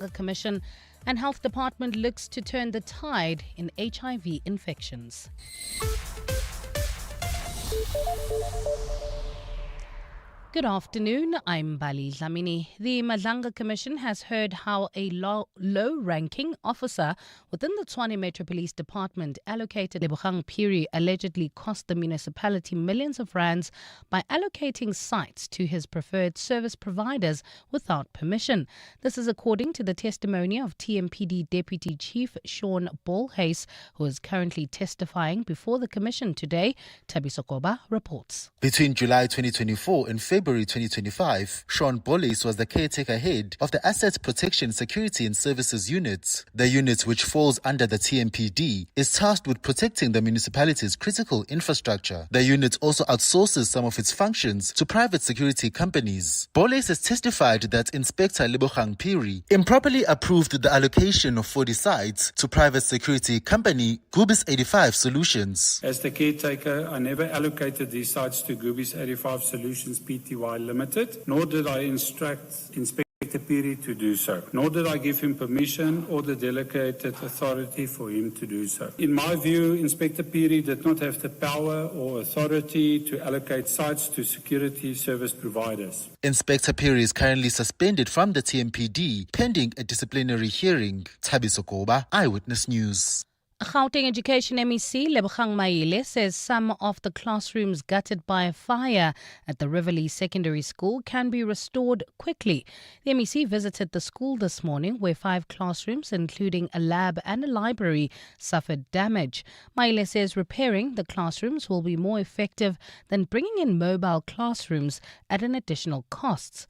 Madlanga Commission, and Health Department looks to turn the tide in HIV infections. Good afternoon, I'm Bali Dlamini. The Madlanga Commission has heard how a low-ranking officer within the Tshwane Metro Police Department allocated Lebogang Phiri allegedly cost the municipality millions of rands by allocating sites to his preferred service providers without permission. This is according to the testimony of TMPD Deputy Chief Sean Bolhase, who is currently testifying before the Commission today. Thabiso Koba reports. Between July 2024 and February 2025, Sean Bolhase was the caretaker head of the Asset Protection Security and Services Unit. The unit, which falls under the TMPD, is tasked with protecting the municipality's critical infrastructure. The unit also outsources some of its functions to private security companies. Bolhase has testified that Inspector Lebogang Phiri improperly approved the allocation of 40 sites to private security company Gubis 85 Solutions. As the caretaker, I never allocated these sites to Gubis 85 Solutions Pty Limited, nor did I instruct Inspector Phiri to do so, nor did I give him permission or the delegated authority for him to do so. In my view, Inspector Phiri did not have the power or authority to allocate sites to security service providers. Inspector Phiri is currently suspended from the TMPD pending a disciplinary hearing. Thabiso Koba, Eyewitness News. Gauteng Education MEC Lebogang Maile says some of the classrooms gutted by a fire at the Riverlea Secondary School can be restored quickly. The MEC visited the school this morning where 5 classrooms, including a lab and a library, suffered damage. Maile says repairing the classrooms will be more effective than bringing in mobile classrooms at an additional cost.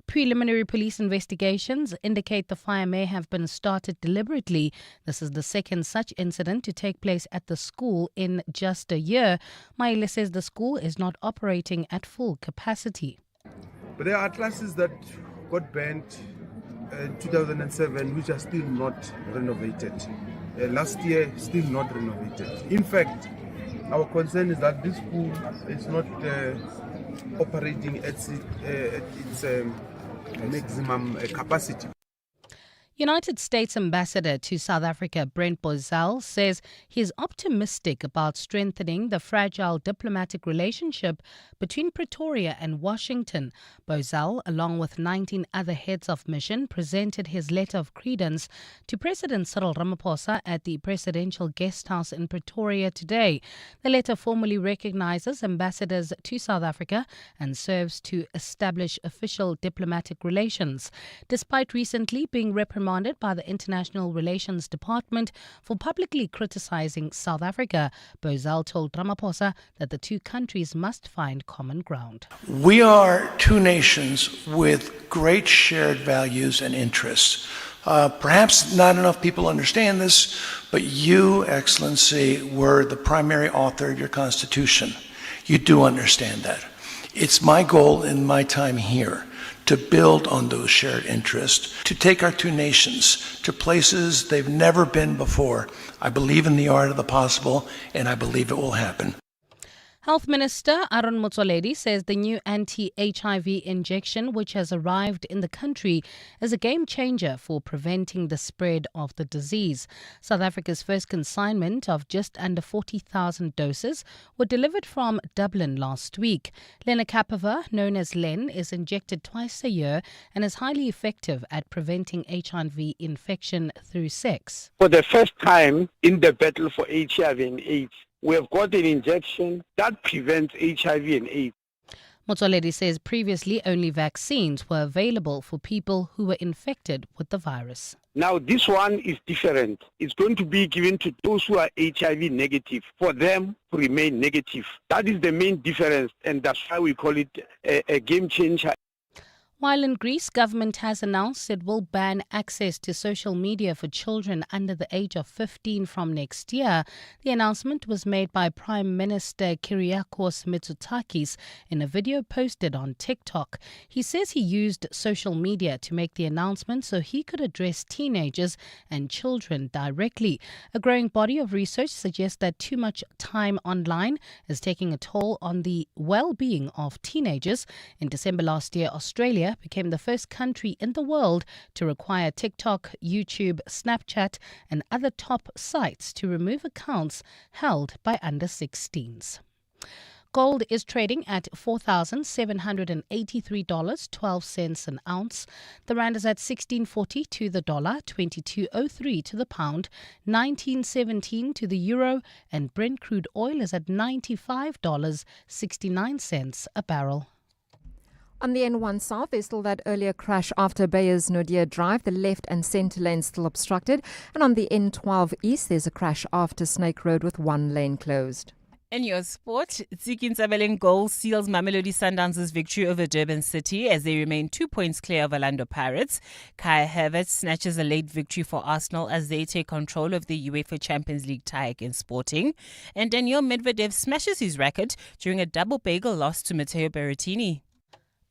Preliminary police investigations indicate the fire may have been started deliberately. This is the second such incident to take place at the school in just a year. Maile says the school is not operating at full capacity. But there are classes that got banned in 2007 which are still not renovated. Last year, still not renovated. In fact, our concern is that this school is not operating at its maximum capacity. United States Ambassador to South Africa Brent Bozell says he is optimistic about strengthening the fragile diplomatic relationship between Pretoria and Washington. Bozell, along with 19 other heads of mission, presented his letter of credence to President Cyril Ramaphosa at the Presidential Guest House in Pretoria today. The letter formally recognizes ambassadors to South Africa and serves to establish official diplomatic relations. Despite recently being reprimanded by the International Relations Department for publicly criticizing South Africa, Bozell told Ramaphosa that the two countries must find common ground. We are two nations with great shared values and interests. Perhaps not enough people understand this, but you, Excellency, were the primary author of your Constitution. You do understand that. It's my goal in my time here to build on those shared interests, to take our two nations to places they've never been before. I believe in the art of the possible, and I believe it will happen. Health Minister Aaron Motsoaledi says the new anti-HIV injection, which has arrived in the country, is a game changer for preventing the spread of the disease. South Africa's first consignment of just under 40,000 doses were delivered from Dublin last week. Lenacapavir, known as Len, is injected twice a year and is highly effective at preventing HIV infection through sex. For the first time in the battle for HIV and AIDS, we have got an injection that prevents HIV and AIDS. Motsoaledi says previously only vaccines were available for people who were infected with the virus. Now this one is different. It's going to be given to those who are HIV negative, for them to remain negative. That is the main difference, and that's why we call it a game changer. While in Greece, government has announced it will ban access to social media for children under the age of 15 from next year. The announcement was made by Prime Minister Kyriakos Mitsotakis in a video posted on TikTok. He says he used social media to make the announcement so he could address teenagers and children directly. A growing body of research suggests that too much time online is taking a toll on the well-being of teenagers. In December last year, Australia India became the first country in the world to require TikTok, YouTube, Snapchat, and other top sites to remove accounts held by under 16s. Gold is trading at $4,783.12 an ounce. The rand is at 16.40 to the dollar, 22.03 to the pound, 19.17 to the euro, and Brent crude oil is at $95.69 a barrel. On the N1 South, there's still that earlier crash after Beyers Naudé Drive. The left and centre lanes still obstructed. And on the N12 East, there's a crash after Snake Road with one lane closed. In your sport, Tsiki Ntsabeleng goal seals Mamelodi Sundowns' victory over Durban City as they remain 2 points clear of Orlando Pirates. Kai Havertz snatches a late victory for Arsenal as they take control of the UEFA Champions League tie against Sporting. And Daniil Medvedev smashes his record during a double bagel loss to Matteo Berrettini.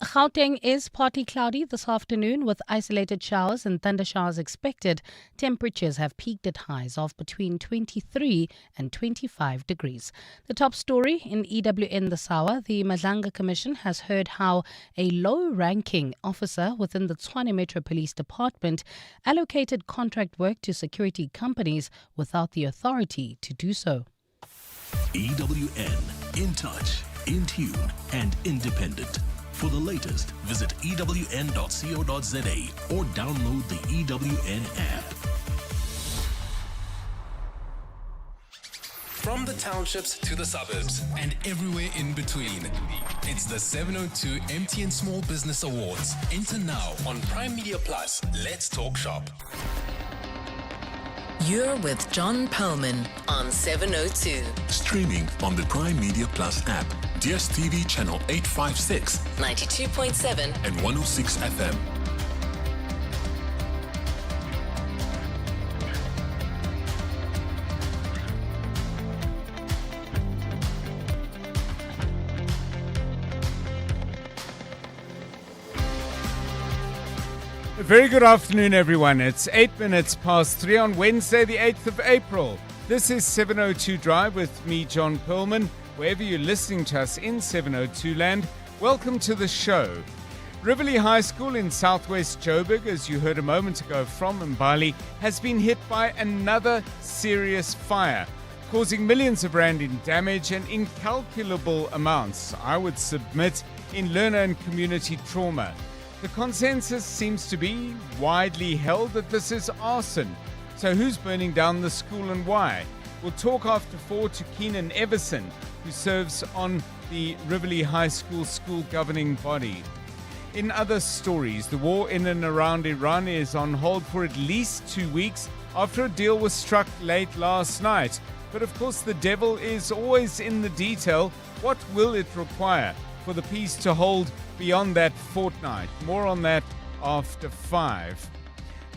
Gauteng is partly cloudy this afternoon with isolated showers and thunder showers expected. Temperatures have peaked at highs of between 23 and 25 degrees. The top story in EWN this hour, the Madlanga Commission has heard how a low-ranking officer within the Tshwane Metro Police Department allocated contract work to security companies without the authority to do so. EWN, in touch, in tune and independent. For the latest, visit ewn.co.za or download the EWN app. From the townships to the suburbs and everywhere in between, it's the 702 MTN Small Business Awards. Enter now on Prime Media Plus. Let's talk shop. You're with John Perlman on 702. Streaming on the Prime Media Plus app, DSTV channel 856, 92.7 and 106 FM. A very good afternoon, everyone. It's 8 minutes past 3 on Wednesday, the 8th of April. This is 702 Drive with me, John Perlman. Wherever you're listening to us in 702 land, welcome to the show. Riverlea High School in southwest Joburg, as you heard a moment ago from Mbali, has been hit by another serious fire, causing millions of rand in damage and incalculable amounts, I would submit, in learner and community trauma. The consensus seems to be widely held that this is arson. So who's burning down the school and why? We'll talk after 4 to Keenan Everson, who serves on the Riverlea High School school governing body. In other stories, the war in and around Iran is on hold for at least 2 weeks after a deal was struck late last night. But of course, the devil is always in the detail. What will it require for the peace to hold beyond that fortnight? More on that after 5.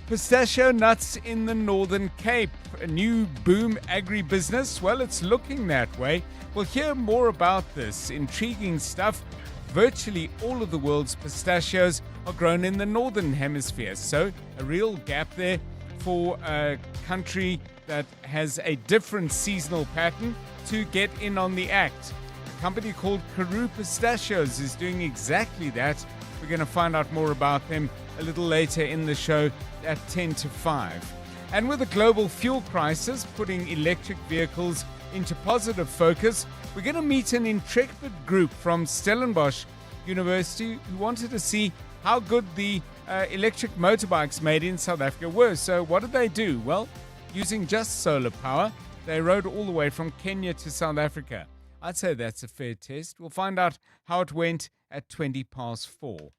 Pistachio nuts in the Northern Cape, a new boom agribusiness. Well, it's looking that way. We'll hear more about this intriguing stuff. Virtually all of the world's pistachios are grown in the Northern Hemisphere, so a real gap there for a country that has a different seasonal pattern to get in on the act. A company called Karoo Pistachios is doing exactly that. We're going to find out more about them a little later in the show at 10 to 5. And with the global fuel crisis putting electric vehicles into positive focus, we're going to meet an intrepid group from Stellenbosch University who wanted to see how good the electric motorbikes made in South Africa were. So what did they do? Well, using just solar power, they rode all the way from Kenya to South Africa. I'd say that's a fair test. We'll find out how it went at 20 past 4.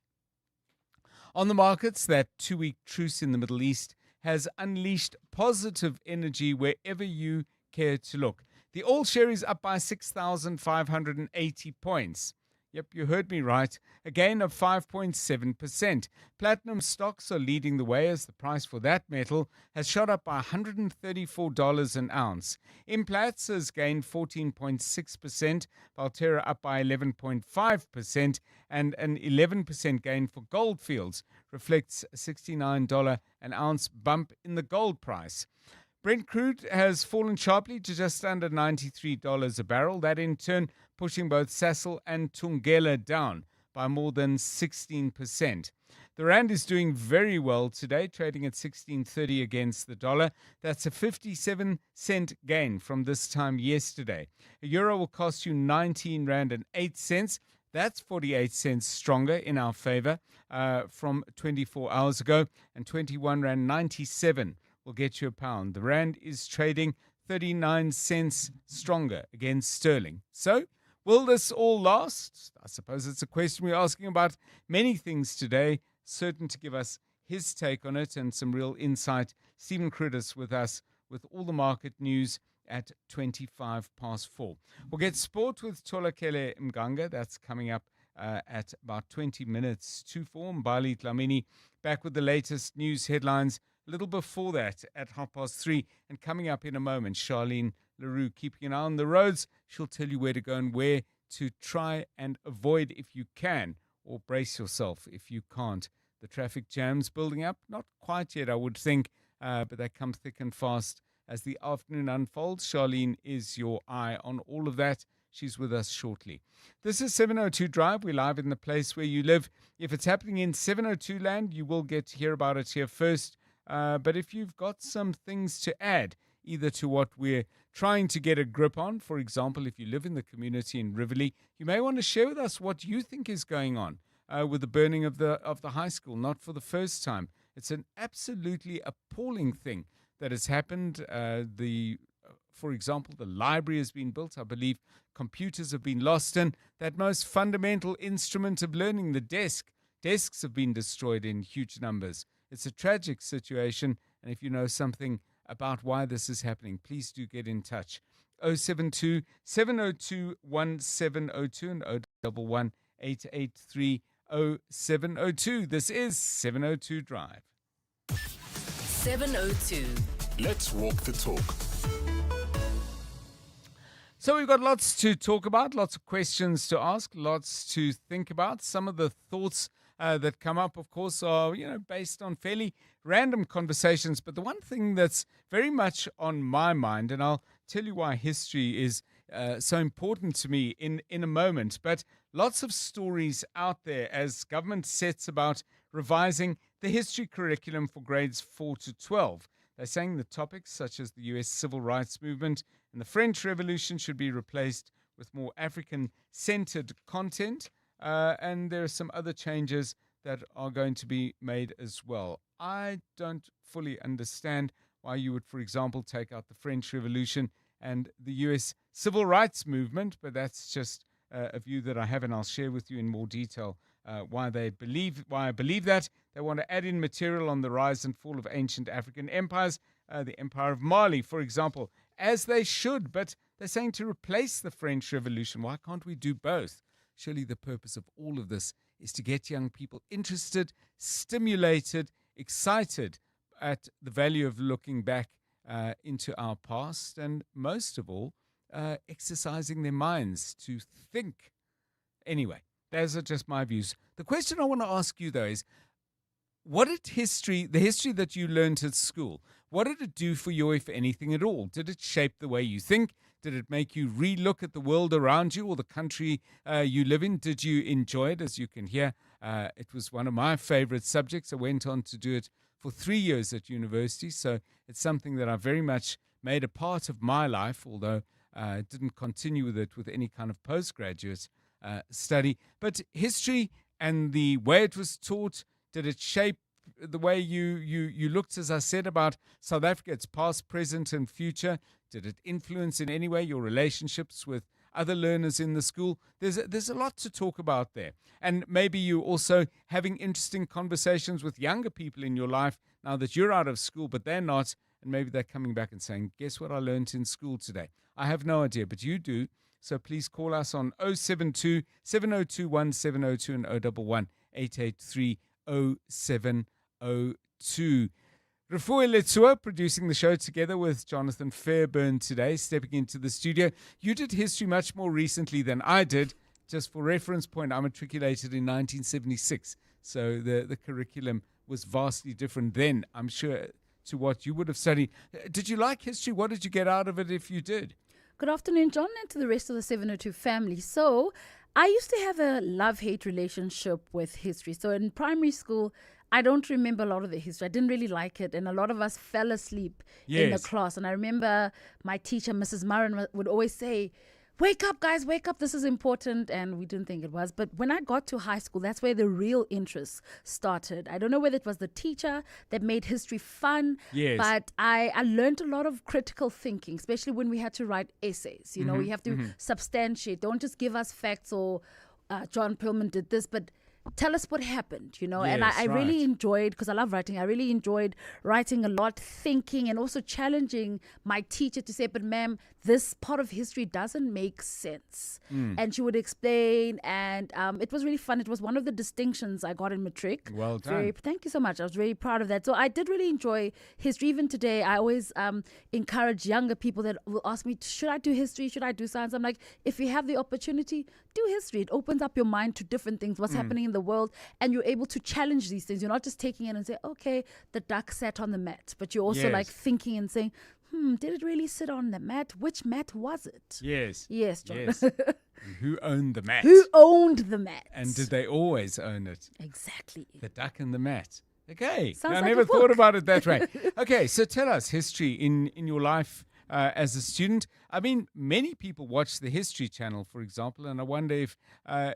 On the markets, that 2-week truce in the Middle East has unleashed positive energy wherever you care to look. The oil share is up by 6,580 points. Yep, you heard me right. A gain of 5.7%. Platinum stocks are leading the way as the price for that metal has shot up by $134 an ounce. Implats has gained 14.6%, Valterra up by 11.5%, and an 11% gain for Goldfields reflects a $69 an ounce bump in the gold price. Brent crude has fallen sharply to just under $93 a barrel. That in turn pushing both Sasol and Thungela down. by more than 16%. The rand is doing very well today, trading at 16.30 against the dollar. That's a 57-cent gain from this time yesterday. A euro will cost you 19 rand and 8 cents. That's 48 cents stronger in our favor from 24 hours ago, and 21 rand 97 will get you a pound. The rand is trading 39 cents stronger against sterling. So, will this all last? I suppose it's a question we're asking about many things today. Certain to give us his take on it and some real insight. Stephen Crudis with us with all the market news at 4:25. We'll get sport with Tolakele Mganga. That's coming up at about 20 minutes to 4. Mbali Dlamini back with the latest news headlines a little before that at 3:30. And coming up in a moment, Charlene Leroux keeping an eye on the roads. She'll tell you where to go and where to try and avoid if you can, or brace yourself if you can't. The traffic jams building up, not quite yet, I would think, but they come thick and fast as the afternoon unfolds. Charlene is your eye on all of that. She's with us shortly. This is 702 Drive. We're live in the place where you live. If it's happening in 702 land, you will get to hear about it here first. But if you've got some things to add, either to what we're trying to get a grip on, for example, if you live in the community in Riverlea, you may want to share with us what you think is going on with the burning of the high school, not for the first time. It's an absolutely appalling thing that has happened. For example, the library has been built. I believe computers have been lost, and that most fundamental instrument of learning, the desks have been destroyed in huge numbers. It's a tragic situation, and if you know something about why this is happening, please do get in touch. 072 702 1702 and 011 883 0702. This is 702 Drive. 702. Let's walk the talk. So we've got lots to talk about, lots of questions to ask, lots to think about. Some of the thoughts that come up, of course, are based on fairly random conversations. But the one thing that's very much on my mind, and I'll tell you why history is so important to me in a moment, but lots of stories out there as government sets about revising the history curriculum for grades 4 to 12. They're saying the topics such as the US Civil Rights Movement and the French Revolution should be replaced with more African-centered content. And there are some other changes that are going to be made as well. I don't fully understand why you would, for example, take out the French Revolution and the US Civil Rights Movement, but that's just a view that I have, and I'll share with you in more detail why I believe that. They want to add in material on the rise and fall of ancient African empires, the Empire of Mali, for example, as they should, but they're saying to replace the French Revolution. Why can't we do both? Surely the purpose of all of this is to get young people interested, stimulated, excited at the value of looking back into our past, and most of all, exercising their minds to think. Anyway, those are just my views. The question I want to ask you, though, is what did the history that you learned at school, what did it do for you, if anything at all? Did it shape the way you think? Did it make you re-look at the world around you or the country you live in? Did you enjoy it? As you can hear, it was one of my favorite subjects. I went on to do it for 3 years at university, so it's something that I very much made a part of my life, although I didn't continue with it with any kind of postgraduate study. But history and the way it was taught, did it shape the way you looked, as I said, about South Africa, its past, present, and future? Did it influence in any way your relationships with other learners in the school? There's a lot to talk about there. And maybe you also having interesting conversations with younger people in your life now that you're out of school, but they're not. And maybe they're coming back and saying, guess what I learned in school today? I have no idea, but you do. So please call us on 072 702 1702 and 011 883 0702. Refuwe Letua producing the show together with Jonathan Fairburn today, stepping into the studio. You did history much more recently than I did. Just for reference point, I matriculated in 1976, so the curriculum was vastly different then, I'm sure, to what you would have studied. Did you like history? What did you get out of it if you did? Good afternoon, John, and to the rest of the 702 family. So, I used to have a love-hate relationship with history. So in primary school, I don't remember a lot of the history. I didn't really like it. And a lot of us fell asleep in the class. And I remember my teacher, Mrs. Murren, would always say, wake up, guys, wake up. This is important. And we didn't think it was. But when I got to high school, that's where the real interest started. I don't know whether it was the teacher that made history fun. Yes. But I learned a lot of critical thinking, especially when we had to write essays. You know, you have to substantiate. Don't just give us facts or John Perlman did this, but tell us what happened, you know. Yes, and I right. really enjoyed, because I love writing, I really enjoyed writing a lot, thinking, and also challenging my teacher to say, but ma'am, this part of history doesn't make sense. And she would explain, and it was really fun. It was one of the distinctions I got in matric. Well done. Thank you so much. I was very proud of that. So I did really enjoy history. Even today, I always encourage younger people that will ask me, should I do history? Should I do science? I'm like, if you have the opportunity, do history. It opens up your mind to different things, what's happening in the world, and you're able to challenge these things. You're not just taking it and say, okay, the duck sat on the mat, but you're also like thinking and saying, did it really sit on the mat? Which mat was it? Yes. Yes, John. Yes. And who owned the mat? Who owned the mat? And did they always own it? Exactly. The duck and the mat. Okay. Sounds I like never a thought book. about it that way. Okay, so tell us history in your life as a student. I mean, many people watch the History Channel, for example, and I wonder if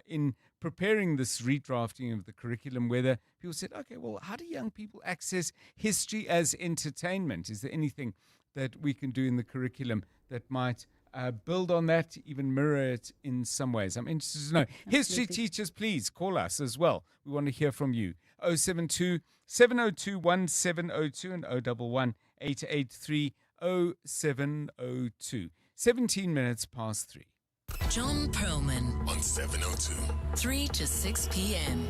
in preparing this redrafting of the curriculum, whether people said, okay, well, how do young people access history as entertainment? Is there anything that we can do in the curriculum that might build on that, even mirror it in some ways? I'm interested to know. History teachers, please call us as well. We want to hear from you. 072 702 1702 and 011 883 0702. 17 minutes past 3. John Perlman On 702. 3 to 6 p.m.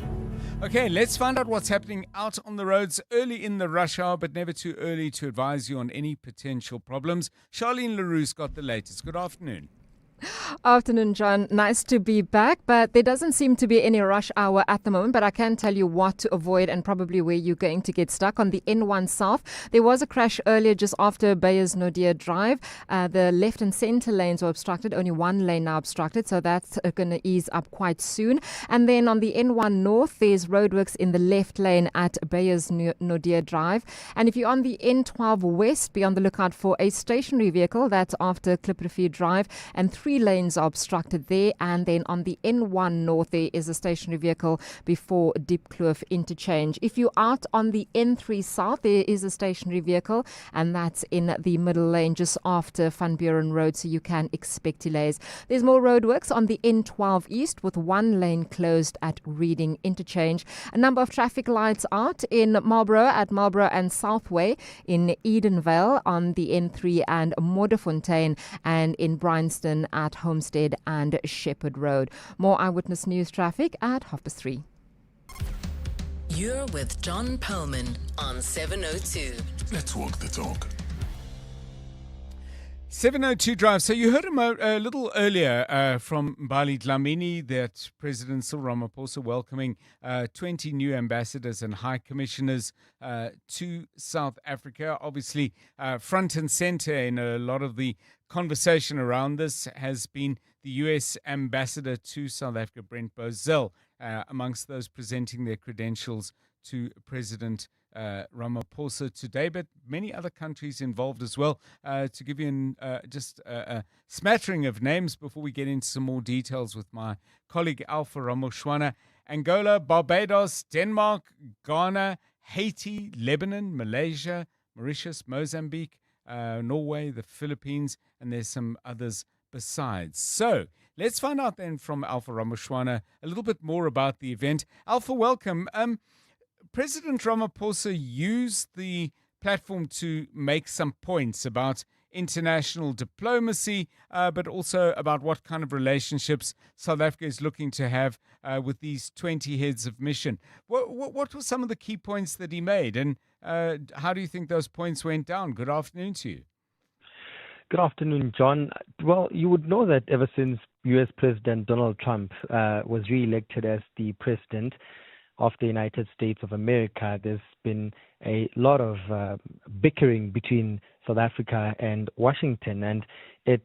Okay, let's find out what's happening out on the roads early in the rush hour, but never too early to advise you on any potential problems. Charlene Leroux's got the latest. Good afternoon. Afternoon, John. Nice to be back, but there doesn't seem to be any rush hour at the moment, but I can tell you what to avoid and probably where you're going to get stuck. On the N1 South, there was a crash earlier just after Beyers Naudé Drive. The left and center lanes were obstructed, only one lane now obstructed, so that's going to ease up quite soon. And then on the N1 North, there's roadworks in the left lane at Beyers Naudé Drive. And if you're on the N12 West, be on the lookout for a stationary vehicle. That's after Klipprivier Drive, and 3 lanes are obstructed there. And then on the N1 North, there is a stationary vehicle before Diepkloof interchange. If you're out on the N3 South, there is a stationary vehicle, and that's in the middle lane just after Van Buren Road, so you can expect delays. There's more roadworks on the N12 East with 1 lane closed at Reading interchange. A number of traffic lights out in Marlborough at Marlborough and Southway, in Edenvale on the N3 and Modderfontein, and in Bryanston at Homestead and Shepherd Road. More Eyewitness News traffic at 3:30. You're with John Perlman on 702. Let's walk the talk. 702 Drive. So you heard a little earlier from Mbali Dlamini that President Cyril Ramaphosa welcoming 20 new ambassadors and high commissioners to South Africa. Obviously, front and center in a lot of the conversation around this has been the U.S. ambassador to South Africa, Brent Bozell, amongst those presenting their credentials to President Ramaphosa today, but many other countries involved as well. To give you just a smattering of names before we get into some more details with my colleague Alpha Ramoshwana: Angola, Barbados, Denmark, Ghana, Haiti, Lebanon, Malaysia, Mauritius, Mozambique, Norway, the Philippines, and there's some others besides. So let's find out then from Alpha Ramoshwana a little bit more about the event. Alpha, welcome. President Ramaphosa used the platform to make some points about international diplomacy, but also about what kind of relationships South Africa is looking to have with these 20 heads of mission. What were some of the key points that he made, and how do you think those points went down? Good afternoon to you. Good afternoon, John. Well, you would know that ever since U.S. President Donald Trump was re-elected as the president of the United States of America, there's been a lot of bickering between South Africa and Washington, and it's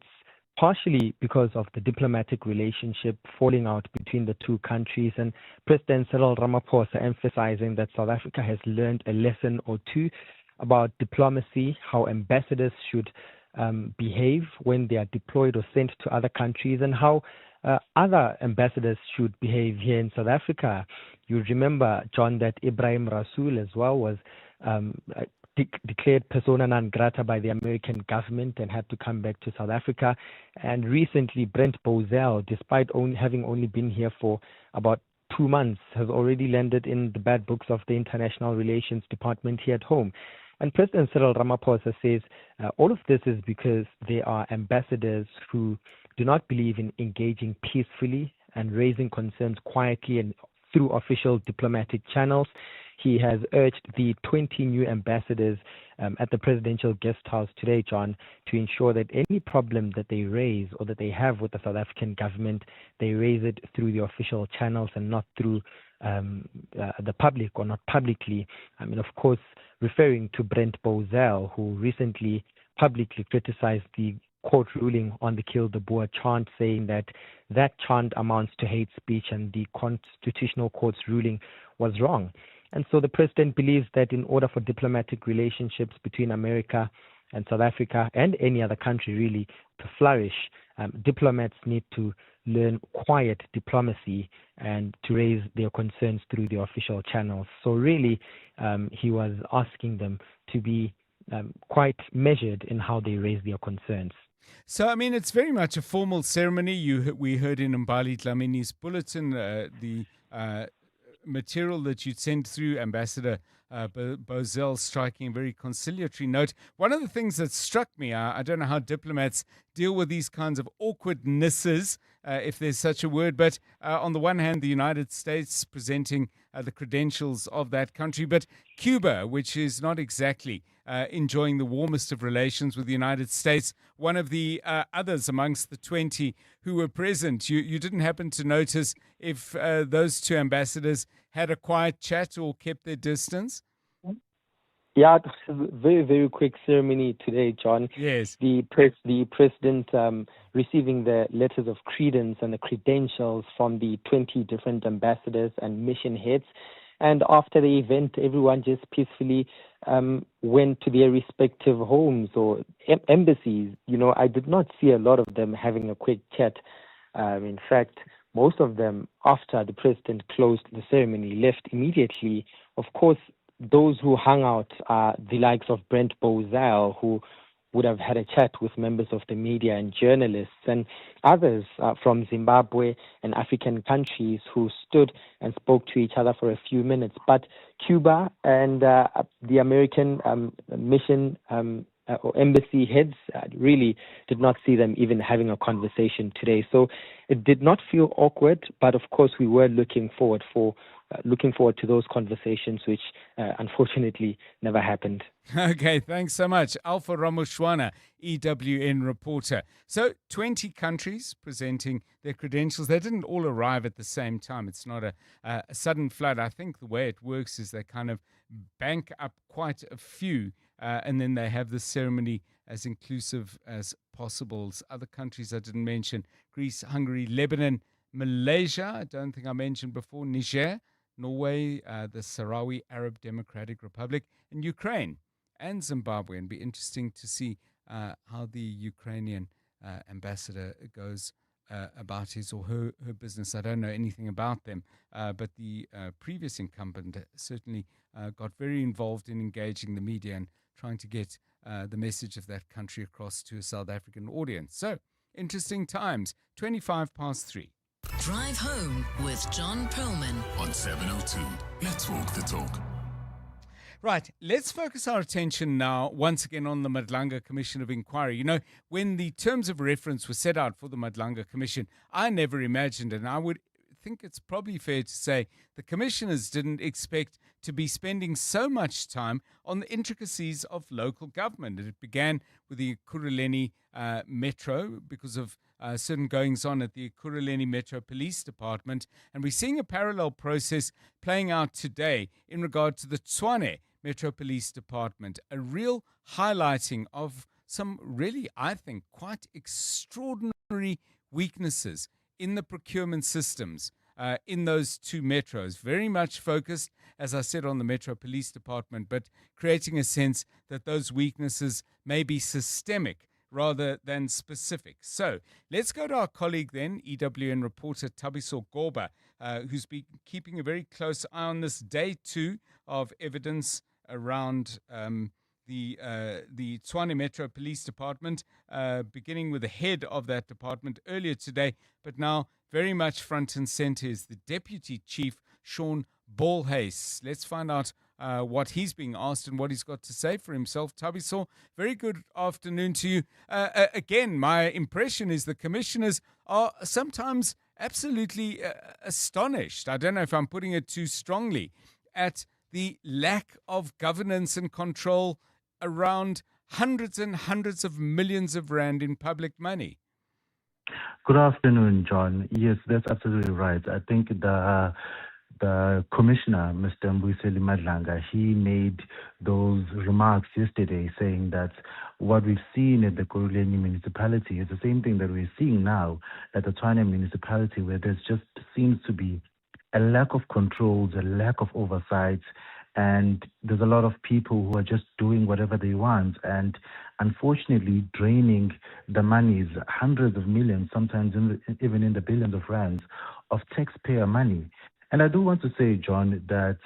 partially because of the diplomatic relationship falling out between the two countries, and President Cyril Ramaphosa emphasizing that South Africa has learned a lesson or two about diplomacy, how ambassadors should behave when they are deployed or sent to other countries, and how other ambassadors should behave here in South Africa. You remember, John, that Ibrahim Rasool as well was declared persona non grata by the American government and had to come back to South Africa. And recently, Brent Bozell, despite having only been here for about 2 months, has already landed in the bad books of the International Relations Department here at home. And President Cyril Ramaphosa says all of this is because there are ambassadors who do not believe in engaging peacefully and raising concerns quietly and through official diplomatic channels. He has urged the 20 new ambassadors at the presidential guest house today, John, to ensure that any problem that they raise or that they have with the South African government, they raise it through the official channels and not through the public or not publicly. I mean, of course, referring to Brent Bozell, who recently publicly criticized the court ruling on the Kill the Boer chant, saying that that chant amounts to hate speech and the Constitutional Court's ruling was wrong. And so the president believes that in order for diplomatic relationships between America and South Africa and any other country really to flourish, diplomats need to learn quiet diplomacy and to raise their concerns through the official channels. So really, he was asking them to be quite measured in how they raise their concerns. So, I mean, it's very much a formal ceremony. We heard in Mbali Dlamini's bulletin the material that you'd sent through, Ambassador Bozell striking a very conciliatory note. One of the things that struck me, I don't know how diplomats deal with these kinds of awkwardnesses, if there's such a word, but on the one hand, the United States presenting the credentials of that country, but Cuba, which is not exactly enjoying the warmest of relations with the United States, one of the others amongst the 20 who were present. You didn't happen to notice if those two ambassadors had a quiet chat or kept their distance? Yeah, it was a very, very quick ceremony today, John. Yes. The president receiving the letters of credence and the credentials from the 20 different ambassadors and mission heads. And after the event, everyone just peacefully went to their respective homes or embassies. You know, I did not see a lot of them having a quick chat. In fact, most of them, after the president closed the ceremony, left immediately. Of course, those who hung out are the likes of Brent Bozell, who would have had a chat with members of the media and journalists, and others from Zimbabwe and African countries who stood and spoke to each other for a few minutes. But Cuba and the American mission or embassy heads really did not see them even having a conversation today. So it did not feel awkward, but of course we were looking forward to those conversations, which unfortunately never happened. Okay, thanks so much. Alpha Ramushwana, EWN reporter. So 20 countries presenting their credentials. They didn't all arrive at the same time. It's not a sudden flood. I think the way it works is they kind of bank up quite a few and then they have the ceremony as inclusive as possible. Other countries I didn't mention: Greece, Hungary, Lebanon, Malaysia, I don't think I mentioned before, Niger, Norway, the Sahrawi Arab Democratic Republic, and Ukraine and Zimbabwe. And be interesting to see how the Ukrainian ambassador goes about his or her business. I don't know anything about them, but the previous incumbent certainly got very involved in engaging the media and trying to get the message of that country across to a South African audience. So, interesting times. 3:25. Drive home with John Perlman on 702. Let's walk the talk. Right, let's focus our attention now once again on the Madlanga Commission of Inquiry. You know, when the terms of reference were set out for the Madlanga Commission, I never imagined, and I would think it's probably fair to say the commissioners didn't expect to be spending so much time on the intricacies of local government. It began with the Ekurhuleni Metro because of certain goings-on at the Ekurhuleni Metro Police Department, and we're seeing a parallel process playing out today in regard to the Tshwane Metro Police Department, a real highlighting of some really, I think, quite extraordinary weaknesses in the procurement systems in those two metros. Very much focused, as I said, on the Metro Police Department, but creating a sense that those weaknesses may be systemic rather than specific. So let's go to our colleague then, EWN reporter Thabiso Goba, who's been keeping a very close eye on this day two of evidence around the Tshwane Metro Police Department, beginning with the head of that department earlier today, but now very much front and center is the Deputy Chief, Sean Bolhuis. Let's find out what he's being asked and what he's got to say for himself. Thabiso, very good afternoon to you. Again, my impression is the commissioners are sometimes absolutely astonished, I don't know if I'm putting it too strongly, at the lack of governance and control around hundreds and hundreds of millions of rand in public money. Good afternoon, John. Yes, that's absolutely right. I think the commissioner, Mr. Mbuyiseli Madlanga, he made those remarks yesterday saying that what we've seen at the Ekurhuleni municipality is the same thing that we're seeing now at the Tshwane municipality, where there just seems to be a lack of controls, a lack of oversight, and there's a lot of people who are just doing whatever they want and unfortunately draining the monies, hundreds of millions, sometimes even in the billions of rands of taxpayer money. And I do want to say, John, that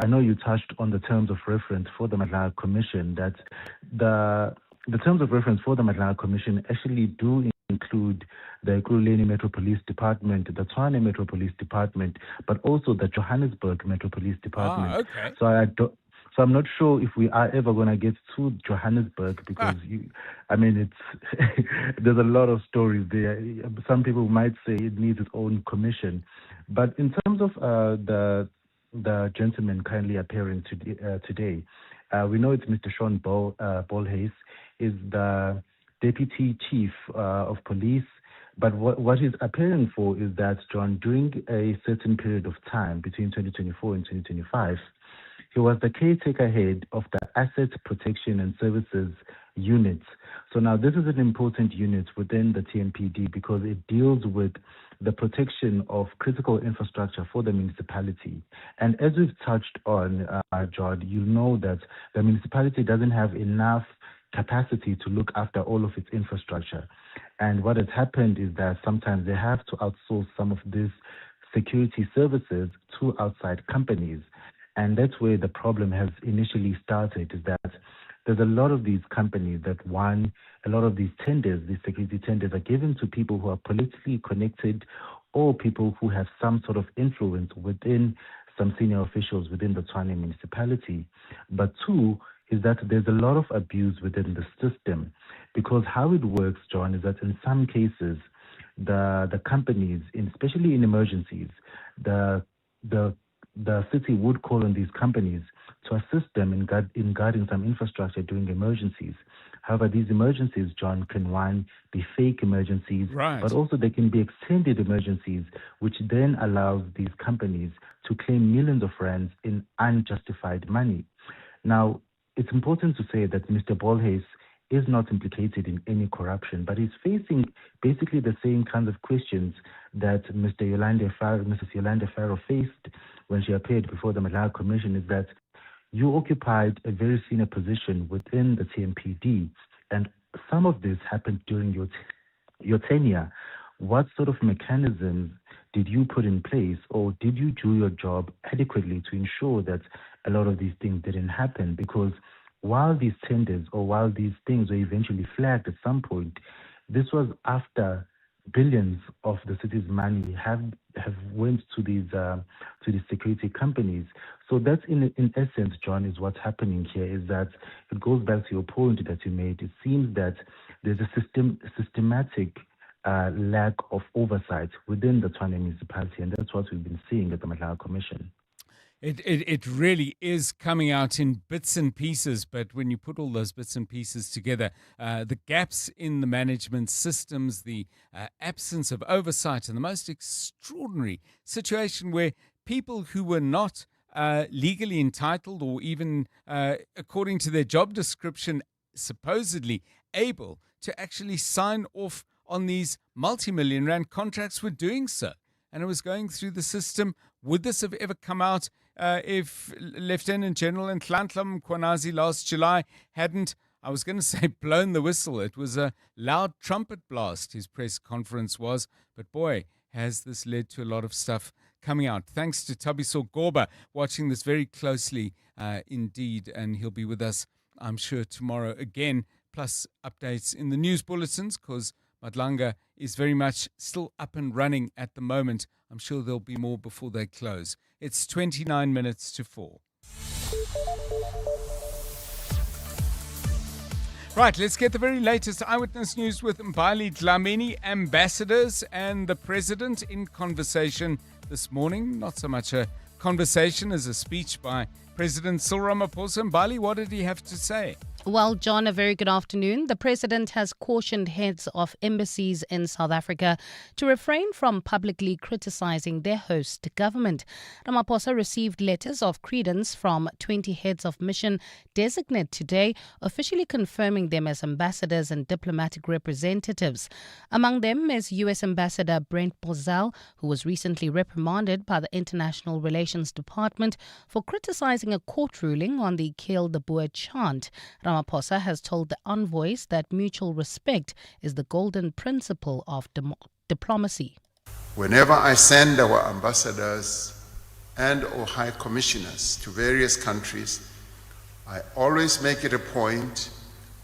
I know you touched on the terms of reference for the Madlanga Commission, that the terms of reference for the Madlanga Commission actually do include the Ekurhuleni Metro Police Department, the Tshwane Metro Police Department, but also the Johannesburg Metro Police Department. Okay. So I'm not sure if we are ever going to get to Johannesburg because there's a lot of stories there. Some people might say it needs its own commission, but in terms of the gentleman kindly appearing today, we know it's Mr. Sean Bolhuis, is the Deputy Chief of Police. But what he's appearing for is that, John, during a certain period of time between 2024 and 2025, he was the caretaker head of the Asset Protection and Services Unit. So now this is an important unit within the TMPD because it deals with the protection of critical infrastructure for the municipality. And as we've touched on, John, you know that the municipality doesn't have enough capacity to look after all of its infrastructure. And what has happened is that sometimes they have to outsource some of these security services to outside companies. And that's where the problem has initially started, is that there's a lot of these companies that won a lot of these tenders. These security tenders are given to people who are politically connected or people who have some sort of influence within some senior officials within the Tshwane municipality. But two, is that there's a lot of abuse within the system, because how it works, John, is that in some cases, the companies, especially in emergencies, the city would call on these companies to assist them in guarding some infrastructure during emergencies. However, these emergencies, John, can one be fake emergencies, right, but also they can be extended emergencies, which then allows these companies to claim millions of rands in unjustified money. Now, it's important to say that Mr. Bolhuis is not implicated in any corruption, but he's facing basically the same kinds of questions that Mrs. Yolande Farrow faced when she appeared before the Madlanga Commission, is that you occupied a very senior position within the TMPD, and some of this happened during your tenure. What sort of mechanisms did you put in place, or did you do your job adequately to ensure that a lot of these things didn't happen? Because while these tenders or while these things were eventually flagged at some point, this was after billions of the city's money have went to these security companies. So that's in essence, John, is what's happening here, is that it goes back to your point that you made. It seems that there's a systematic lack of oversight within the Tshwane municipality, and that's what we've been seeing at the Madlanga Commission. It really is coming out in bits and pieces, but when you put all those bits and pieces together, the gaps in the management systems, the absence of oversight, and the most extraordinary situation where people who were not legally entitled or even according to their job description supposedly able to actually sign off on these multi-million rand contracts were doing so. And it was going through the system. Would this have ever come out if Lieutenant General Nhlanhla Mkhwanazi last July hadn't, I was going to say, blown the whistle? It was a loud trumpet blast, his press conference was. But boy, has this led to a lot of stuff coming out. Thanks to Tabiso Gorba, watching this very closely indeed. And he'll be with us, I'm sure, tomorrow again, plus updates in the news bulletins, because Madlanga is very much still up and running at the moment. I'm sure there'll be more before they close. It's 29 minutes to 4. Right, let's get the very latest eyewitness news with Mbali Dlamini, ambassadors and the president in conversation this morning. Not so much a conversation as a speech by President Cyril Ramaphosa. Mbali, what did he have to say? Well, John, a very good afternoon. The president has cautioned heads of embassies in South Africa to refrain from publicly criticizing their host government. Ramaphosa received letters of credence from 20 heads of mission designate today, officially confirming them as ambassadors and diplomatic representatives. Among them is U.S. Ambassador Brent Bozell, who was recently reprimanded by the International Relations Department for criticizing a court ruling on the Kill the Boer chant. Ramaphosa has told the envoys that mutual respect is the golden principle of diplomacy. Whenever I send our ambassadors and or high commissioners to various countries, I always make it a point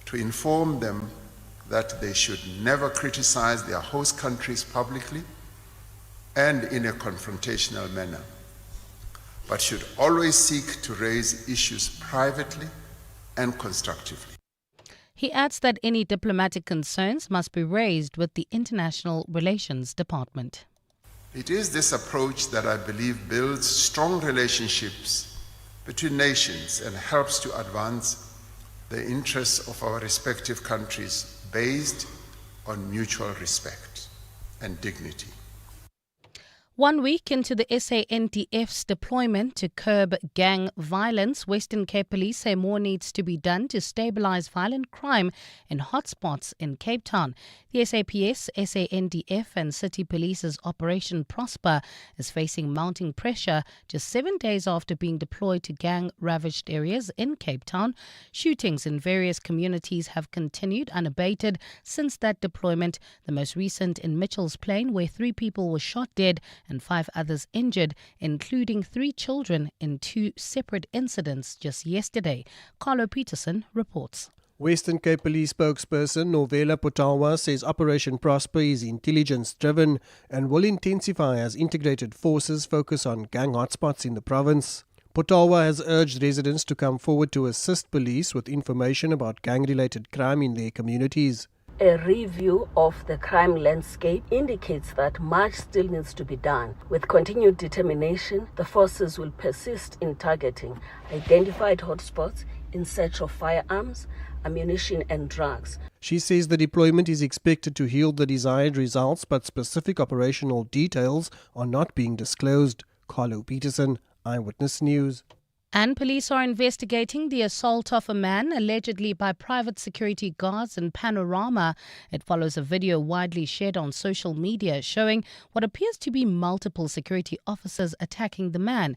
to inform them that they should never criticize their host countries publicly and in a confrontational manner, but should always seek to raise issues privately and constructively. He adds that any diplomatic concerns must be raised with the International Relations Department. It is this approach that I believe builds strong relationships between nations and helps to advance the interests of our respective countries based on mutual respect and dignity. 1 week into the SANDF's deployment to curb gang violence, Western Cape Police say more needs to be done to stabilize violent crime in hotspots in Cape Town. The SAPS, SANDF and City Police's Operation Prosper is facing mounting pressure just 7 days after being deployed to gang-ravaged areas in Cape Town. Shootings in various communities have continued unabated since that deployment, the most recent in Mitchell's Plain, where 3 people were shot dead and 5 others injured, including 3 children in 2 separate incidents just yesterday. Carlo Peterson reports. Western Cape Police spokesperson Novela Potawa says Operation Prosper is intelligence-driven and will intensify as integrated forces focus on gang hotspots in the province. Potawa has urged residents to come forward to assist police with information about gang-related crime in their communities. A review of the crime landscape indicates that much still needs to be done. With continued determination, the forces will persist in targeting identified hotspots in search of firearms, ammunition and drugs. She says the deployment is expected to yield the desired results, but specific operational details are not being disclosed. Carlo Peterson, Eyewitness News. And police are investigating the assault of a man allegedly by private security guards in Panorama. It follows a video widely shared on social media showing what appears to be multiple security officers attacking the man.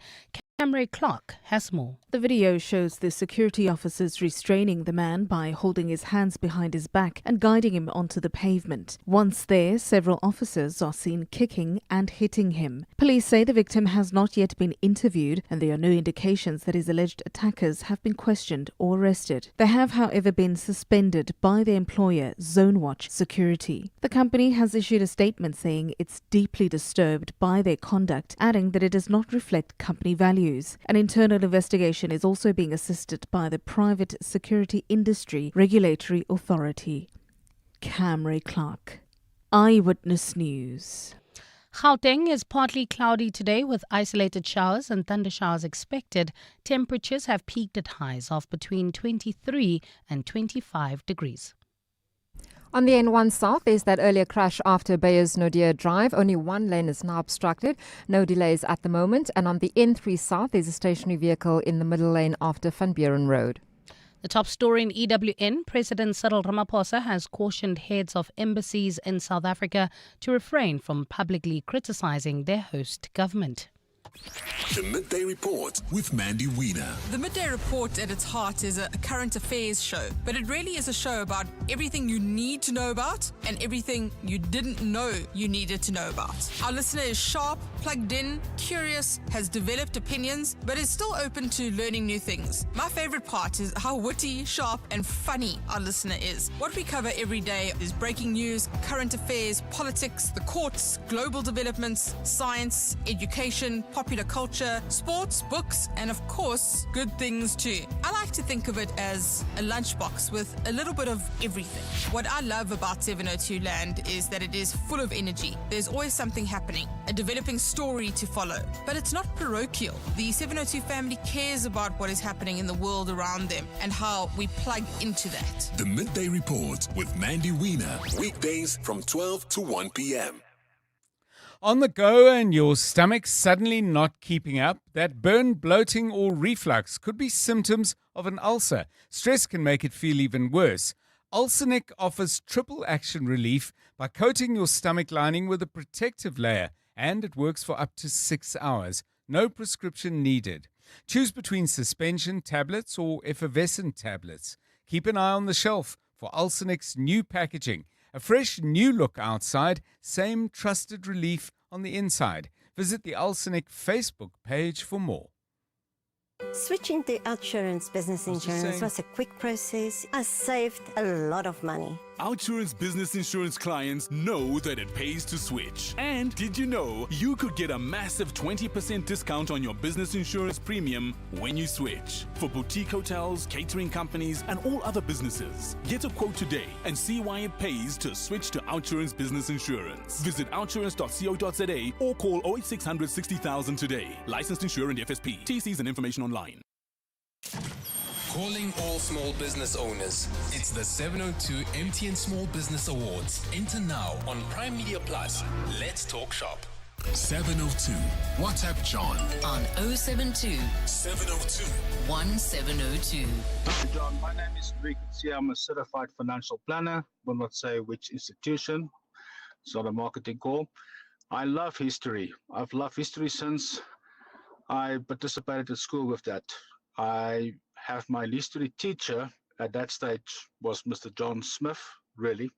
Camry Clark has more. The video shows the security officers restraining the man by holding his hands behind his back and guiding him onto the pavement. Once there, several officers are seen kicking and hitting him. Police say the victim has not yet been interviewed and there are no indications that his alleged attackers have been questioned or arrested. They have, however, been suspended by their employer, Zonewatch Security. The company has issued a statement saying it's deeply disturbed by their conduct, adding that it does not reflect company values. An internal investigation is also being assisted by the Private Security Industry Regulatory Authority. Camry Clark, Eyewitness News. Gauteng is partly cloudy today with isolated showers and thundershowers expected. Temperatures have peaked at highs of between 23 and 25 degrees. On the N1 South, there's that earlier crash after Beyers Naudé Drive. Only one lane is now obstructed. No delays at the moment. And on the N3 South, there's a stationary vehicle in the middle lane after Van Buren Road. The top story in EWN, President Cyril Ramaphosa has cautioned heads of embassies in South Africa to refrain from publicly criticizing their host government. The Midday Report with Mandy Wiener. The Midday Report at its heart is a current affairs show, but it really is a show about everything you need to know about and everything you didn't know you needed to know about. Our listener is sharp, plugged in, curious, has developed opinions, but is still open to learning new things. My favorite part is how witty, sharp, and funny our listener is. What we cover every day is breaking news, current affairs, politics, the courts, global developments, science, education, popular culture, sports, books, and of course, good things too. I like to think of it as a lunchbox with a little bit of everything. What I love about 702 Land is that it is full of energy. There's always something happening, a developing story to follow. But it's not parochial. The 702 family cares about what is happening in the world around them and how we plug into that. The Midday Report with Mandy Wiener. Weekdays from 12 to 1 p.m. On the go and your stomach suddenly not keeping up, that burn, bloating or reflux could be symptoms of an ulcer. Stress can make it feel even worse. Ulcernic offers triple action relief by coating your stomach lining with a protective layer, and it works for up to 6 hours. No prescription needed. Choose between suspension tablets or effervescent tablets. Keep an eye on the shelf for Ulcernic's new packaging. A fresh new look outside, same trusted relief on the inside. Visit the Ulcernic Facebook page for more. Switching to Outsurance Business Insurance was a quick process. I saved a lot of money. Outsurance Business Insurance clients know that it pays to switch. And did you know you could get a massive 20% discount on your business insurance premium when you switch? For boutique hotels, catering companies, and all other businesses. Get a quote today and see why it pays to switch to Outsurance Business Insurance. Visit outsurance.co.za or call 08600 60,000 today. Licensed insurer and FSP. TCs and information online. Calling all small business owners. It's the 702 MTN Small Business Awards. Enter now on Prime Media Plus. Let's talk shop. 702. WhatsApp John on 072 702 1702. Hi John, my name is Rick. I'm a certified financial planner. Will not say which institution. It's not a marketing call. I love history. I've loved history since I participated at school with that. I have my history teacher at that stage was Mr. John Smith, really.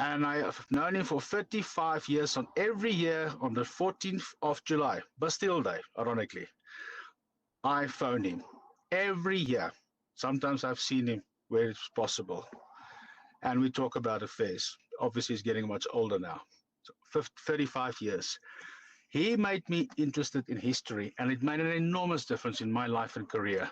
And I have known him for 35 years on every year on the 14th of July, Bastille Day, ironically. I phone him every year. Sometimes I've seen him where it's possible. And we talk about affairs. Obviously, he's getting much older now. So 35 years. He made me interested in history, and it made an enormous difference in my life and career,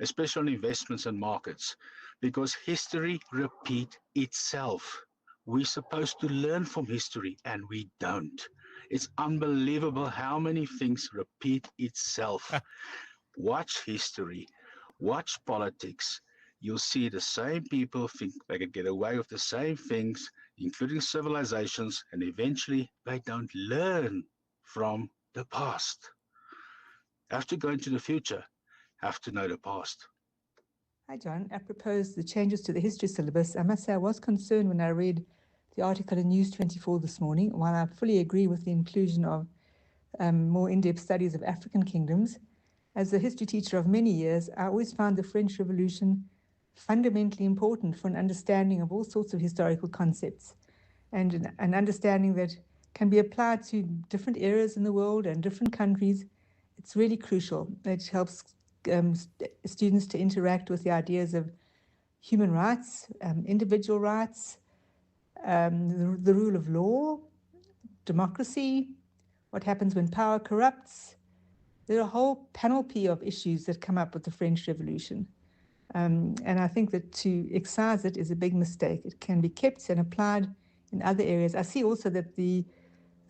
especially on investments and markets, because history repeats itself. We're supposed to learn from history, and we don't. It's unbelievable how many things repeat itself. Watch history, watch politics. You'll see the same people think they can get away with the same things, including civilizations, and eventually they don't learn from the past. Have to go into the future, have to know the past. Hi John, I proposed the changes to the history syllabus. I must say I was concerned when I read the article in News 24 this morning. While I fully agree with the inclusion of more in-depth studies of African kingdoms, as a history teacher of many years, I always found the French Revolution fundamentally important for an understanding of all sorts of historical concepts and an understanding that can be applied to different areas in the world and different countries. It's really crucial. It helps students to interact with the ideas of human rights, individual rights, the rule of law, democracy, what happens when power corrupts. There are a whole panoply of issues that come up with the French Revolution. And I think that to excise it is a big mistake. It can be kept and applied in other areas. I see also that the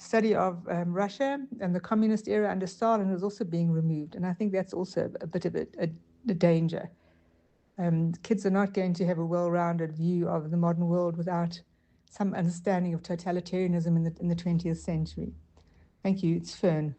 study of Russia and the communist era under Stalin is also being removed. And I think that's also a bit of a danger. Kids are not going to have a well-rounded view of the modern world without some understanding of totalitarianism in the 20th century. Thank you. It's Fern.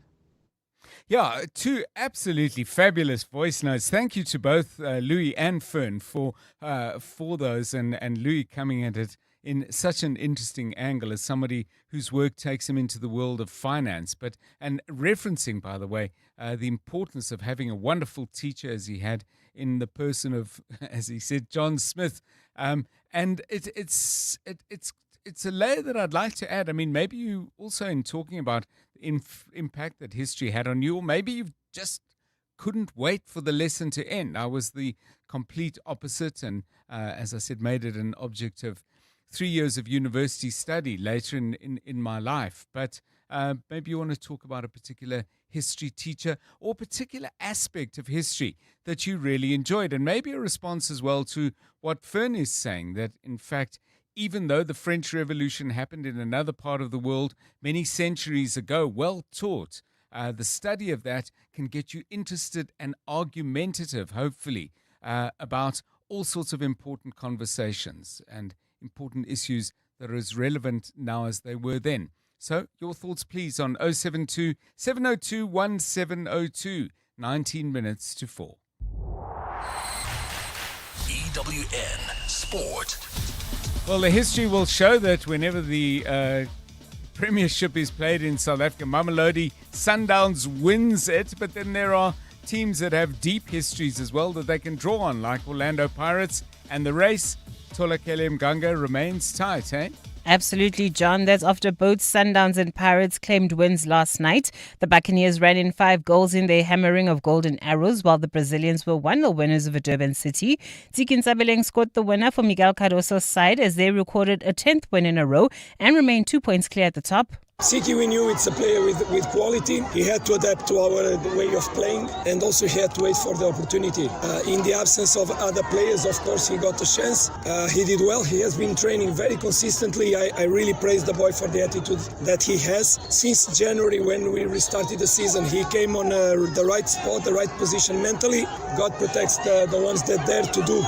Yeah, two absolutely fabulous voice notes. Thank you to both Louis and Fern for those, and Louis coming at it in such an interesting angle as somebody whose work takes him into the world of finance. And referencing, by the way, the importance of having a wonderful teacher as he had in the person of, as he said, John Smith. And it's a layer that I'd like to add. I mean, maybe you also, in talking about the impact that history had on you, or maybe you just couldn't wait for the lesson to end. I was the complete opposite, and as I said, made it an object of 3 years of university study later in my life. But maybe you want to talk about a particular history teacher or particular aspect of history that you really enjoyed, and maybe a response as well to what Fern is saying, that in fact, even though the French Revolution happened in another part of the world many centuries ago, well taught, the study of that can get you interested and argumentative, hopefully, about all sorts of important conversations and important issues that are as relevant now as they were then. So your thoughts, please, on 072 702 1702, 19 minutes to 4. EWN Sport. Well, the history will show that whenever the Premiership is played in South Africa, Mamelodi Sundowns wins it, but then there are teams that have deep histories as well that they can draw on, like Orlando Pirates, and the race, Tolakele Mganga, remains tight, eh? Absolutely, John. That's after both Sundowns and Pirates claimed wins last night. The Buccaneers ran in 5 goals in their hammering of golden arrows, while the Brazilians were 1-0 winners over Durban City. Tiki Ntsabeleng scored the winner for Miguel Cardoso's side as they recorded a 10th win in a row and remain 2 points clear at the top. Siki, we knew it's a player with quality. He had to adapt to our way of playing, and also he had to wait for the opportunity. In the absence of other players, of course, he got a chance. He did well. He has been training very consistently. I really praise the boy for the attitude that he has. Since January, when we restarted the season, he came on the right spot, the right position mentally. God protects the ones that dare to do.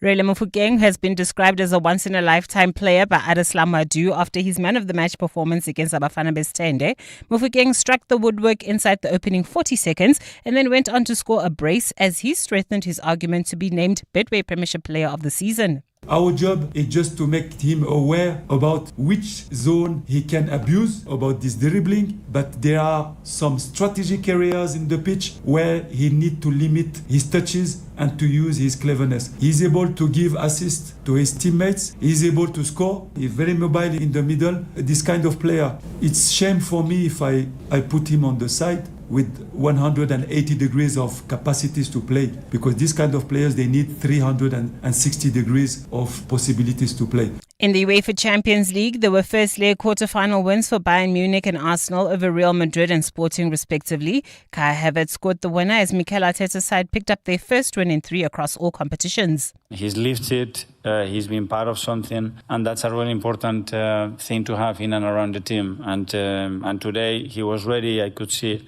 Rele Mofokeng has been described as a once-in-a-lifetime player by Adeslam Madu after his man-of-the-match performance against Abafana Bestende. Mofokeng struck the woodwork inside the opening 40 seconds and then went on to score a brace as he strengthened his argument to be named Betway Premiership Player of the Season. Our job is just to make him aware about which zone he can abuse about this dribbling, but there are some strategic areas in the pitch where he needs to limit his touches and to use his cleverness. He's able to give assists to his teammates. He's able to score. He's very mobile in the middle. This kind of player, it's shame for me if I put him on the side with 180 degrees of capacities to play, because these kind of players, they need 360 degrees of possibilities to play. In the UEFA Champions League, there were first leg quarter-final wins for Bayern Munich and Arsenal over Real Madrid and Sporting, respectively. Kai Havertz scored the winner as Mikel Arteta's side picked up their first win in 3 across all competitions. He's lifted, he's been part of something, and that's a really important thing to have in and around the team. And today he was ready. I could see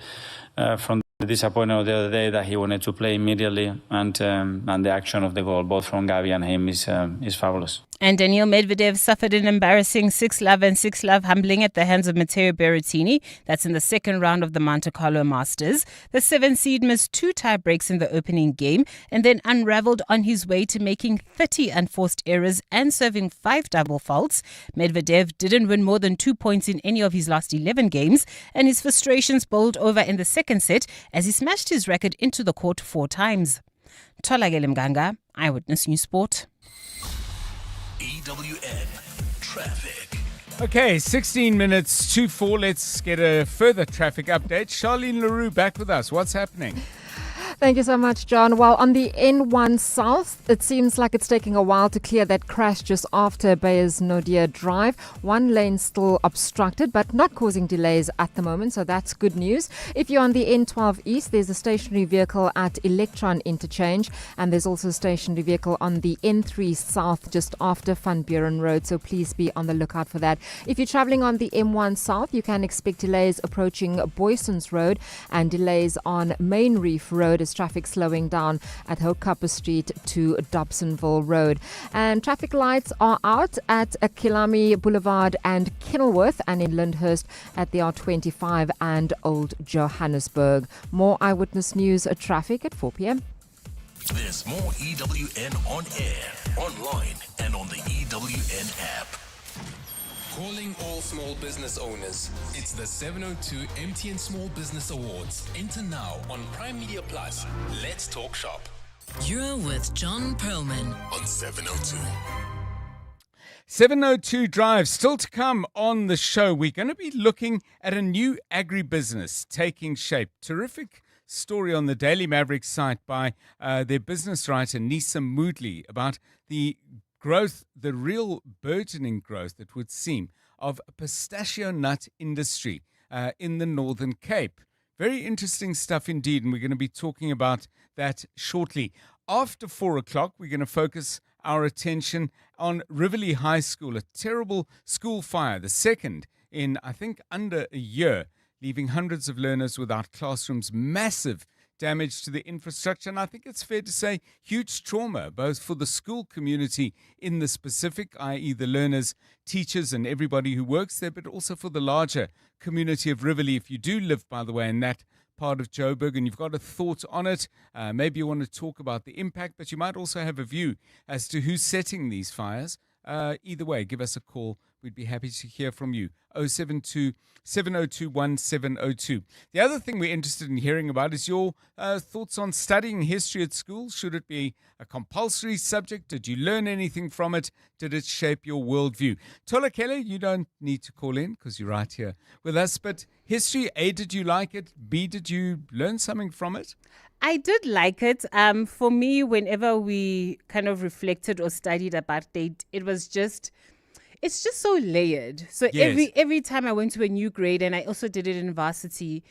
from the disappointment of the other day that he wanted to play immediately, and the action of the goal, both from Gavi and him, is fabulous. And Daniil Medvedev suffered an embarrassing 6-love and 6-love humbling at the hands of Matteo Berrettini. That's in the second round of the Monte Carlo Masters. The 7-seed missed 2 tie breaks in the opening game and then unraveled on his way to making 30 unforced errors and serving 5 double faults. Medvedev didn't win more than 2 points in any of his last 11 games, and his frustrations boiled over in the second set as he smashed his racket into the court 4 times. Tolakele Mganga, Eyewitness News Sport. EWN Traffic. Okay, 16 minutes to 4. Let's get a further traffic update. Charlene Leroux back with us. What's happening? Thank you so much, John. Well, on the N1 South, it seems like it's taking a while to clear that crash just after Beyers Naudé Drive. One lane still obstructed, but not causing delays at the moment, so that's good news. If you're on the N12 East, there's a stationary vehicle at Electron Interchange, and there's also a stationary vehicle on the N3 South just after Van Buren Road, so please be on the lookout for that. If you're traveling on the M1 South, you can expect delays approaching Boysons Road and delays on Main Reef Road as as traffic slowing down at Hokapa Street to Dobsonville Road. And traffic lights are out at Kilami Boulevard and Kenilworth, and in Lyndhurst at the R25 and Old Johannesburg. More Eyewitness News traffic at 4 p.m. There's more EWN on air, online, and on the EWN app. Calling all small business owners. It's the 702 MTN Small Business Awards. Enter now on Prime Media Plus. Let's talk shop. You're with John Perlman on 702. 702 Drive, still to come on the show. We're going to be looking at a new agribusiness taking shape. Terrific story on the Daily Maverick site by their business writer Nisa Moodley about the growth, the real burgeoning growth, it would seem, of a pistachio nut industry in the Northern Cape. Very interesting stuff indeed, and we're going to be talking about that shortly. After 4 o'clock, we're going to focus our attention on Riverlea High School, a terrible school fire, the second in, I think, under a year, leaving hundreds of learners without classrooms, massive damage to the infrastructure, and I think it's fair to say huge trauma, both for the school community in the specific, i.e. the learners, teachers, and everybody who works there, but also for the larger community of Riverlea. If you do live, by the way, in that part of Joburg and you've got a thought on it, maybe you want to talk about the impact, but you might also have a view as to who's setting these fires. Either way, give us a call. We'd be happy to hear from you. 072 702 1702. The other thing we're interested in hearing about is your thoughts on studying history at school. Should it be a compulsory subject? Did you learn anything from it? Did it shape your worldview? Tola Keller, you don't need to call in because you're right here with us. But history, A, did you like it? B, did you learn something from it? I did like it. For me, whenever we kind of reflected or studied apartheid, it's just so layered. So Yes. every time I went to a new grade, and I also did it in varsity,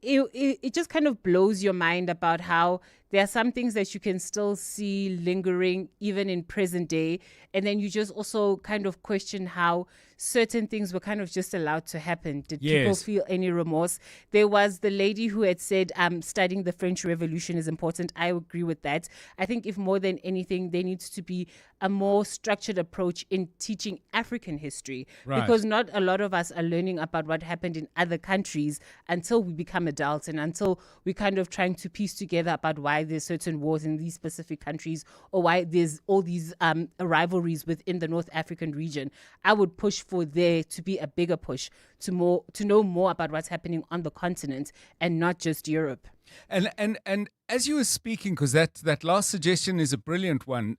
it just kind of blows your mind about how there are some things that you can still see lingering even in present day. And then you just also kind of question how certain things were kind of just allowed to happen. Did people Yes. feel any remorse? There was the lady who had said studying the French Revolution is important. I agree with that. I think if more than anything, there needs to be a more structured approach in teaching African history. Right. Because not a lot of us are learning about what happened in other countries until we become adults and until we kind of trying to piece together about why there's certain wars in these specific countries or why there's all these rivalries within the North African region. I would push for there to be a bigger push to know more about what's happening on the continent and not just Europe. And as you were speaking, because that last suggestion is a brilliant one,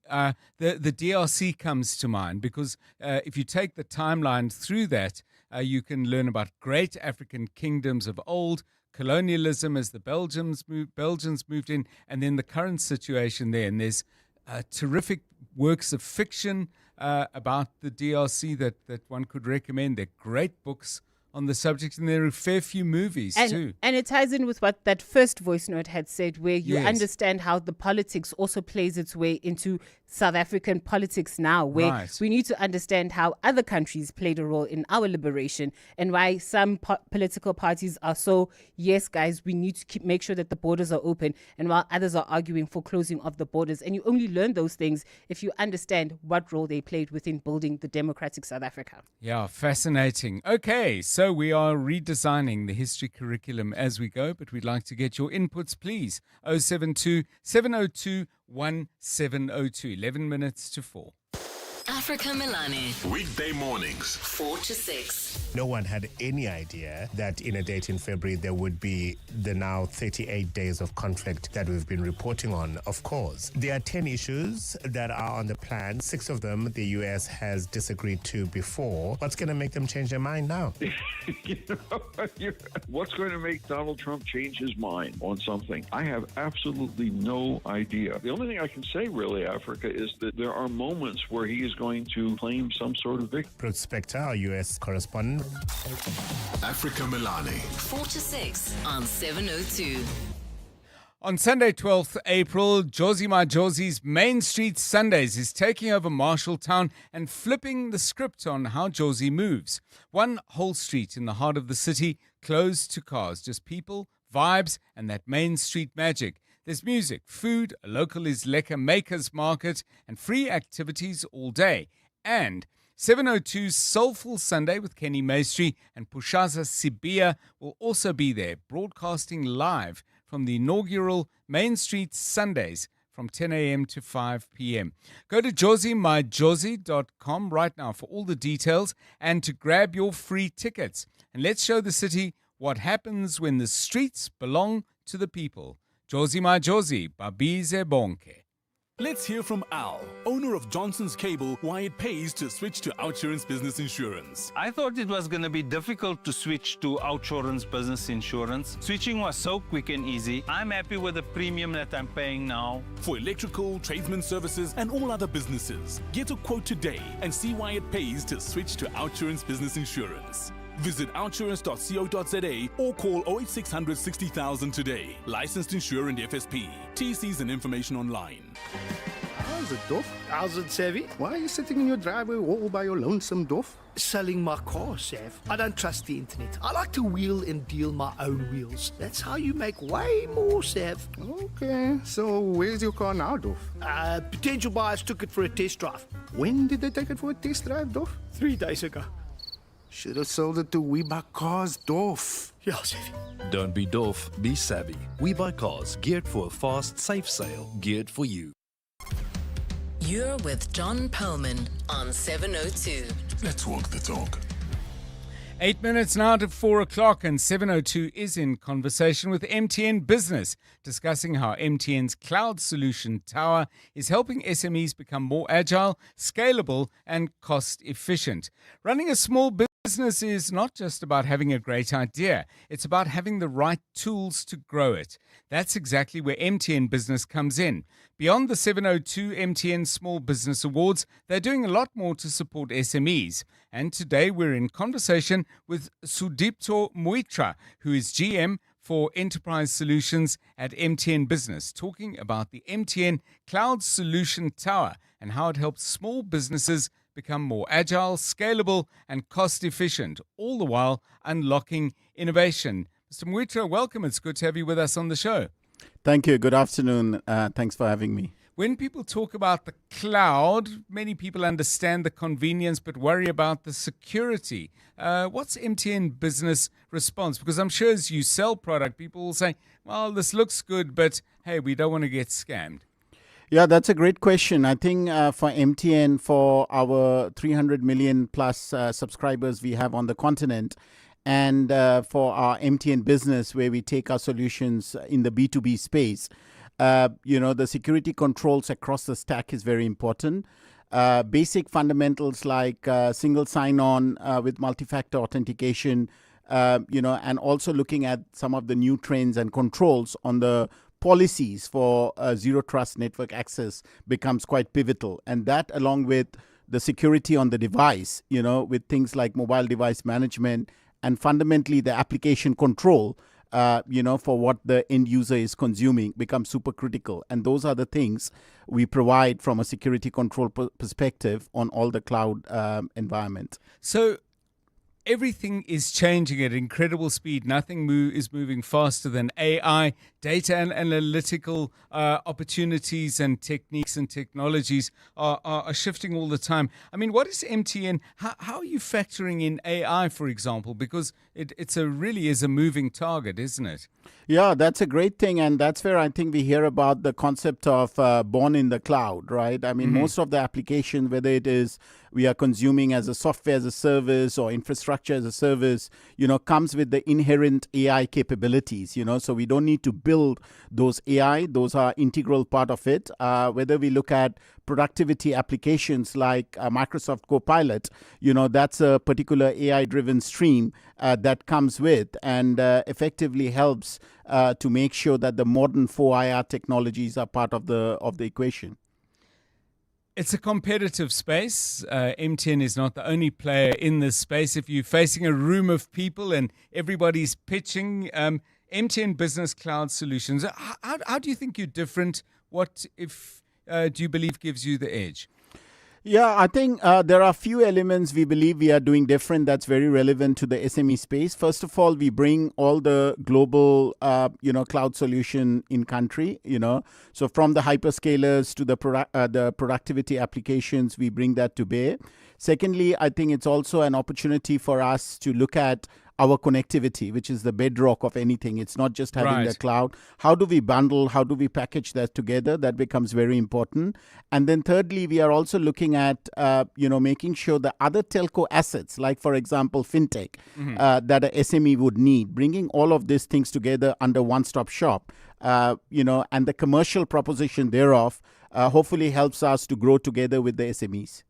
the DRC comes to mind, because if you take the timeline through that, you can learn about great African kingdoms of old, colonialism as the Belgians moved in, and then the current situation there. And there's terrific works of fiction about the DRC that one could recommend. They're great books on the subject, and there are a fair few movies too. And it ties in with what that first voice note had said, where you Yes. understand how the politics also plays its way into South African politics now, where Right. we need to understand how other countries played a role in our liberation and why some political parties are so, yes, guys, we need to make sure that the borders are open, and while others are arguing for closing of the borders. And you only learn those things if you understand what role they played within building the democratic South Africa. Yeah, fascinating. Okay, so we are redesigning the history curriculum as we go, but we'd like to get your inputs, please. 072 702 1702. 11 minutes to 4. Africa Milani. Weekday mornings, 4 to 6. No one had any idea that in a date in February there would be the now 38 days of conflict that we've been reporting on, of course. There are 10 issues that are on the plan. 6 of them the U.S. has disagreed to before. What's going to make them change their mind now? What's going to make Donald Trump change his mind on something? I have absolutely no idea. The only thing I can say, really, Africa, is that there are moments where he is going to claim some sort of victory. Ruth Spector, our U.S. correspondent. Africa Milani. 4 to 6 on 702. On Sunday, 12th April, Josie My Josie's Main Street Sundays is taking over Marshalltown and flipping the script on how Josie moves. One whole street in the heart of the city, closed to cars, just people, vibes, and that Main Street magic. There's music, food, a local Isleka makers market, and free activities all day. And 702's Soulful Sunday with Kenny Maestri and Pushaza Sibia will also be there, broadcasting live from the inaugural Main Street Sundays from 10 a.m. to 5 p.m. Go to josymyjosi.com right now for all the details and to grab your free tickets. And let's show the city what happens when the streets belong to the people. Josi my Josi, babize bonke. Let's hear from Al, owner of Johnson's Cable, why it pays to switch to Outsurance Business Insurance. I thought it was going to be difficult to switch to Outsurance Business Insurance. Switching was so quick and easy. I'm happy with the premium that I'm paying now. For electrical, tradesman services, and all other businesses, get a quote today and see why it pays to switch to Outsurance Business Insurance. Visit outsurance.co.za or call 08600 60,000 today. Licensed insurer and FSP. TCs and information online. How's it, Doff? How's it, Savvy? Why are you sitting in your driveway all by your lonesome, Doff? Selling my car, Sav. I don't trust the internet. I like to wheel and deal my own wheels. That's how you make way more, Sav. Okay, so where's your car now, Doff? Potential buyers took it for a test drive. When did they take it for a test drive, Doff? 3 days ago. Should have sold it to We Buy Cars, Doff. Yeah, Savvy. Don't be Doff, be savvy. We Buy Cars, geared for a fast, safe sale, geared for you. You're with John Perlman on 702. Let's walk the talk. 8 minutes now to 4 o'clock, and 702 is in conversation with MTN Business, discussing how MTN's cloud solution tower is helping SMEs become more agile, scalable, and cost efficient. Running a small business is not just about having a great idea, it's about having the right tools to grow it. That's exactly where MTN Business comes in. Beyond the 702 MTN Small Business Awards, they're doing a lot more to support SMEs. And today we're in conversation with Sudipto Muitra, who is GM for Enterprise Solutions at MTN Business, talking about the MTN Cloud Solution Tower and how it helps small businesses become more agile, scalable, and cost-efficient, all the while unlocking innovation. Mr. Muitra, welcome. It's good to have you with us on the show. Thank you. Good afternoon. Thanks for having me. When people talk about the cloud, many people understand the convenience but worry about the security. What's MTN Business response? Because I'm sure as you sell product, people will say, well, this looks good, but hey, we don't want to get scammed. Yeah, that's a great question. I think for MTN, for our 300 million plus subscribers we have on the continent, and for our MTN Business, where we take our solutions in the B2B space, the security controls across the stack is very important. Basic fundamentals like single sign-on with multi-factor authentication, and also looking at some of the new trends and controls on the policies for zero trust network access becomes quite pivotal. And that, along with the security on the device, with things like mobile device management and fundamentally the application control, for what the end user is consuming, becomes super critical. And those are the things we provide from a security control perspective on all the cloud environment. So everything is changing at incredible speed. Nothing is moving faster than AI. Data and analytical opportunities and techniques and technologies are shifting all the time. I mean, what is MTN? How are you factoring in AI, for example? Because it really is a moving target, isn't it? Yeah, that's a great thing. And that's where I think we hear about the concept of born in the cloud, right? I mean, most of the applications, whether it is we are consuming as a software as a service or infrastructure as a service, comes with the inherent AI capabilities, so we don't need to build those AI. Those are integral part of it. Whether we look at productivity applications like Microsoft Copilot, that's a particular AI-driven stream that comes with and effectively helps to make sure that the modern 4IR technologies are part of the equation. It's a competitive space. MTN is not the only player in this space. If you're facing a room of people and everybody's pitching, MTN Business Cloud Solutions, how do you think you're different? What do you believe gives you the edge? Yeah, I think there are a few elements we believe we are doing different that's very relevant to the SME space. First of all, we bring all the global, cloud solution in country, So from the hyperscalers to the productivity applications, we bring that to bear. Secondly, I think it's also an opportunity for us to look at our connectivity, which is the bedrock of anything. It's not just having the cloud. How do we bundle? How do we package that together? That becomes very important. And then thirdly, we are also looking at, making sure the other telco assets, like, for example, fintech, that a SME would need, bringing all of these things together under one-stop shop, and the commercial proposition thereof hopefully helps us to grow together with the SMEs.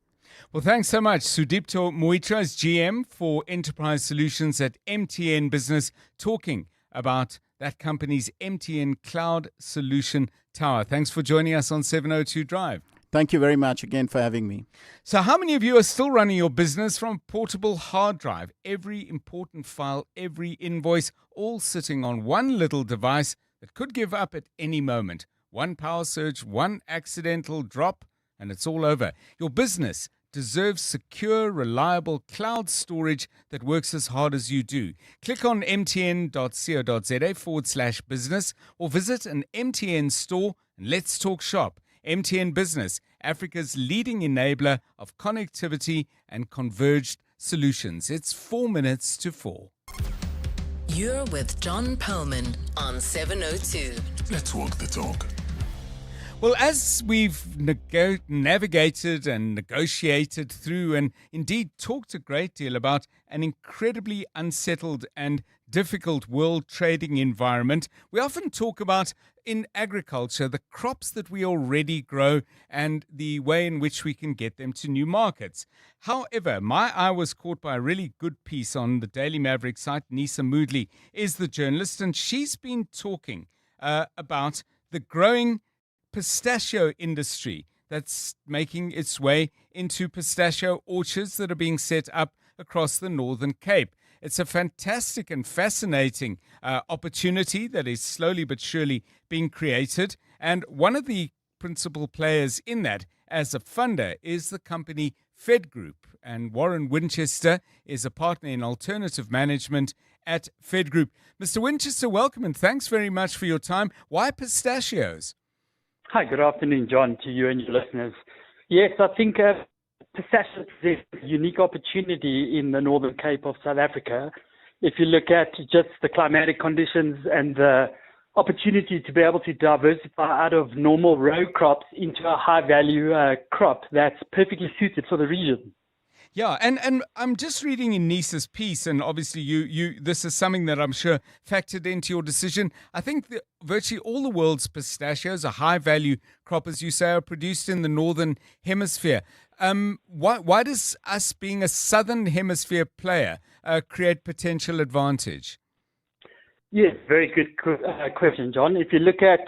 Well, thanks so much. Sudipto Muitra is GM for Enterprise Solutions at MTN Business, talking about that company's MTN Cloud Solution Tower. Thanks for joining us on 702 Drive. Thank you very much again for having me. So how many of you are still running your business from a portable hard drive? Every important file, every invoice, all sitting on one little device that could give up at any moment. One power surge, one accidental drop, and it's all over. Your business deserves secure, reliable cloud storage that works as hard as you do. Click on mtn.co.za/business or visit an MTN store and let's talk shop. MTN Business, Africa's leading enabler of connectivity and converged solutions. It's 4 minutes to 4. You're with John Perlman on 702. Let's walk the talk. Well, as we've navigated and negotiated through and indeed talked a great deal about an incredibly unsettled and difficult world trading environment, we often talk about in agriculture the crops that we already grow and the way in which we can get them to new markets. However, my eye was caught by a really good piece on the Daily Maverick site. Nisa Moodley is the journalist, and she's been talking about the growing pistachio industry that's making its way into pistachio orchards that are being set up across the Northern Cape. It's a fantastic and fascinating opportunity that is slowly but surely being created. And one of the principal players in that as a funder is the company Fed Group. And Warren Winchester is a partner in alternative management at Fed Group. Mr. Winchester, welcome and thanks very much for your time. Why pistachios? Hi, good afternoon, John, to you and your listeners. Yes, I think pistachio is a unique opportunity in the Northern Cape of South Africa. If you look at just the climatic conditions and the opportunity to be able to diversify out of normal row crops into a high-value crop that's perfectly suited for the region. Yeah, and I'm just reading in Nisa's piece, and obviously you this is something that I'm sure factored into your decision. I think that virtually all the world's pistachios, a high-value crop, as you say, are produced in the Northern Hemisphere. Why does us being a Southern Hemisphere player create potential advantage? Yes, very good question, John. If you look at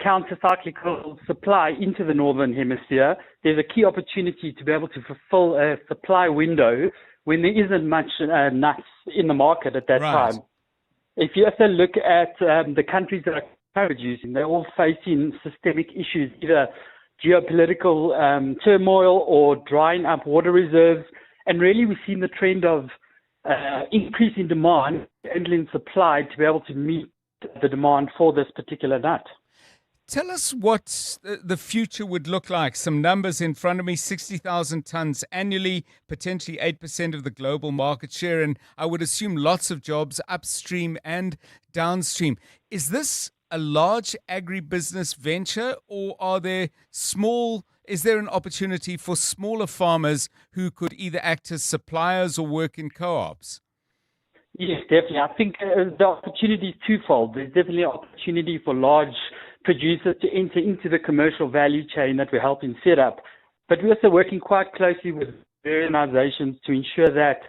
counter-cyclical supply into the Northern Hemisphere, there's a key opportunity to be able to fulfill a supply window when there isn't much nuts in the market at that time. If you also look at the countries that are producing, they're all facing systemic issues, either geopolitical turmoil or drying up water reserves. And really we've seen the trend of increasing demand and in supply to be able to meet the demand for this particular nut. Tell us what the future would look like. Some numbers in front of me, 60,000 tons annually, potentially 8% of the global market share, and I would assume lots of jobs upstream and downstream. Is this a large agribusiness venture, or is there an opportunity for smaller farmers who could either act as suppliers or work in co-ops? Yes, definitely. I think the opportunity is twofold. There's definitely an opportunity for large producers to enter into the commercial value chain that we're helping set up. But we're also working quite closely with organizations to ensure that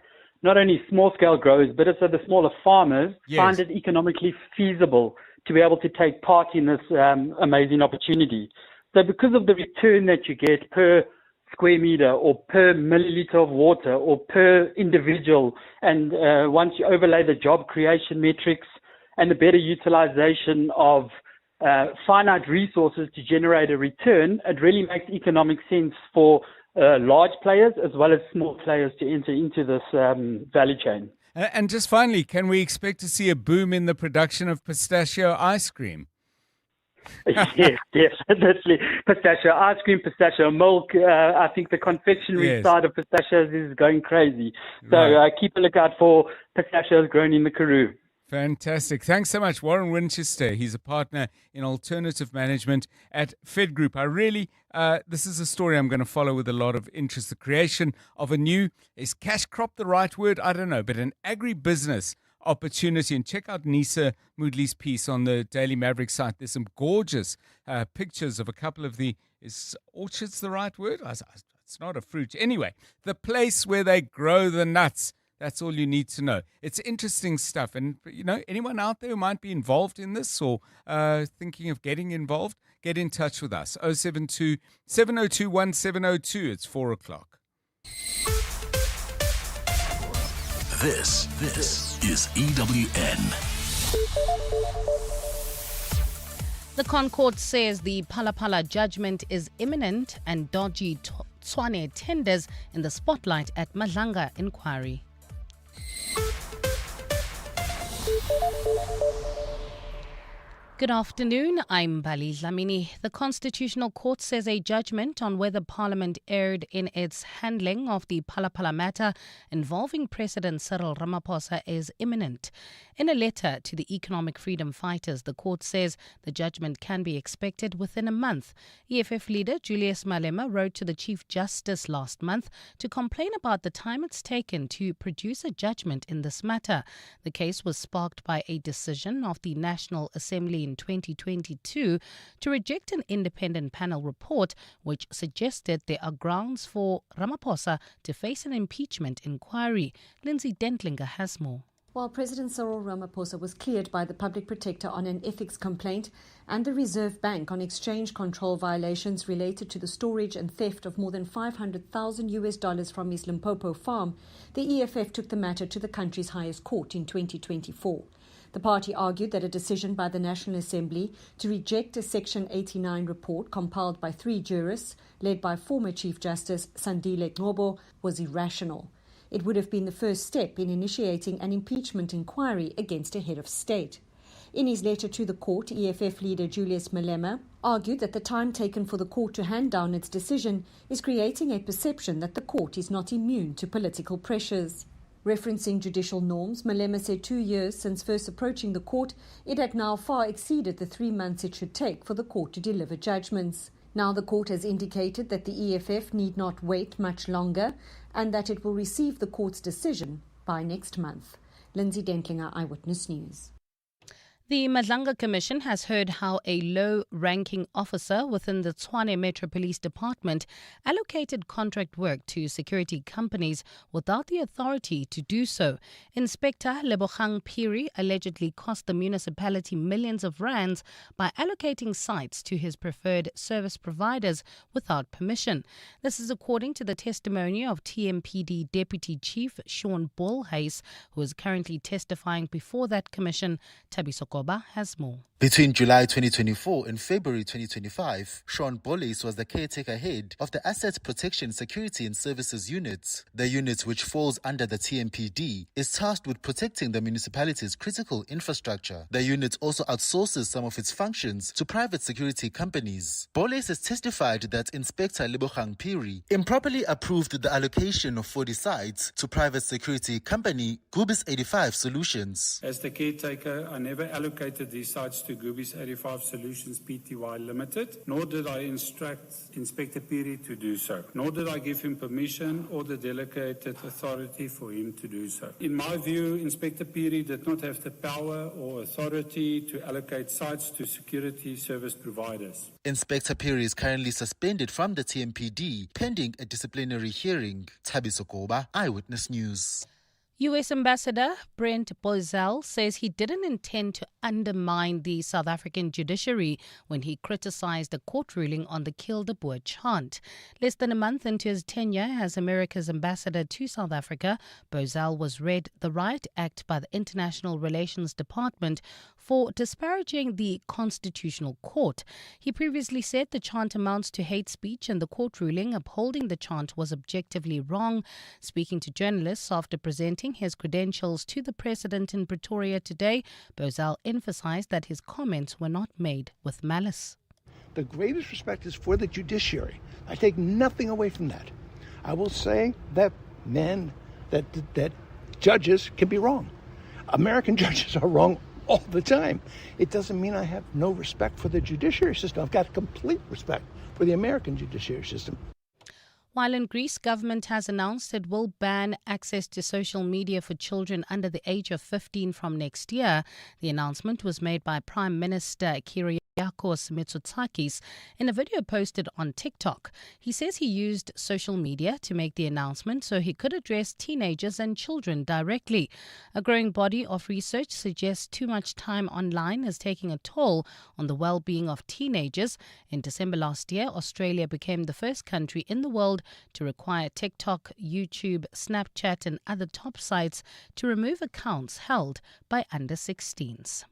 not only small-scale growers, but also the smaller farmers find it economically feasible to be able to take part in this amazing opportunity. So because of the return that you get per square meter or per milliliter of water or per individual, and once you overlay the job creation metrics and the better utilization of finite resources to generate a return, it really makes economic sense for large players as well as small players to enter into this value chain. And just finally, can we expect to see a boom in the production of pistachio ice cream? Yes, definitely. Pistachio ice cream, pistachio milk. I think the confectionery side of pistachios is going crazy. So keep a lookout for pistachios grown in the Karoo. Fantastic. Thanks so much, Warren Winchester. He's a partner in alternative management at Fed Group. This is a story I'm going to follow with a lot of interest. The creation of is cash crop the right word? I don't know, but an agribusiness opportunity. And check out Nisa Moodley's piece on the Daily Maverick site. There's some gorgeous pictures of a couple of is orchards the right word? It's not a fruit. Anyway, the place where they grow the nuts. That's all you need to know. It's interesting stuff. And, anyone out there who might be involved in this or thinking of getting involved, get in touch with us. 072 702 1702. It's 4 o'clock. This is EWN. The Concord says the Palapala judgment is imminent and dodgy Tswane tenders in the spotlight at Madlanga inquiry. Good afternoon, I'm Bali Dlamini. The Constitutional Court says a judgment on whether Parliament erred in its handling of the Palapala matter involving President Cyril Ramaphosa is imminent. In a letter to the economic freedom fighters, the court says the judgment can be expected within a month. EFF leader Julius Malema wrote to the Chief Justice last month to complain about the time it's taken to produce a judgment in this matter. The case was sparked by a decision of the National Assembly in 2022 to reject an independent panel report which suggested there are grounds for Ramaphosa to face an impeachment inquiry. Lindsay Dentlinger has more. While President Cyril Ramaphosa was cleared by the Public Protector on an ethics complaint and the Reserve Bank on exchange control violations related to the storage and theft of more than $500,000 from his Limpopo farm, the EFF took the matter to the country's highest court in 2024. The party argued that a decision by the National Assembly to reject a Section 89 report compiled by 3 jurists, led by former Chief Justice Sandile Ngcobo, was irrational. It would have been the first step in initiating an impeachment inquiry against a head of state. In his letter to the court, EFF leader Julius Malema argued that the time taken for the court to hand down its decision is creating a perception that the court is not immune to political pressures. Referencing judicial norms, Malema said 2 years since first approaching the court, it had now far exceeded the 3 months it should take for the court to deliver judgments. Now the court has indicated that the EFF need not wait much longer and that it will receive the court's decision by next month. Lindsay Dentlinger, Eyewitness News. The Madlanga Commission has heard how a low-ranking officer within the Tshwane Metro Police Department allocated contract work to security companies without the authority to do so. Inspector Lebogang Phiri allegedly cost the municipality millions of rands by allocating sites to his preferred service providers without permission. This is according to the testimony of TMPD Deputy Chief Sean Bolhuis, who is currently testifying before that commission. Tabiso has more. Between July 2024 and February 2025, Sean Bolhuis was the caretaker head of the Asset Protection Security and Services Unit. The unit, which falls under the TMPD, is tasked with protecting the municipality's critical infrastructure. The unit also outsources some of its functions to private security companies. Bolhuis has testified that Inspector Lebogang Phiri improperly approved the allocation of 40 sites to private security company Gubis 85 Solutions. As the caretaker, I never allocated these sites to Gubis 85 Solutions Pty Limited, nor did I instruct Inspector Phiri to do so, nor did I give him permission or the delegated authority for him to do so. In my view, Inspector Phiri did not have the power or authority to allocate sites to security service providers. Inspector Phiri is currently suspended from the TMPD pending a disciplinary hearing. Tabiso Koba, Eyewitness News. U.S. Ambassador Brent Bozell says he didn't intend to undermine the South African judiciary when he criticized a court ruling on the Kill the Boer chant. Less than a month into his tenure as America's ambassador to South Africa, Bozell was read the Riot Act by the International Relations Department for disparaging the Constitutional Court. He previously said the chant amounts to hate speech and the court ruling upholding the chant was objectively wrong. Speaking to journalists after presenting his credentials to the president in Pretoria today, Bozell emphasized that his comments were not made with malice. The greatest respect is for the judiciary. I take nothing away from that. I will say that that judges can be wrong. American judges are wrong all the time. It doesn't mean I have no respect for the judiciary system. I've got complete respect for the American judiciary system. While in Greece, government has announced it will ban access to social media for children under the age of 15 from next year. The announcement was made by Prime Minister Kyriakos Mitsotakis in a video posted on TikTok. He says he used social media to make the announcement so he could address teenagers and children directly. A growing body of research suggests too much time online is taking a toll on the well-being of teenagers. In December last year, Australia became the first country in the world to require TikTok, YouTube, Snapchat and other top sites to remove accounts held by under 16s.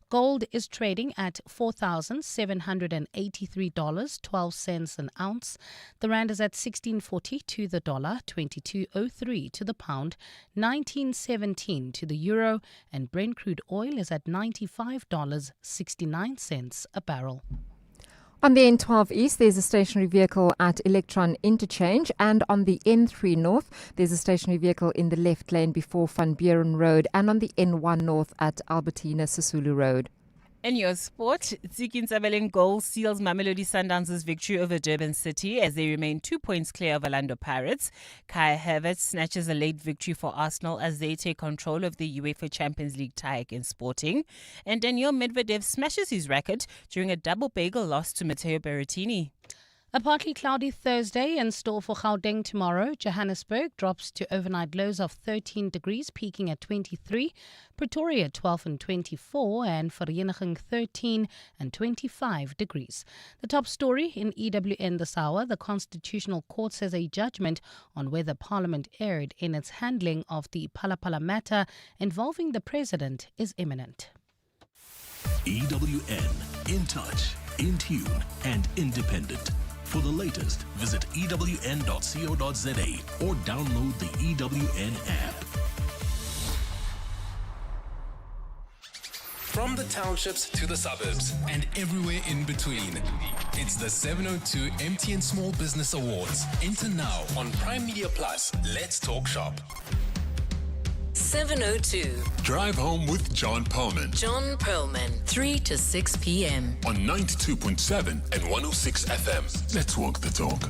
Gold is trading at $4,783.12 an ounce. The rand is at 16.40 to the dollar, 22.03 to the pound, 19.17 to the euro, and Brent crude oil is at $95.69 a barrel. On the N12 East, there's a stationary vehicle at Electron Interchange, and on the N3 North, there's a stationary vehicle in the left lane before Van Buren Road, and on the N1 North at Albertina Sisulu Road. In your sport, Tsiki Ntsabeleng goal seals Mamelodi Sundowns' victory over Durban City as they remain 2 points clear of Orlando Pirates. Kai Havertz snatches a late victory for Arsenal as they take control of the UEFA Champions League tie against Sporting. And Daniil Medvedev smashes his record during a double bagel loss to Matteo Berrettini. A partly cloudy Thursday in store for Gauteng tomorrow. Johannesburg drops to overnight lows of 13 degrees, peaking at 23. Pretoria 12 and 24, and Vereeniging 13 and 25 degrees. The top story in EWN this hour: the Constitutional Court says a judgment on whether Parliament erred in its handling of the Palapala matter involving the President is imminent. EWN, in touch, in tune, and independent. For the latest, visit ewn.co.za or download the EWN app. From the townships to the suburbs and everywhere in between, it's the 702 MTN Small Business Awards. Enter now on Prime Media Plus. Let's talk shop. 702. Drive home with John Perlman. John Perlman, 3 to 6 p.m. On 92.7 and 106 FM. Let's walk the talk.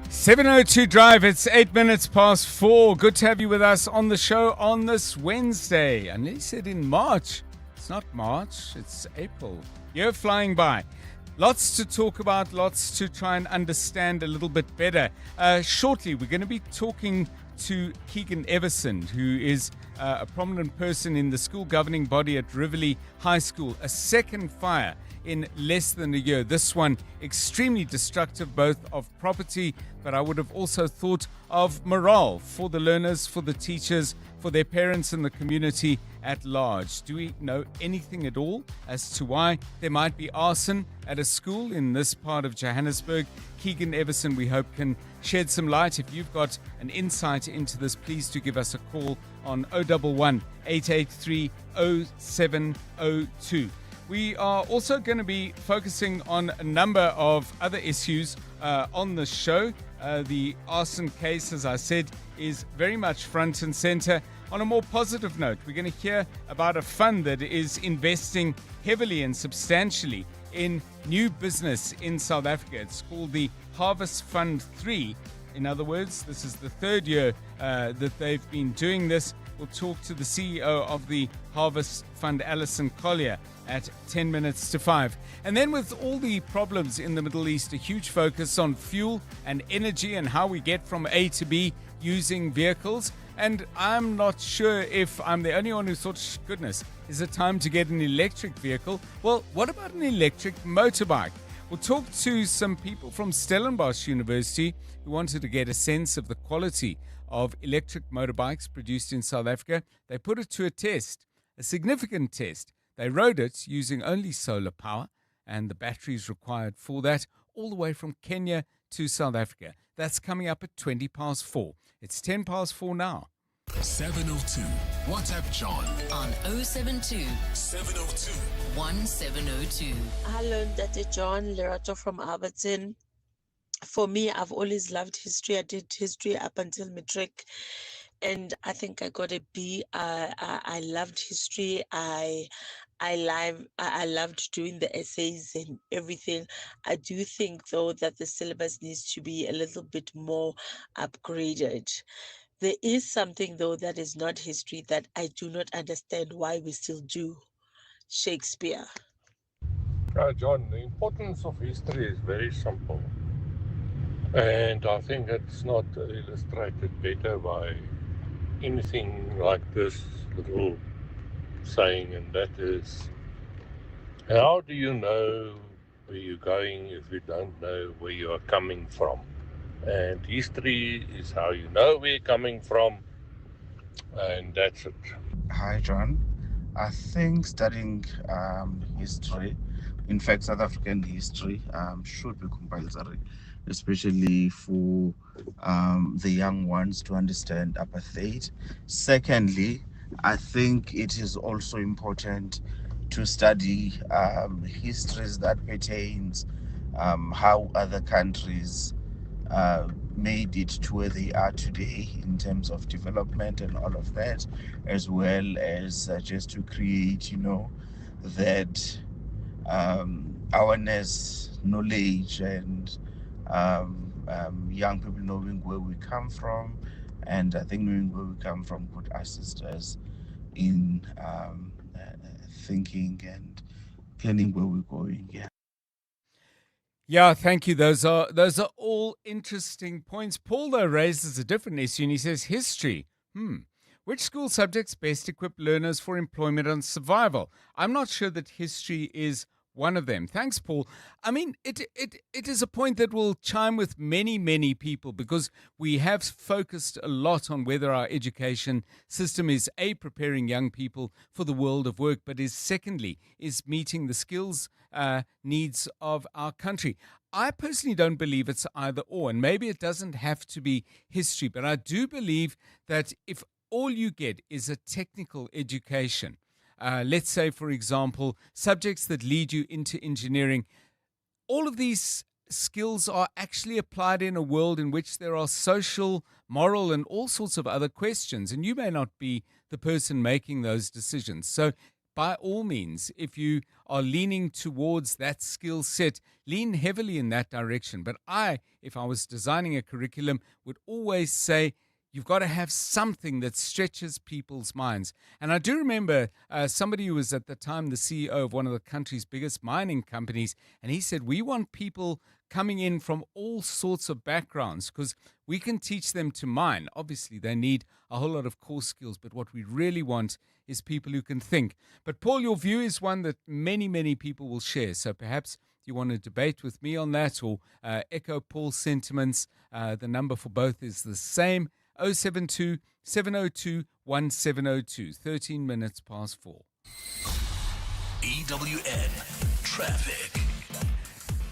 702 Drive, it's 8 minutes past 4. Good to have you with us on the show on this Wednesday. I nearly said in March. It's not March, it's April. Year flying by. Lots to talk about, lots to try and understand a little bit better. Shortly, we're going to be talking to Keegan Everson, who is a prominent person in the school governing body at Riverlea High School. A second fire in less than a year. This one extremely destructive, both of property, but I would have also thought of morale for the learners, for the teachers, for their parents and the community at large. Do we know anything at all as to why there might be arson at a school in this part of Johannesburg? Keegan Everson, we hope, can shed some light. If you've got an insight into this, please do give us a call on 011 883 0702. We are also going to be focusing on a number of other issues on the show. The arson case, as I said, is very much front and center. On a more positive note, we're going to hear about a fund that is investing heavily and substantially in new business in South Africa. It's called the Harvest Fund 3. In other words, this is the third year that they've been doing this. We'll talk to the CEO of the Harvest Fund, Alison Collier, at 10 minutes to 5. And then with all the problems in the Middle East, a huge focus on fuel and energy and how we get from A to B using vehicles. And I'm not sure if I'm the only one who thought, goodness, is it time to get an electric vehicle? Well, what about an electric motorbike? We'll talk to some people from Stellenbosch University who wanted to get a sense of the quality of electric motorbikes produced in South Africa. They put it to a test. a significant test. They rode it using only solar power and the batteries required for that, all the way from Kenya to South Africa. That's coming up at 4:20. It's 4:10 now. 702. WhatsApp John on 072 702 1702. Hello, Dr. John Lerato from Alberton. For me, I've always loved history. I did history up until matric, and I think I got a B. I loved history. I loved doing the essays and everything. I do think, though, that the syllabus needs to be a little bit more upgraded. There is something, though, that is not history that I do not understand why we still do. Shakespeare. John, the importance of history is very simple. And I think it's not illustrated better by anything like this little saying, and that is, how do you know where you're going if you don't know where you are coming from? And history is how you know where you're coming from, and that's it. Hi, John. I think studying history, in fact, South African history, should be compulsory, especially for the young ones to understand apartheid. Secondly, I think it is also important to study histories that pertains how other countries made it to where they are today in terms of development and all of that, as well as just to create, that awareness, knowledge, and young people knowing where we come from. And I think knowing where we come from could assist us in thinking and planning where we're going. Yeah, thank you. Those are all interesting points. Paul, though, raises a different issue, and he says history. Which school subjects best equip learners for employment and survival? I'm not sure that history is one of them. Thanks, Paul. I mean, it is a point that will chime with many, many people, because we have focused a lot on whether our education system is A, preparing young people for the world of work, but is secondly, is meeting the skills needs of our country. I personally don't believe it's either or, and maybe it doesn't have to be history, but I do believe that if all you get is a technical education, let's say, for example, subjects that lead you into engineering, all of these skills are actually applied in a world in which there are social, moral, and all sorts of other questions, and you may not be the person making those decisions. So by all means, if you are leaning towards that skill set, lean heavily in that direction. But if I was designing a curriculum, would always say, you've got to have something that stretches people's minds. And I do remember somebody who was at the time the CEO of one of the country's biggest mining companies, and he said, we want people coming in from all sorts of backgrounds because we can teach them to mine. Obviously, they need a whole lot of core skills, but what we really want is people who can think. But Paul, your view is one that many, many people will share. So perhaps you want to debate with me on that or echo Paul's sentiments. The number for both is the same, 072 702 1702, 13 minutes past 4. EWN Traffic.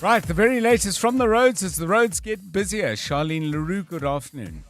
Right, the very latest from the roads as the roads get busier. Charlene Leroux, good afternoon.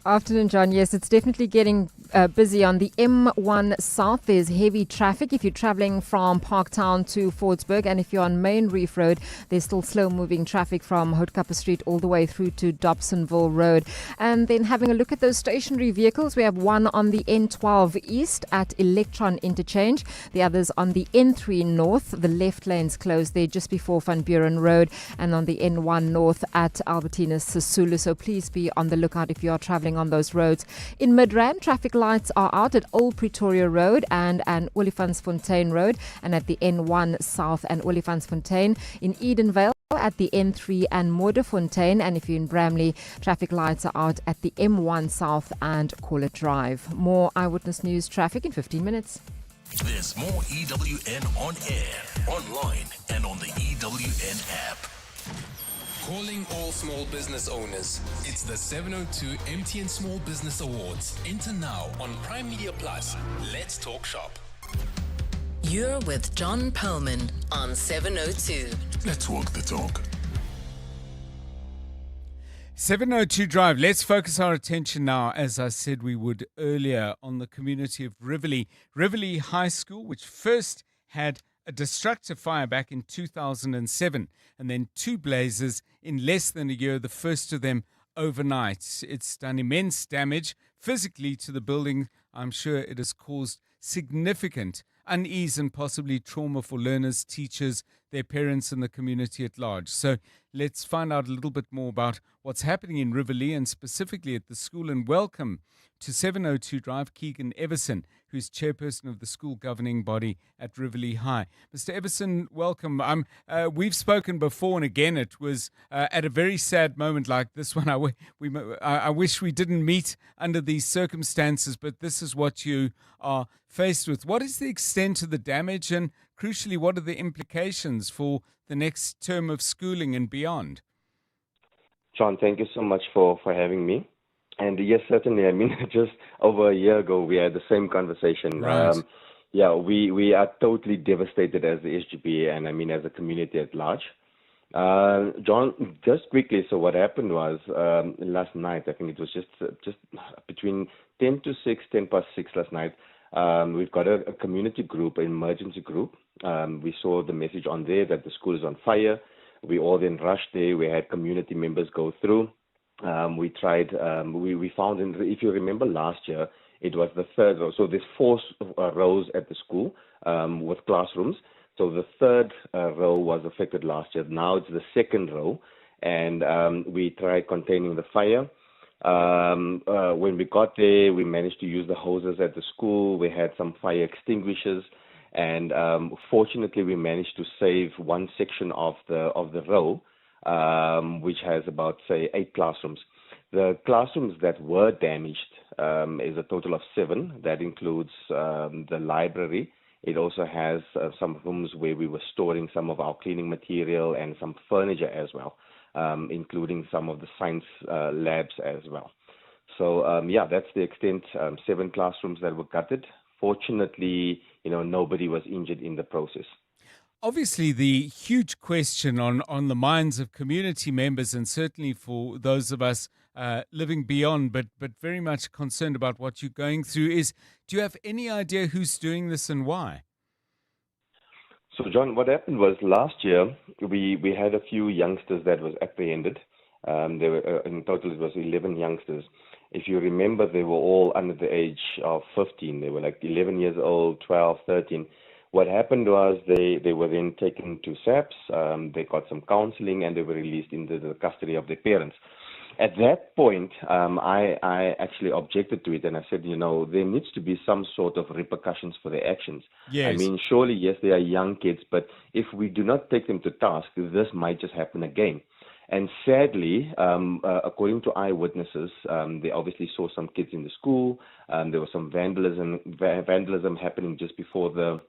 Afternoon, John. Yes, it's definitely getting busy on the M1 South. There's heavy traffic if you're traveling from Parktown to Fordsburg, and if you're on Main Reef Road, there's still slow-moving traffic from Houtkapper Street all the way through to Dobsonville Road. And then having a look at those stationary vehicles, we have one on the N12 East at Electron Interchange, the others on the N3 North. The left lane's closed there just before Van Buren Road, and on the N1 North at Albertina Sisulu. So please be on the lookout if you are traveling on those roads. In Midrand, traffic lights are out at Old Pretoria Road and Olifantsfontein Road, and at the N1 South and Olifantsfontein. In Edenvale, at the N3 and Modderfontein, and if you're in Bramley, traffic lights are out at the M1 South and Corlett Drive. More Eyewitness News traffic in 15 minutes. There's more EWN on air, online, and on the EWN app. Calling all small business owners. It's the 702 MTN Small Business Awards. Enter now on Prime Media Plus. Let's talk shop. You're with John Perlman on 702. Let's walk the talk. 702 Drive. Let's focus our attention now, as I said we would earlier, on the community of Riverlea. Riverlea High School, which first had a destructive fire back in 2007, and then two blazes in less than a year, the first of them overnight. It's done immense damage physically to the building. I'm sure it has caused significant unease and possibly trauma for learners, teachers, their parents, and the community at large. So let's find out a little bit more about what's happening in Riverlea and specifically at the school. And welcome to 702 Drive, Keegan Everson, who's chairperson of the school governing body at Riverlea High. Mr. Everson, welcome. We've spoken before, and again, it was at a very sad moment like this one. I wish we didn't meet under these circumstances, but this is what you are faced with. What is the extent of the damage, and crucially, what are the implications for the next term of schooling and beyond? John, thank you so much for having me. And yes, certainly. I mean, just over a year ago, we had the same conversation. Right. We are totally devastated as the SGB, and I mean, as a community at large. John, just quickly, so what happened was last night, I think it was just between 10 to 6, 10 past 6 last night, we've got a community group, an emergency group. We saw the message on there that the school is on fire. We all then rushed there. We had community members go through. We tried, we found, if you remember last year, it was the third row. So there's 4 rows at the school with classrooms. So the third row was affected last year. Now it's the second row. And we tried containing the fire. When we got there, we managed to use the hoses at the school. We had some fire extinguishers. And fortunately, we managed to save one section of the row, which has about, say, 8 classrooms. The classrooms that were damaged is a total of 7. That includes the library. It also has some rooms where we were storing some of our cleaning material and some furniture as well, including some of the science labs as well. So, that's the extent. 7 classrooms that were gutted. Fortunately, nobody was injured in the process. Obviously, the huge question on the minds of community members, and certainly for those of us living beyond, but very much concerned about what you're going through, is, do you have any idea who's doing this and why? So, John, what happened was last year we had a few youngsters that was apprehended. There were in total it was 11 youngsters. If you remember, they were all under the age of 15. They were like 11 years old, 12, 13. What happened was they were then taken to SAPS, they got some counseling, and they were released into the custody of their parents. At that point, I actually objected to it, and I said, there needs to be some sort of repercussions for their actions. Yes. I mean, surely, yes, they are young kids, but if we do not take them to task, this might just happen again. And sadly, according to eyewitnesses, they obviously saw some kids in the school. There was some vandalism happening just before the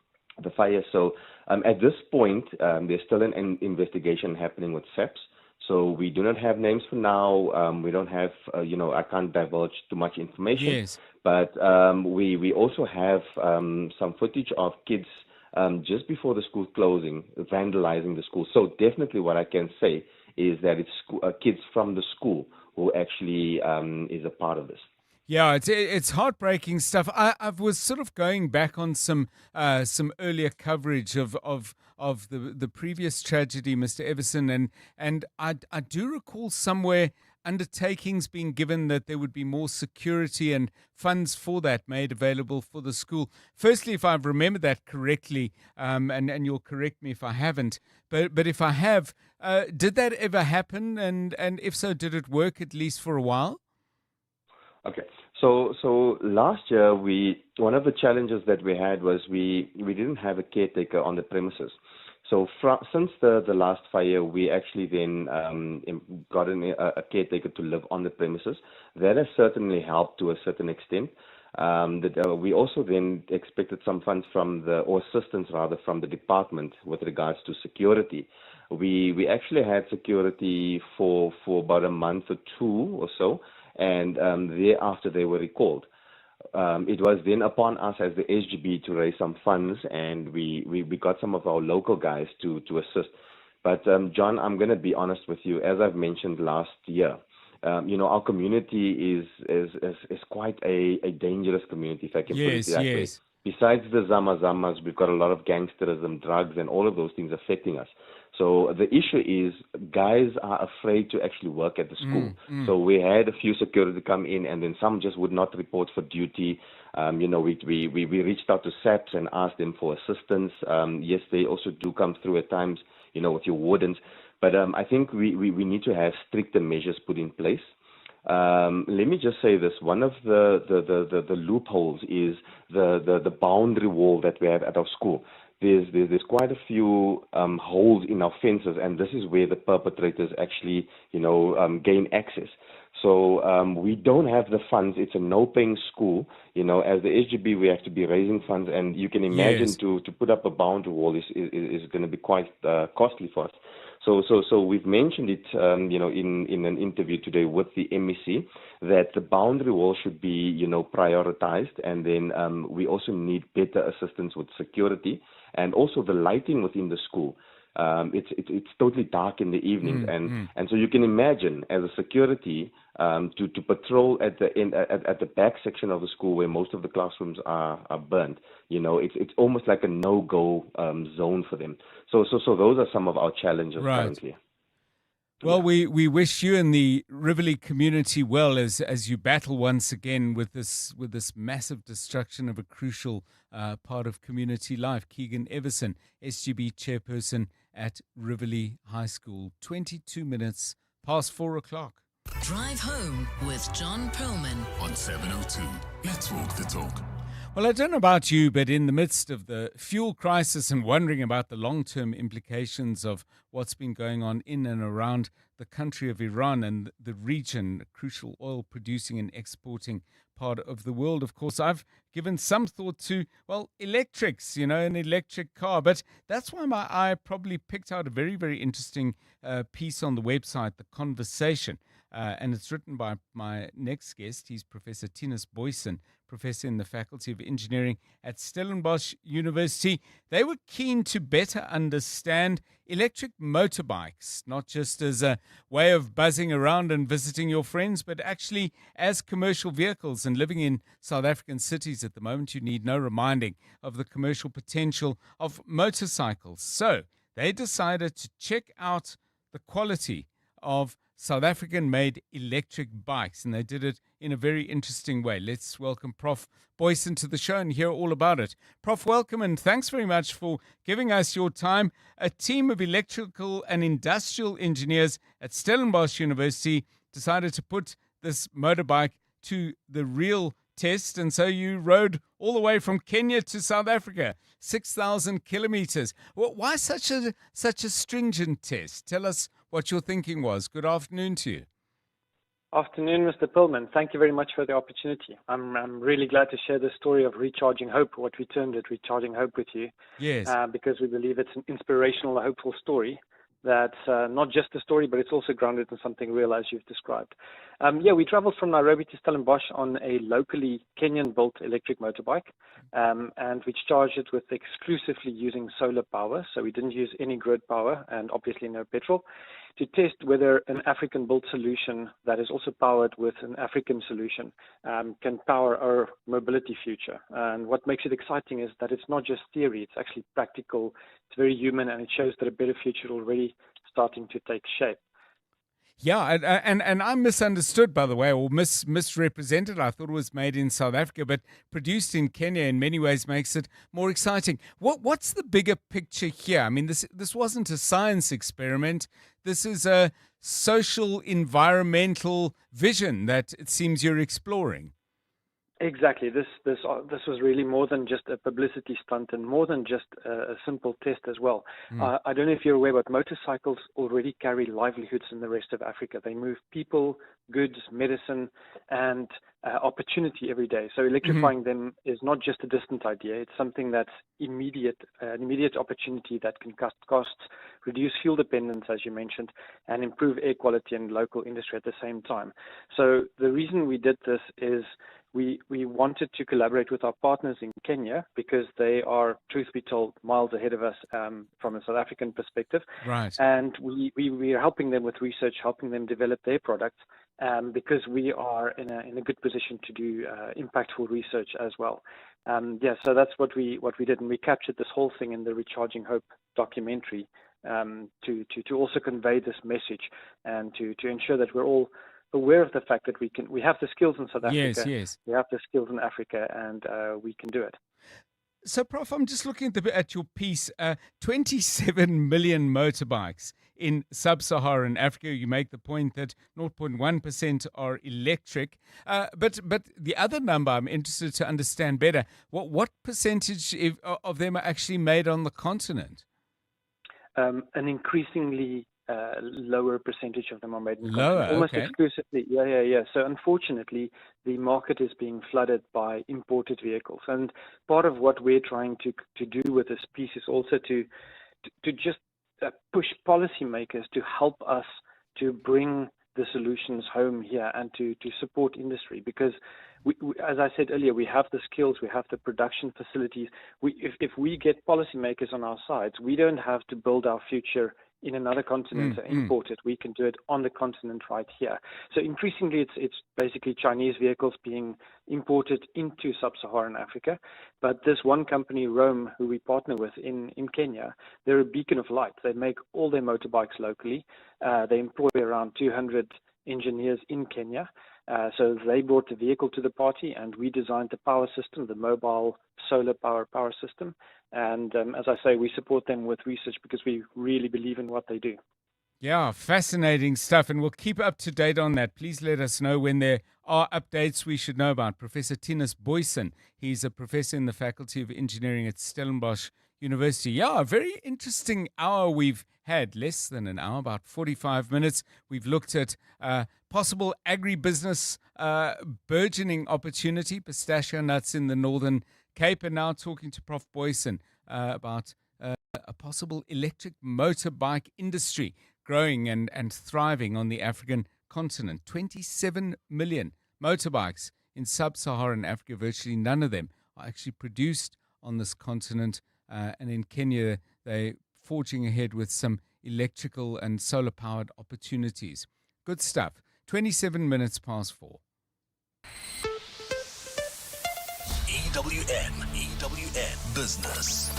fire. So at this point, there's still an investigation happening with SAPS. So we do not have names for now. We don't have, I can't divulge too much information. Yes. But we also have some footage of kids just before the school closing, vandalizing the school. So definitely what I can say is that it's kids from the school who actually is a part of this. Yeah, it's heartbreaking stuff. I was sort of going back on some earlier coverage of the previous tragedy, Mr. Everson, and I do recall somewhere undertakings being given that there would be more security and funds for that made available for the school. Firstly, if I remember that correctly, and you'll correct me if I haven't, but if I have, did that ever happen? And if so, did it work at least for a while? Okay. So last year, one of the challenges that we had was we didn't have a caretaker on the premises. So since the last fire, we actually then got a caretaker to live on the premises. That has certainly helped to a certain extent. We also then expected some funds or assistance rather from the department with regards to security. We actually had security for about a month or 2 or so, and thereafter they were recalled. it was then upon us as the SGB to raise some funds, and we got some of our local guys to assist. But John, I'm going to be honest with you. As I've mentioned last year, our community is quite a dangerous community, if I can put it that way. Besides the Zamazamas, we've got a lot of gangsterism, drugs, and all of those things affecting us. So the issue is guys are afraid to actually work at the school. So we had a few security come in, and then some just would not report for duty. We reached out to SAPS and asked them for assistance. Yes, they also do come through at times, with your wardens. But I think we need to have stricter measures put in place. Let me just say this: one of the loopholes is the boundary wall that we have at our school. There's quite a few holes in our fences, and this is where the perpetrators actually gain access. So we don't have the funds. It's a no-paying school. As the SGB, we have to be raising funds, and you can imagine to put up a boundary wall is going to be quite costly for us. So we've mentioned it, in an interview today with the MEC, that the boundary wall should be, prioritized, and then we also need better assistance with security and also the lighting within the school. It's totally dark in the evenings, and so you can imagine as a security to patrol at the back section of the school where most of the classrooms are burnt. It's almost like a no-go zone for them. So those are some of our challenges currently. Well, we wish you and the Riverlea community well as you battle once again with this massive destruction of a crucial part of community life. Keegan Everson, SGB chairperson at Riverlea High School. 22 minutes past 4 o'clock. Drive home with John Perlman on 702. Let's walk the talk. Well, I don't know about you, but in the midst of the fuel crisis and wondering about the long-term implications of what's been going on in and around the country of Iran and the region, a crucial oil-producing and exporting part of the world, of course, I've given some thought to, electrics, an electric car. But that's why my eye probably picked out a very, very interesting piece on the website, The Conversation. And it's written by my next guest. He's Professor Tinus Boyson, professor in the Faculty of Engineering at Stellenbosch University. They were keen to better understand electric motorbikes, not just as a way of buzzing around and visiting your friends, but actually as commercial vehicles. And living in South African cities at the moment, you need no reminding of the commercial potential of motorcycles. So they decided to check out the quality of South African-made electric bikes, and they did it in a very interesting way. Let's welcome Prof. Boyson to the show and hear all about it. Prof, welcome, and thanks very much for giving us your time. A team of electrical and industrial engineers at Stellenbosch University decided to put this motorbike to the real test, and so you rode all the way from Kenya to South Africa, 6,000 kilometers. Well, why such a stringent test? Tell us what your thinking was. Good afternoon to you. Afternoon, Mr. Perlman. Thank you very much for the opportunity. I'm really glad to share the story of Recharging Hope, what we termed it, Recharging Hope, with you. Yes. Because we believe it's an inspirational, hopeful story that's not just a story, but it's also grounded in something real, as you've described. We traveled from Nairobi to Stellenbosch on a locally Kenyan-built electric motorbike, and we charged it with exclusively using solar power, so we didn't use any grid power and obviously no petrol, to test whether an African-built solution that is also powered with an African solution can power our mobility future. And what makes it exciting is that it's not just theory, it's actually practical, it's very human, and it shows that a better future already starting to take shape. Yeah, and I misunderstood, by the way, or misrepresented. I thought it was made in South Africa, but produced in Kenya in many ways makes it more exciting. What's the bigger picture here? I mean, this wasn't a science experiment. This is a social, environmental vision that it seems you're exploring. Exactly. This was really more than just a publicity stunt and more than just a simple test as well. I don't know if you're aware, but motorcycles already carry livelihoods in the rest of Africa. They move people, goods, medicine, and opportunity every day. So electrifying them is not just a distant idea. It's something that's an immediate opportunity that can cut costs, reduce fuel dependence, as you mentioned, and improve air quality and local industry at the same time. So the reason we did this is we wanted to collaborate with our partners in Kenya because they are, truth be told, miles ahead of us from a South African perspective. Right. And we are helping them with research, helping them develop their products because we are in a good position to do impactful research as well. So that's what we did, and we captured this whole thing in the Recharging Hope documentary to also convey this message and to ensure that we're all aware of the fact that we have the skills in South Africa, Yes. we have the skills in Africa, and we can do it. So, Prof, I'm just looking at your piece. 27 million motorbikes in sub-Saharan Africa. You make the point that 0.1% are electric. But the other number I'm interested to understand better. What percentage of them are actually made on the continent? An increasingly lower percentage of them are made in the Lower, continent, almost okay. exclusively. Yeah. So unfortunately, the market is being flooded by imported vehicles, and part of what we're trying to do with this piece is also to just push policymakers to help us to bring the solutions home here and to support industry, because we, as I said earlier, we have the skills, we have the production facilities. If we get policymakers on our sides, we don't have to build our future in another continent or import it. We can do it on the continent right here. So increasingly, it's basically Chinese vehicles being imported into sub-Saharan Africa. But this one company, Rome, who we partner with in Kenya, they're a beacon of light. They make all their motorbikes locally. They employ around 200 engineers in Kenya. So they brought the vehicle to the party, and we designed the power system, the mobile solar power system. And as I say, we support them with research because we really believe in what they do. Yeah, fascinating stuff, and we'll keep up to date on that. Please let us know when there are updates we should know about. Professor Tinus Boyson, he's a professor in the Faculty of Engineering at Stellenbosch University. Yeah, a very interesting hour we've had, less than an hour, about 45 minutes. We've looked at possible agribusiness burgeoning opportunity, pistachio nuts in the Northern Cape, and now talking to Prof. Boyson about a possible electric motorbike industry growing and thriving on the African continent. 27 million motorbikes in sub-Saharan Africa. Virtually none of them are actually produced on this continent. And in Kenya, they're forging ahead with some electrical and solar-powered opportunities. Good stuff. 27 minutes past 4. EWN Business.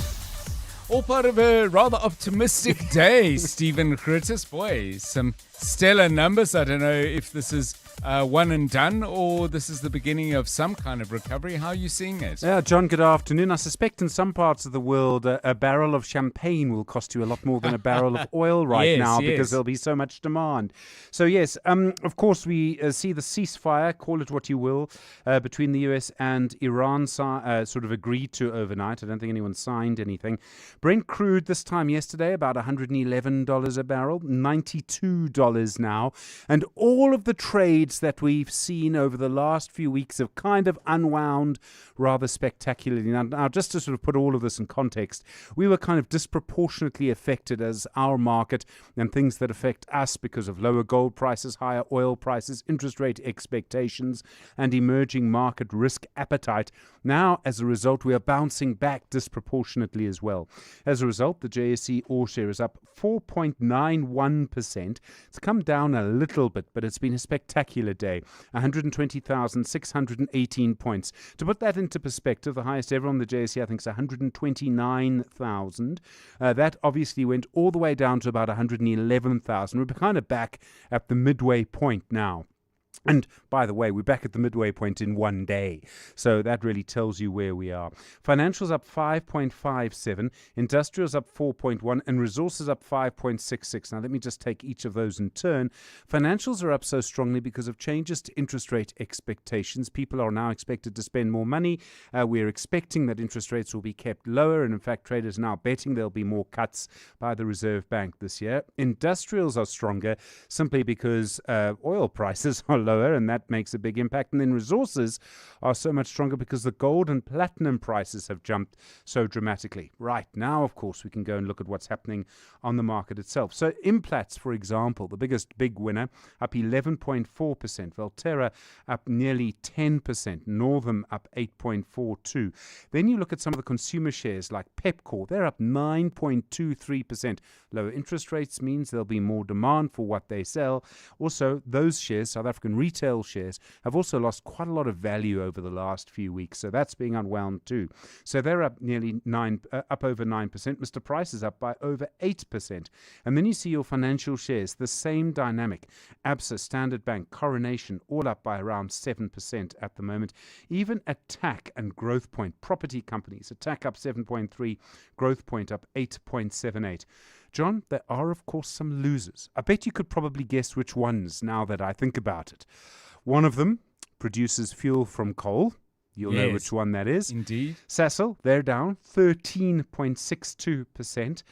All part of a rather optimistic day, Stephen Critis. Boy, some stellar numbers. I don't know if this is one and done or this is the beginning of some kind of recovery. How are you seeing it? Yeah, John, good afternoon. I suspect in some parts of the world a barrel of champagne will cost you a lot more than a barrel of oil now because there'll be so much demand. So yes, of course we see the ceasefire, call it what you will, between the US and Iran sort of agreed to overnight. I don't think anyone signed anything. Brent crude this time yesterday, about $111 a barrel, $92 now. And all of the trades that we've seen over the last few weeks have kind of unwound rather spectacularly. Now, just to sort of put all of this in context, we were kind of disproportionately affected as our market and things that affect us because of lower gold prices, higher oil prices, interest rate expectations, and emerging market risk appetite. Now, as a result, we are bouncing back disproportionately as well. As a result, the JSE All Share is up 4.91%. It's come down a little bit, but it's been a spectacular day. 120,618 points. To put that into perspective, the highest ever on the JSE, I think, is 129,000. That obviously went all the way down to about 111,000. We're kind of back at the midway point now. And by the way, we're back at the midway point in one day. So that really tells you where we are. Financials up 5.57, industrials up 4.1, and resources up 5.66. Now, let me just take each of those in turn. Financials are up so strongly because of changes to interest rate expectations. People are now expected to spend more money. We're expecting that interest rates will be kept lower. And in fact, traders are now betting there'll be more cuts by the Reserve Bank this year. Industrials are stronger simply because oil prices are lower, and that makes a big impact. And then resources are so much stronger because the gold and platinum prices have jumped so dramatically. Right now, of course, we can go and look at what's happening on the market itself. So Implats, for example, the big winner, up 11.4%. Valterra up nearly 10%. Northam up 8.42%. Then you look at some of the consumer shares like Pepkor, they're up 9.23%. Lower interest rates means there'll be more demand for what they sell. Also, those shares, South African retail shares, have also lost quite a lot of value over the last few weeks, so that's being unwound too. So they're up nearly up over 9%. Mr. Price is up by over 8%. And then you see your financial shares, the same dynamic. Absa, Standard Bank, Coronation, all up by around 7% at the moment. Even Attack and Growthpoint, property companies, Attack up 7.3, Growthpoint up 8.78. John, there are, of course, some losers. I bet you could probably guess which ones now that I think about it. One of them produces fuel from coal. You'll know which one that is. Indeed. Sasol, they're down 13.62%.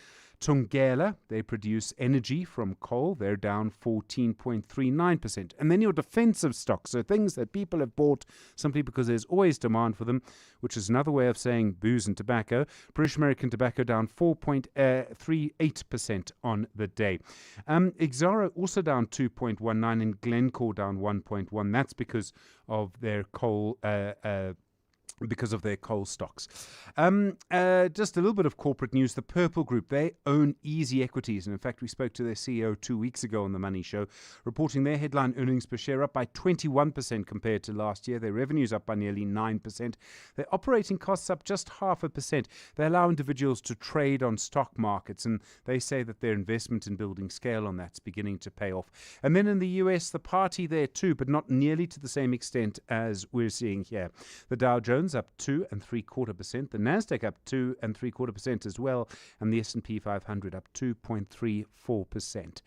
Tungela, they produce energy from coal. They're down 14.39%. And then your defensive stocks, so things that people have bought simply because there's always demand for them, which is another way of saying booze and tobacco. British American Tobacco down 4.38% on the day. Exxaro also down 2.19% and Glencore down 1.1%. That's because of their coal stocks. Just a little bit of corporate news. The Purple Group, they own Easy Equities. And in fact, we spoke to their CEO 2 weeks ago on The Money Show, reporting their headline earnings per share up by 21% compared to last year. Their revenues up by nearly 9%. Their operating costs up just 0.5%. They allow individuals to trade on stock markets, and they say that their investment in building scale on that's beginning to pay off. And then in the US, the party there too, but not nearly to the same extent as we're seeing here. The Dow Jones up 2.75%, the Nasdaq up 2.75% as well, and the S&P 500 up 2.34%.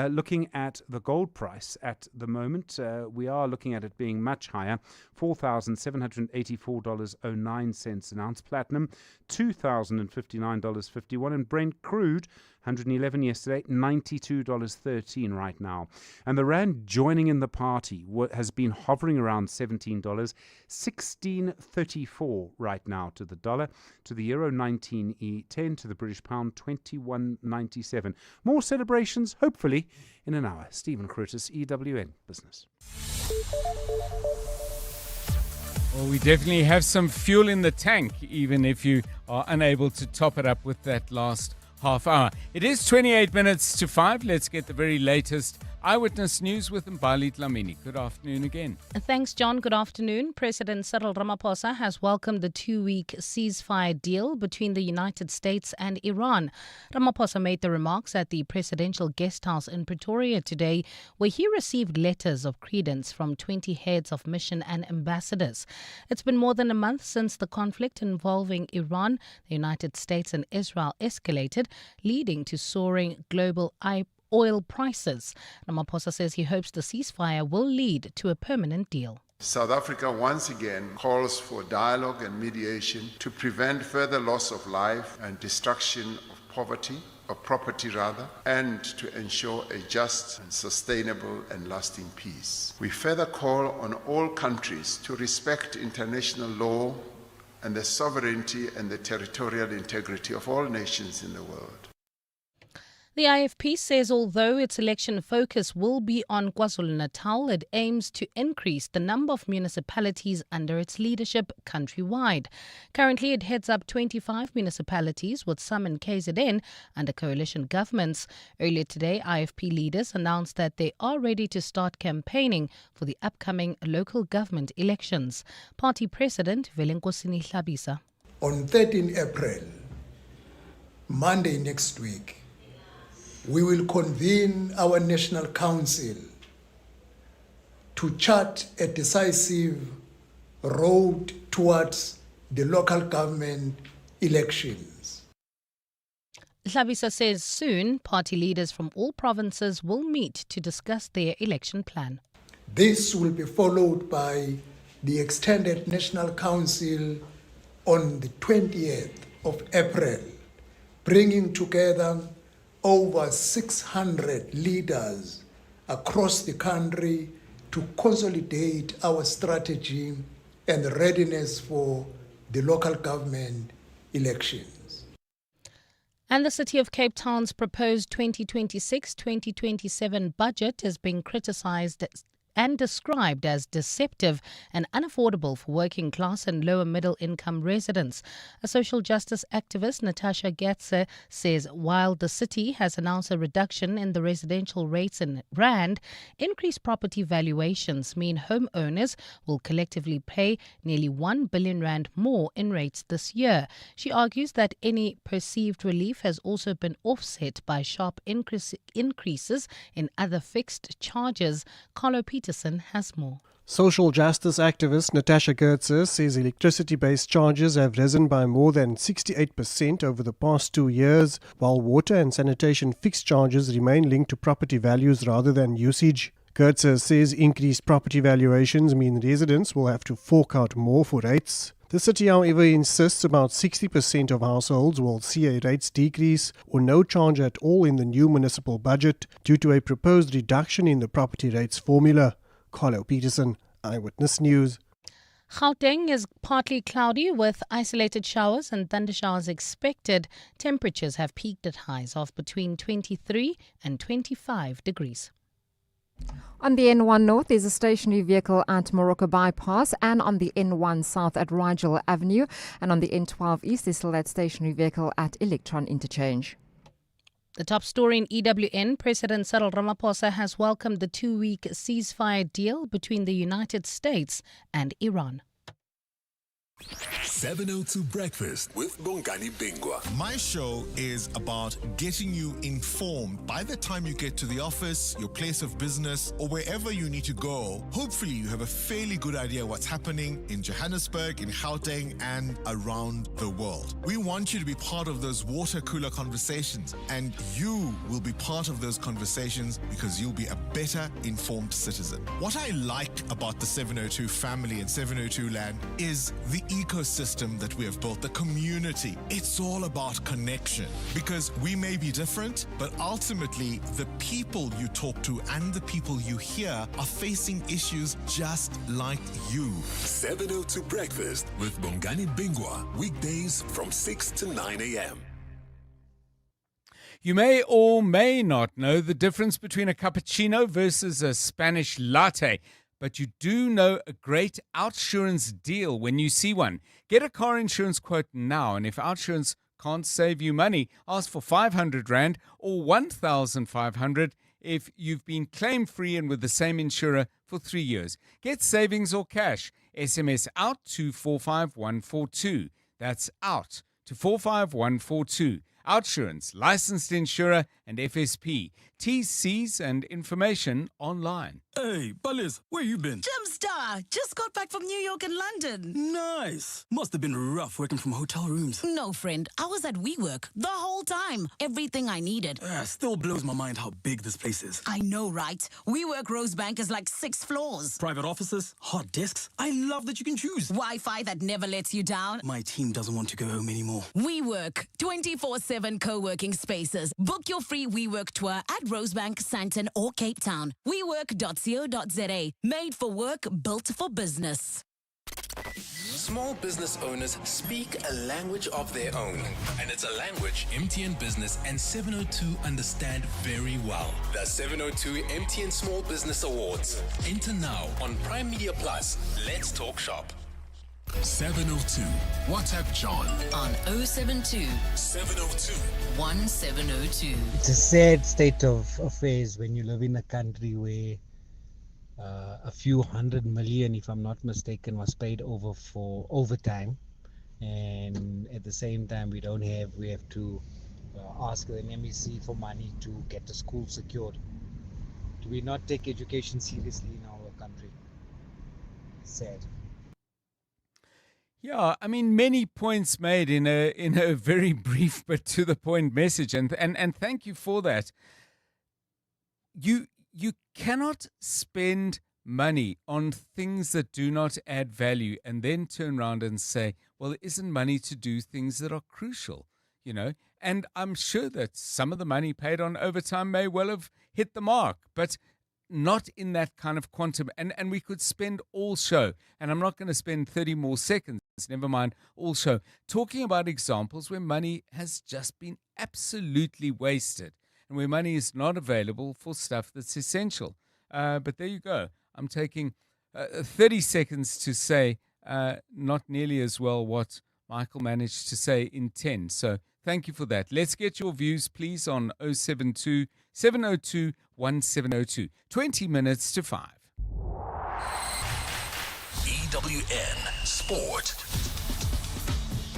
Looking at the gold price at the moment, we are looking at it being much higher, $4,784.09 an ounce. Platinum, $2,059.51, and Brent crude, 111 yesterday, $92.13 right now. And the rand joining in the party has been hovering around $17, $16.34 right now to the dollar, to the euro 19.10, to the British pound 21.97. More celebrations, hopefully, in an hour. Stephen Curtis, EWN Business. Well, we definitely have some fuel in the tank, even if you are unable to top it up with that last half hour. It is 28 minutes to 5. Let's get the very latest Eyewitness News with Mbali Dlamini. Good afternoon again. Thanks, John. Good afternoon. President Cyril Ramaphosa has welcomed the 2-week ceasefire deal between the United States and Iran. Ramaphosa made the remarks at the presidential guest house in Pretoria today, where he received letters of credence from 20 heads of mission and ambassadors. It's been more than a month since the conflict involving Iran, the United States and Israel escalated, leading to soaring global oil prices. Ramaphosa says he hopes the ceasefire will lead to a permanent deal. South Africa once again calls for dialogue and mediation to prevent further loss of life and destruction of property, and to ensure a just and sustainable and lasting peace. We further call on all countries to respect international law and the sovereignty and the territorial integrity of all nations in the world. The IFP says although its election focus will be on KwaZulu-Natal, it aims to increase the number of municipalities under its leadership countrywide. Currently, it heads up 25 municipalities, with some in KZN under coalition governments. Earlier today, IFP leaders announced that they are ready to start campaigning for the upcoming local government elections. Party President Velenkosini Hlabisa. On 13 April, Monday next week, we will convene our National Council to chart a decisive road towards the local government elections. Hlabisa says soon party leaders from all provinces will meet to discuss their election plan. This will be followed by the extended National Council on the 20th of April, bringing together over 600 leaders across the country to consolidate our strategy and readiness for the local government elections. And the City of Cape Town's proposed 2026-2027 budget has been criticised and described as deceptive and unaffordable for working class and lower middle income residents. A social justice activist, Natasha Getze, says while the city has announced a reduction in the residential rates in Rand, increased property valuations mean homeowners will collectively pay nearly 1 billion Rand more in rates this year. She argues that any perceived relief has also been offset by sharp increases in other fixed charges. Carlo Peterson has more. Social justice activist Natasha Gertzer says electricity-based charges have risen by more than 68% over the past 2 years, while water and sanitation fixed charges remain linked to property values rather than usage. Gertzer says increased property valuations mean residents will have to fork out more for rates. The city, however, insists about 60% of households will see a rates decrease or no charge at all in the new municipal budget due to a proposed reduction in the property rates formula. Carlo Peterson, Eyewitness News. Gauteng is partly cloudy with isolated showers and thundershowers expected. Temperatures have peaked at highs of between 23 and 25 degrees. On the N1 North, there's a stationary vehicle at Morocco Bypass, and on the N1 South at Rigel Avenue, and on the N12 East, there's still that stationary vehicle at Electron Interchange. The top story in EWN, President Cyril Ramaphosa has welcomed the 2-week ceasefire deal between the United States and Iran. 702 Breakfast with Bongani Bingwa. My show is about getting you informed by the time you get to the office, your place of business, or wherever you need to go. Hopefully, you have a fairly good idea what's happening in Johannesburg, in Gauteng, and around the world. We want you to be part of those water cooler conversations, and you will be part of those conversations because you'll be a better informed citizen. What I like about the 702 family and 702 land is the ecosystem that we have built, the community. It's all about connection because we may be different, but ultimately the people you talk to and the people you hear are facing issues just like you. 702 Breakfast with Bongani Bingwa. Weekdays from 6 to 9 a.m. You may or may not know the difference between a cappuccino versus a Spanish latte, but you do know a great OutSurance deal when you see one. Get a car insurance quote now, and if OutSurance can't save you money, ask for 500 Rand or 1,500 if you've been claim-free and with the same insurer for 3 years. Get savings or cash. SMS OUT to 45142. That's OUT to 45142. OutSurance, licensed insurer and FSP. TCs and information online. Hey, Palis, where you been? Gemstar, just got back from New York and London. Nice. Must have been rough working from hotel rooms. No, friend. I was at WeWork the whole time. Everything I needed. Still blows my mind how big this place is. I know, right? WeWork Rosebank is like 6 floors. Private offices, hot desks. I love that you can choose. Wi-Fi that never lets you down. My team doesn't want to go home anymore. WeWork, 24/7 co-working spaces. Book your free WeWork tour at Rosebank, Sandton or Cape Town. WeWork.co.za. Made for work, built for business. Small business owners speak a language of their own, and it's a language MTN Business and 702 understand very well. The 702 MTN Small Business Awards. Enter now on Prime Media Plus. Let's talk shop. 702. WhatsApp John on 072 702 1702. It's a sad state of affairs when you live in a country where a few 100 million, if I'm not mistaken, was paid over for overtime, and at the same time we have to ask the MEC for money to get the school secured. Do we not take education seriously in our country? Sad. Yeah, I mean, many points made in a very brief but to the point message, and thank you for that. You cannot spend money on things that do not add value and then turn around and say, well, there isn't money to do things that are crucial, you know. And I'm sure that some of the money paid on overtime may well have hit the mark, but not in that kind of quantum. And we could spend all show, and I'm not going to spend 30 more seconds, never mind all show, talking about examples where money has just been absolutely wasted and where money is not available for stuff that's essential. But there you go. I'm taking 30 seconds to say not nearly as well what Michael managed to say in 10. So thank you for that. Let's get your views, please, on 072 702 1702. 20 minutes to 5. EWN Sport.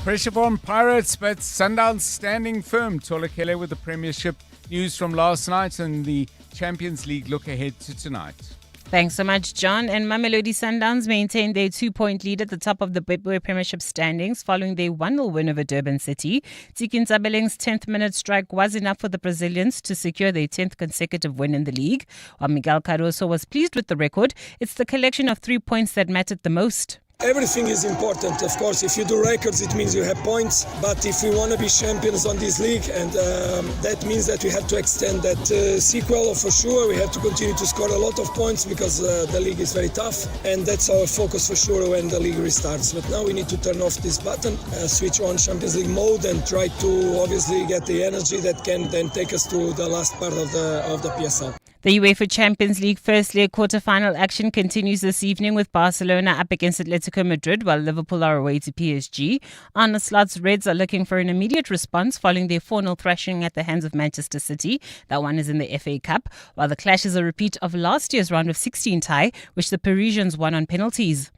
Pressure on Pirates, but Sundowns standing firm. Tolakele with the Premiership news from last night and the Champions League look ahead to tonight. Thanks so much, John. And Mamelodi Sundowns maintained their 2-point lead at the top of the Betway Premiership standings following their 1-0 win over Durban City. Tiki Ntsabeleng's 10th minute strike was enough for the Brazilians to secure their 10th consecutive win in the league. While Miguel Cardoso was pleased with the record, it's the collection of 3 points that mattered the most. Everything is important, of course. If you do records, it means you have points. But if we want to be champions on this league, and that means that we have to extend that sequel for sure. We have to continue to score a lot of points because the league is very tough. And that's our focus for sure when the league restarts. But now we need to turn off this button, switch on Champions League mode, and try to obviously get the energy that can then take us to the last part of the PSL. The UEFA Champions League first leg quarter-final action continues this evening with Barcelona up against Atletico Madrid while Liverpool are away to PSG. Arne Slot's Reds are looking for an immediate response following their 4-0 thrashing at the hands of Manchester City. That one is in the FA Cup, while the clash is a repeat of last year's round of 16 tie, which the Parisians won on penalties.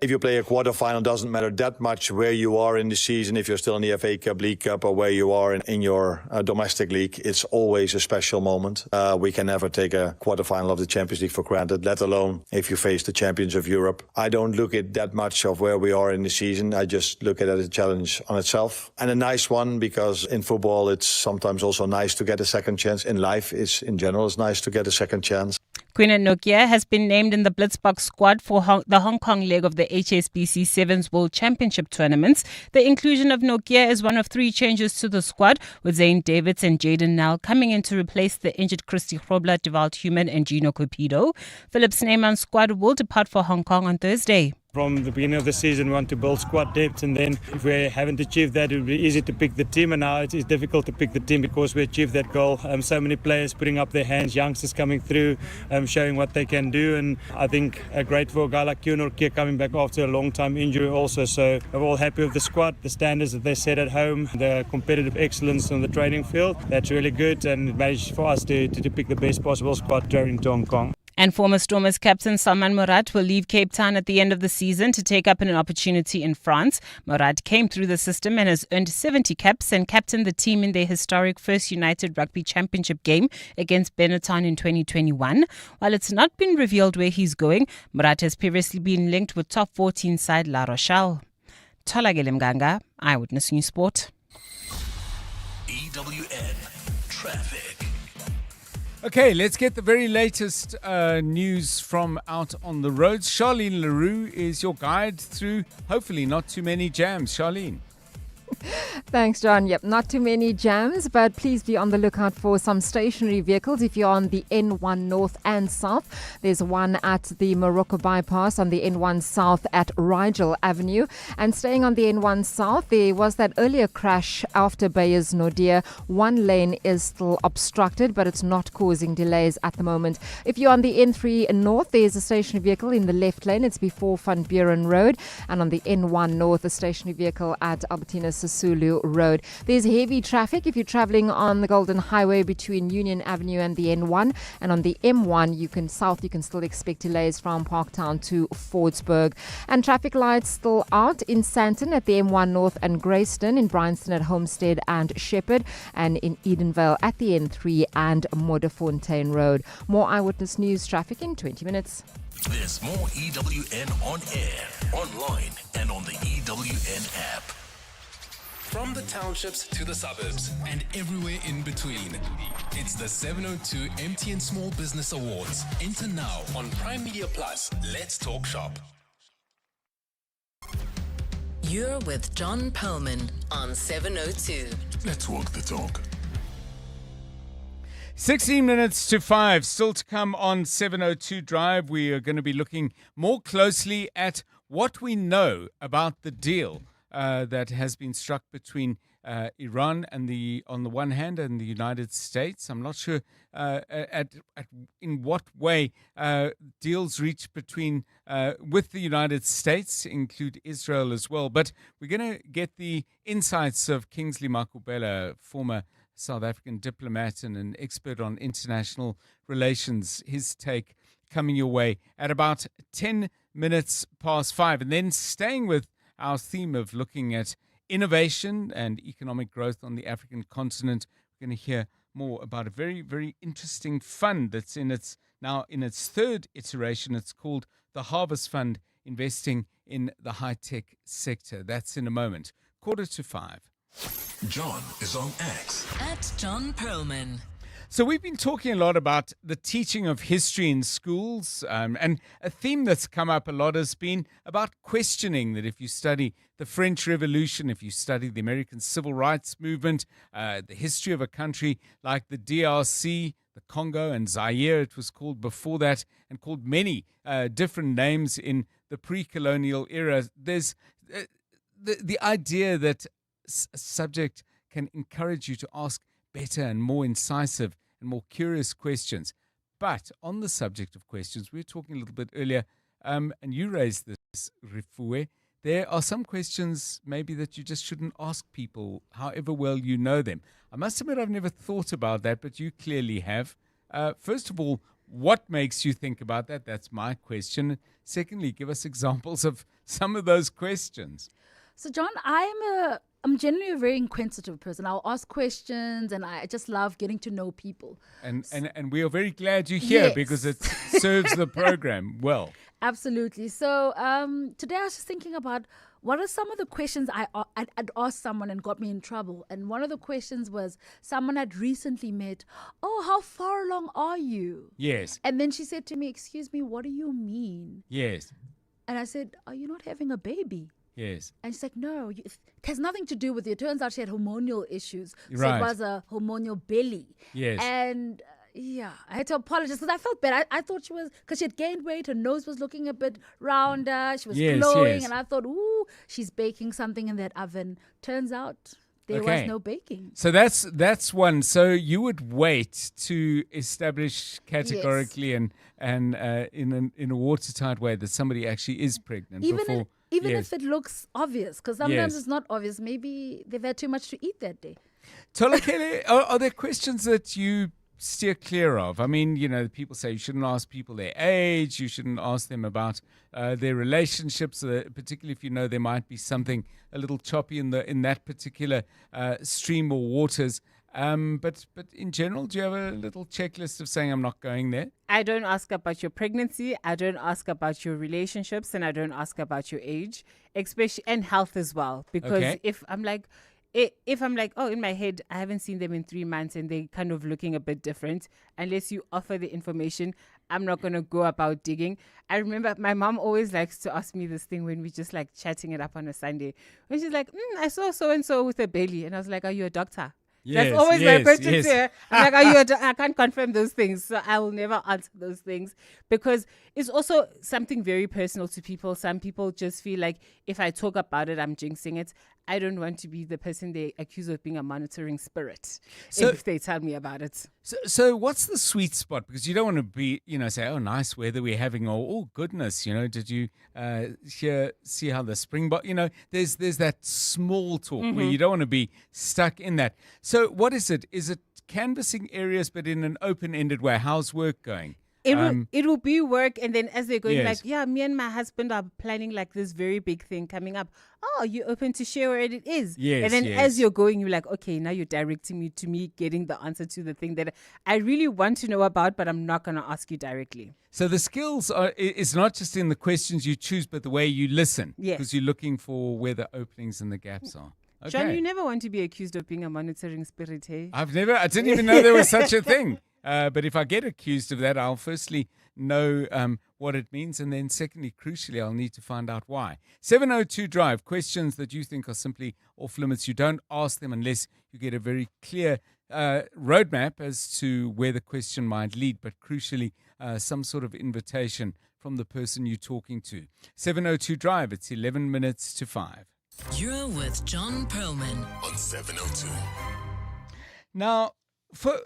If you play a quarterfinal, doesn't matter that much where you are in the season, if you're still in the FA Cup, League Cup, or where you are in your domestic league. It's always a special moment. We can never take a quarterfinal of the Champions League for granted, let alone if you face the champions of Europe. I don't look at that much of where we are in the season. I just look at it as a challenge on itself. And a nice one, because in football, it's sometimes also nice to get a second chance. In life, in general, it's nice to get a second chance. Quinn Nokia has been named in the Blitzbox squad for the Hong Kong leg of the HSBC Sevens World Championship tournaments. The inclusion of Nokia is one of 3 changes to the squad, with Zane Davids and Jaden Nell coming in to replace the injured Christy Grobler, Devalt Human and Gino Cupido. Philip Sneeman's squad will depart for Hong Kong on Thursday. From the beginning of the season, we want to build squad depth, and then if we haven't achieved that, it would be easy to pick the team. And now it is difficult to pick the team because we achieved that goal. So many players putting up their hands, youngsters coming through, showing what they can do. And I think great for a guy like Kia coming back after a long time injury also. So we're all happy with the squad, the standards that they set at home, the competitive excellence on the training field. That's really good, and it managed for us to pick the best possible squad during Hong Kong. And former Stormers captain Salman Murat will leave Cape Town at the end of the season to take up an opportunity in France. Murat came through the system and has earned 70 caps and captained the team in their historic first United Rugby Championship game against Benetton in 2021. While it's not been revealed where he's going, Murat has previously been linked with top 14 side La Rochelle. Tolakele Mganga, Eyewitness News Sport. EWN Traffic. Okay, let's get the very latest news from out on the roads. Charlene Leroux is your guide through, hopefully, not too many jams. Charlene. Thanks, John. Yep, not too many jams, but please be on the lookout for some stationary vehicles if you're on the N1 North and South. There's one at the Morocco bypass on the N1 South at Rigel Avenue. And staying on the N1 South, there was that earlier crash after Beyers Naudé. One lane is still obstructed, but it's not causing delays at the moment. If you're on the N3 North, there's a stationary vehicle in the left lane. It's before Van Buren Road. And on the N1 North, a stationary vehicle at Albertina Sisulu Road. There's heavy traffic if you're traveling on the Golden Highway between Union Avenue and the N1, and on the M1 you can still expect delays from Parktown to Fordsburg. And traffic lights still out in Sandton at the M1 North and Greyston, in Bryanston at Homestead and Shepherd, and in Edenvale at the N3 and Modderfontein Road. More Eyewitness News traffic in 20 minutes. There's more EWN on air, online, and on the EWN app. From the townships to the suburbs and everywhere in between. It's the 702 MTN Small Business Awards. Enter now on Prime Media Plus. Let's talk shop. You're with John Perlman on 702. Let's walk the talk. 16 minutes to 5, still to come on 702 Drive. We are going to be looking more closely at what we know about the deal that has been struck between Iran and on the one hand and the United States. I'm not sure in what way deals reached with the United States include Israel as well. But we're going to get the insights of Kingsley Makubela, former South African diplomat and an expert on international relations. His take coming your way at about 10 minutes past 5. And then staying with our theme of looking at innovation and economic growth on the African continent, we're going to hear more about a very, very interesting fund that's now in its third iteration. It's called the Harvest Fund, investing in the high-tech sector. That's in a moment. 4:45. John is on X. At John Perlman. So we've been talking a lot about the teaching of history in schools, and a theme that's come up a lot has been about questioning that if you study the French Revolution, if you study the American Civil Rights Movement, the history of a country like the DRC, the Congo and Zaire, it was called before that, and called many different names in the pre-colonial era, there's the idea that a subject can encourage you to ask better and more incisive and more curious questions. But on the subject of questions, we were talking a little bit earlier, and you raised this, Rifue, there are some questions maybe that you just shouldn't ask people, however well you know them. I must admit I've never thought about that, but you clearly have. First of all, what makes you think about that? That's my question. Secondly, give us examples of some of those questions. So, John, I'm generally a very inquisitive person. I'll ask questions, and I just love getting to know people. And we are very glad you're here, yes, because it serves the program well. Absolutely. So today I was just thinking about what are some of the questions I'd asked someone and got me in trouble. And one of the questions was someone had recently met. Oh, how far along are you? Yes. And then she said to me, excuse me, what do you mean? Yes. And I said, are you not having a baby? Yes. And she's like, no, it has nothing to do with it. It turns out she had hormonal issues. Right. So it was a hormonal belly. Yes. And yeah, I had to apologize because I felt bad. I thought she was, because she had gained weight, her nose was looking a bit rounder, she was glowing, yes. and I thought, ooh, she's baking something in that oven. Turns out there was no baking. So that's one. So you would wait to establish categorically Yes. and in a watertight way that somebody actually is pregnant before. Even yes. if it looks obvious, because sometimes Yes. it's not obvious. Maybe they've had too much to eat that day. Tolakele, are there questions that you steer clear of? I mean, people say you shouldn't ask people their age, you shouldn't ask them about their relationships, particularly if you know there might be something a little choppy in that particular stream or waters. But in general, do you have a little checklist of saying I'm not going there? I don't ask about your pregnancy, I don't ask about your relationships, and I don't ask about your age, especially and health as well. Because if I'm like, oh, in my head, I haven't seen them in 3 months and they're kind of looking a bit different, unless you offer the information, I'm not going to go about digging. I remember my mom always likes to ask me this thing when we just like chatting it up on a Sunday. When she's like, I saw so-and-so with a belly. And I was like, are you a doctor? Yes, that's always my question yes. to her. I'm like, I can't confirm those things, so I will never answer those things, because it's also something very personal to people. Some people just feel like if I talk about it, I'm jinxing it. I don't want to be the person they accuse of being a monitoring spirit if they tell me about it. So what's the sweet spot? Because you don't want to be, say, oh, nice weather we're having, or oh, goodness, did you see how the Springbok, there's that small talk where you don't want to be stuck in that. So what is it? Is it canvassing areas but in an open-ended way? How's work going? It will be work, and then as they're going, Yes. me and my husband are planning like this very big thing coming up. Oh, are you open to share where it is? Yes, and then yes. as you're going, you're like, okay, now you're directing me to me getting the answer to the thing that I really want to know about, but I'm not going to ask you directly. So the skills is not just in the questions you choose, but the way you listen. Yes. Because you're looking for where the openings and the gaps are. Okay. John, you never want to be accused of being a monitoring spirit, hey? I didn't even know there was such a thing. But if I get accused of that, I'll firstly know what it means, and then secondly, crucially, I'll need to find out why. 702 Drive, questions that you think are simply off limits. You don't ask them unless you get a very clear roadmap as to where the question might lead, but crucially, some sort of invitation from the person you're talking to. 7:02 Drive, it's 11 minutes to 5. You're with John Perlman on 702. Now, for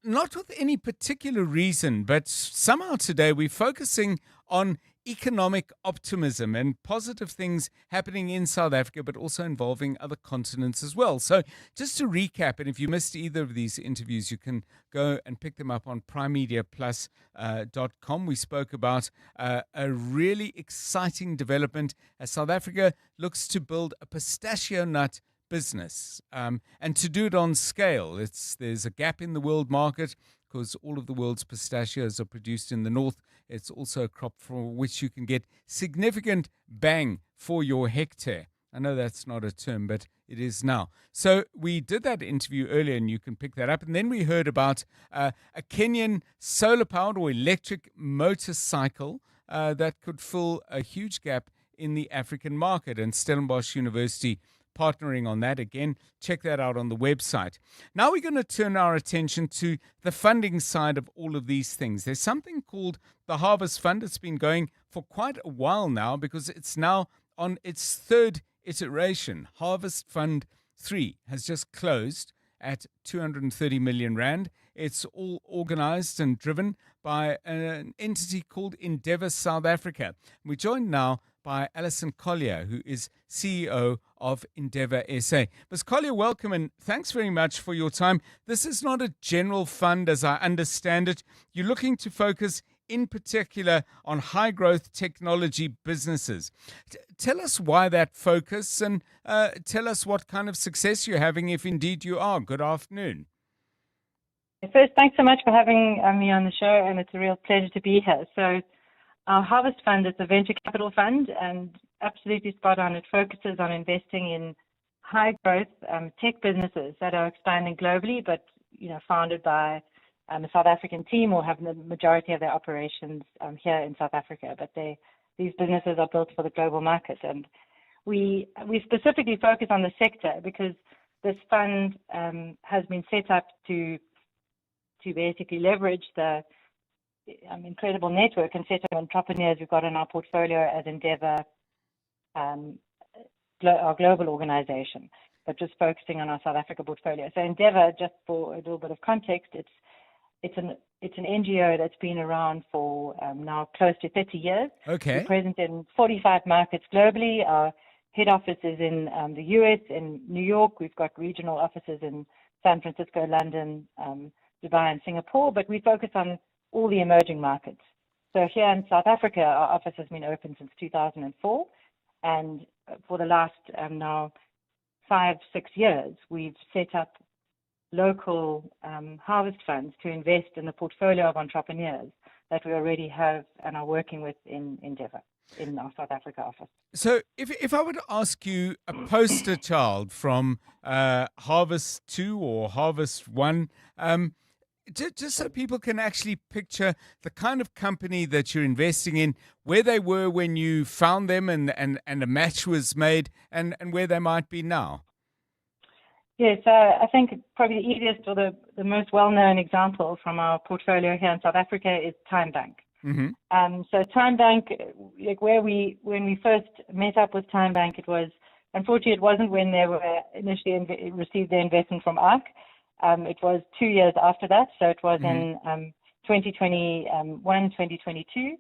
not with any particular reason, but somehow today we're focusing on economic optimism and positive things happening in South Africa, but also involving other continents as well. So just to recap, and if you missed either of these interviews, you can go and pick them up on primemediaplus.com. We spoke about a really exciting development as South Africa looks to build a pistachio nut business, and to do it on scale. There's a gap in the world market because all of the world's pistachios are produced in the north. It's also a crop for which you can get significant bang for your hectare. I know that's not a term, but it is now. So we did that interview earlier, and you can pick that up. And then we heard about a Kenyan solar-powered or electric motorcycle that could fill a huge gap in the African market, and Stellenbosch University partnering on that. Again, check that out on the website. Now we're going to turn our attention to the funding side of all of these things. There's something called the Harvest Fund. It's been going for quite a while now because it's now on its third iteration. Harvest Fund 3 has just closed at 230 million rand. It's all organized and driven by an entity called Endeavour South Africa. We're joined now by Alison Collier, who is CEO of Endeavour SA. Ms. Collier, welcome, and thanks very much for your time. This is not a general fund, as I understand it. You're looking to focus in particular on high-growth technology businesses. Tell us why that focus, and tell us what kind of success you're having, if indeed you are. Good afternoon. First, thanks so much for having me on the show, and it's a real pleasure to be here. So our Harvest Fund is a venture capital fund, and absolutely spot on. It focuses on investing in high-growth tech businesses that are expanding globally, but founded by a South African team or have the majority of their operations here in South Africa. But these businesses are built for the global market, and we specifically focus on the sector because this fund has been set up to basically leverage the incredible network and set of entrepreneurs we've got in our portfolio as Endeavour, our global organization, but just focusing on our South Africa portfolio. So Endeavour, just for a little bit of context, it's an NGO that's been around for now close to 30 years. Okay. We're present in 45 markets globally. Our head office is in the US, in New York. We've got regional offices in San Francisco, London, Dubai, and Singapore, but we focus on all the emerging markets. So here in South Africa, our office has been open since 2004, and for the last now 5-6 years, we've set up local harvest funds to invest in the portfolio of entrepreneurs that we already have and are working with in Endeavour in our South Africa office. So if I were to ask you a poster child from Harvest 2 or Harvest 1, just so people can actually picture the kind of company that you're investing in, where they were when you found them and a match was made, and where they might be now. Yes, I think probably the easiest or the most well-known example from our portfolio here in South Africa is TimeBank. Mm-hmm. So TimeBank, when we first met up with TimeBank, unfortunately it wasn't when they were initially received their investment from ARC. It was 2 years after that, so it was in 2021, 2022,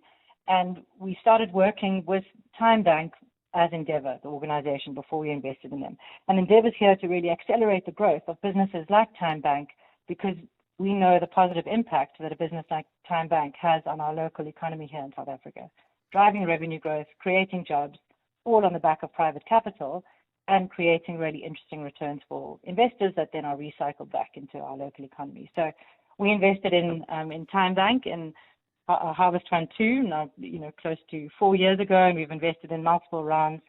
and we started working with TimeBank as Endeavour, the organization, before we invested in them. And Endeavour's here to really accelerate the growth of businesses like TimeBank because we know the positive impact that a business like TimeBank has on our local economy here in South Africa, driving revenue growth, creating jobs, all on the back of private capital, and creating really interesting returns for investors that then are recycled back into our local economy. So we invested in TimeBank in our Harvest Fund 2, now close to 4 years ago, and we've invested in multiple rounds.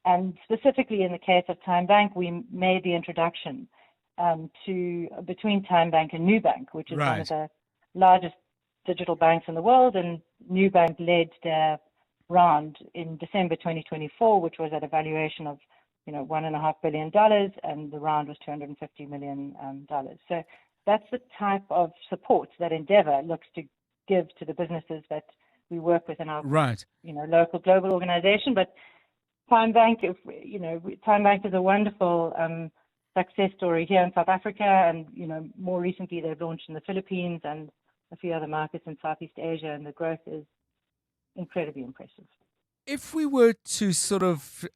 And specifically in the case of TimeBank, we made the introduction between TimeBank and Nubank, which is one of the largest digital banks in the world, and Nubank led their round in December 2024, which was at a valuation of $1.5 billion, and the round was $250 million. So that's the type of support that Endeavour looks to give to the businesses that we work with in our local global organization. But Time Bank, Time Bank is a wonderful success story here in South Africa, and more recently they've launched in the Philippines and a few other markets in Southeast Asia, and the growth is incredibly impressive. If we were to sort of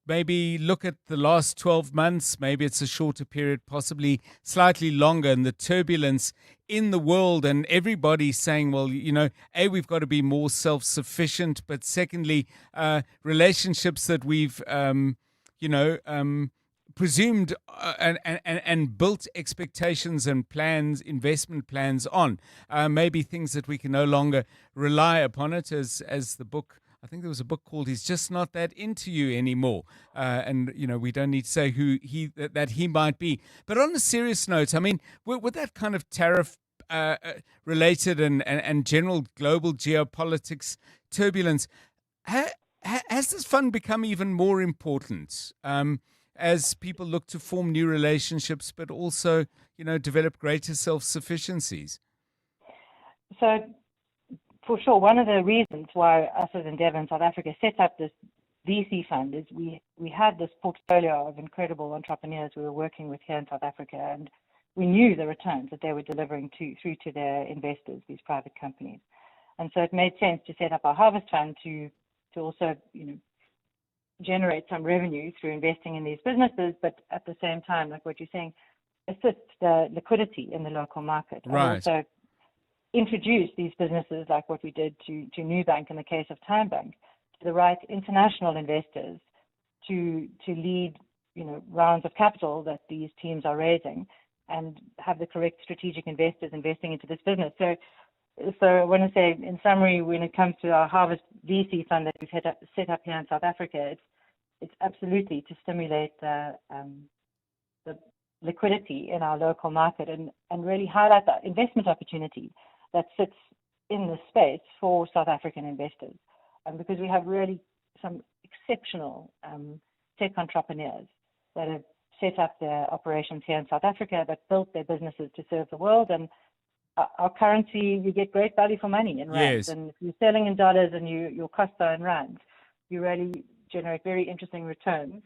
maybe look at the last 12 months, maybe it's a shorter period, possibly slightly longer, and the turbulence in the world and everybody saying, well, A, we've got to be more self-sufficient, but secondly, relationships that we've, presumed and built expectations and plans, investment plans on, maybe things that we can no longer rely upon it, as the book, I think there was a book called "He's Just Not That Into You Anymore," and we don't need to say who that he might be. But on a serious note, I mean, with that kind of tariff related and general global geopolitics turbulence, has this fund become even more important as people look to form new relationships, but also develop greater self-sufficiencies? So, for sure, one of the reasons why us as Endeavour in South Africa set up this VC fund is we had this portfolio of incredible entrepreneurs we were working with here in South Africa, and we knew the returns that they were delivering through to their investors, these private companies. And so it made sense to set up our Harvest Fund to also, generate some revenue through investing in these businesses, but at the same time, like what you're saying, assist the liquidity in the local market. Right. And also introduce these businesses, like what we did to Nubank in the case of Time Bank, to the right international investors to lead, rounds of capital that these teams are raising, and have the correct strategic investors investing into this business. So I want to say, in summary, when it comes to our Harvest VC fund that we've set up here in South Africa, it's absolutely to stimulate the liquidity in our local market and really highlight the investment opportunity that sits in the space for South African investors. Because we have really some exceptional tech entrepreneurs that have set up their operations here in South Africa, but built their businesses to serve the world. And our currency, you get great value for money in rands. Yes. And if you're selling in dollars and your costs are in rands, you really generate very interesting returns.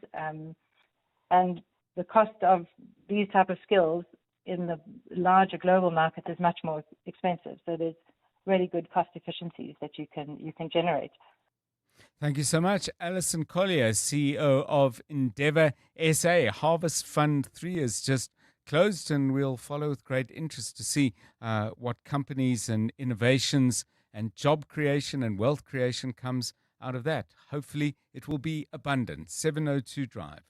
And the cost of these type of skills in the larger global market is much more expensive. So there's really good cost efficiencies that you can generate. Thank you so much. Alison Collier, CEO of Endeavour SA. Harvest Fund 3 is just closed, and we'll follow with great interest to see what companies and innovations and job creation and wealth creation comes out of that. Hopefully it will be abundant. 702 Drive.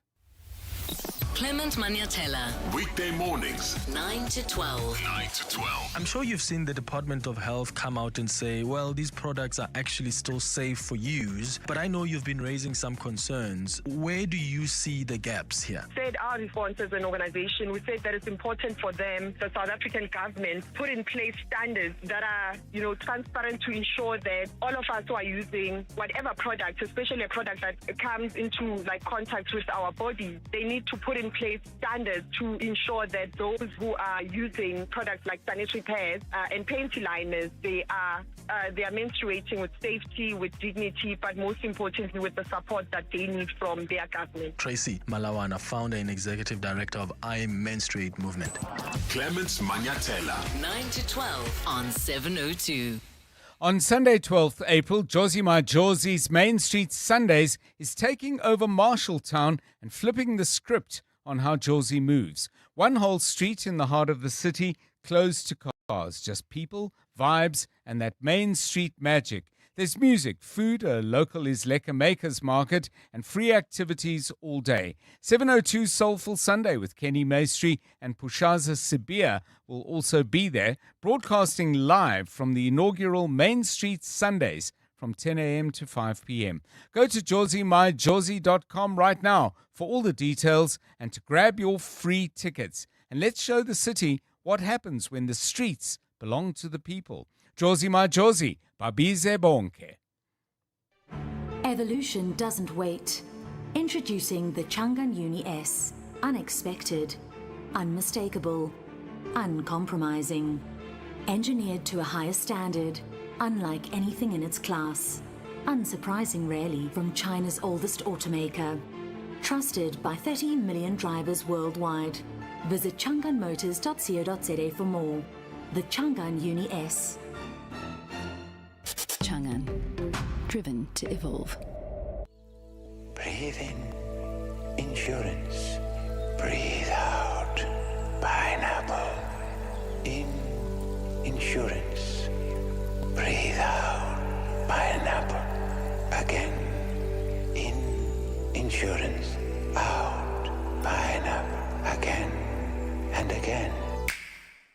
Clement Maniatella. Weekday mornings, 9 to 12. 9 to 12. I'm sure you've seen the Department of Health come out and say, well, these products are actually still safe for use, but I know you've been raising some concerns. Where do you see the gaps here? Said our response as an organization, we said that it's important for them, the South African government, put in place standards that are, transparent to ensure that all of us who are using whatever product, especially a product that comes into contact with our body, they need to put in place standards to ensure that those who are using products like sanitary pads and panty liners, they are menstruating with safety, with dignity, but most importantly with the support that they need from their government. Tracy Malawana, founder and executive director of I Menstruate Movement. Clements Maniatella. 9 to 12 on 702. On Sunday, 12th April, Josie My Josie's Main Street Sundays is taking over Marshalltown and flipping the script on how Josie moves. One whole street in the heart of the city closed to cars, just people, vibes, and that Main Street magic. There's music, food, a local Isleka Makers Market, and free activities all day. 702 Soulful Sunday with Kenny Maestri and Pushaza Sibia will also be there, broadcasting live from the inaugural Main Street Sundays from 10 a.m. to 5 p.m. Go to josiemyjosie.com right now for all the details and to grab your free tickets. And let's show the city what happens when the streets belong to the people. Josie My Josie, Babize Bonke. Evolution doesn't wait. Introducing the Changan Uni S. Unexpected, unmistakable, uncompromising. Engineered to a higher standard, unlike anything in its class. Unsurprising really from China's oldest automaker. Trusted by 30 million drivers worldwide. Visit chang'anmotors.co.za for more. The Chang'an Uni S. Chang'an, driven to evolve. Breathe in, insurance. Breathe out, pineapple. In, insurance. Breathe out, pineapple. Again, in, insurance. Out, pineapple. Again and again.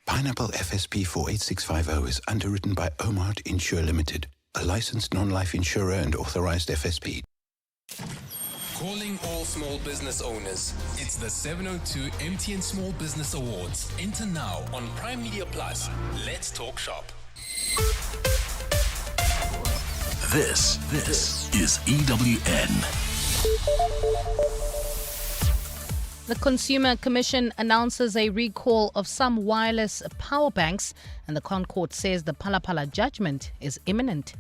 Pineapple FSP 48650 is underwritten by Omart Insure Limited, a licensed non-life insurer and authorized FSP. Calling all small business owners. It's the 702 MTN Small Business Awards. Enter now on Prime Media Plus. Let's talk shop. This is EWN. The Consumer Commission announces a recall of some wireless power banks, and the Concourt says the Palapala judgment is imminent.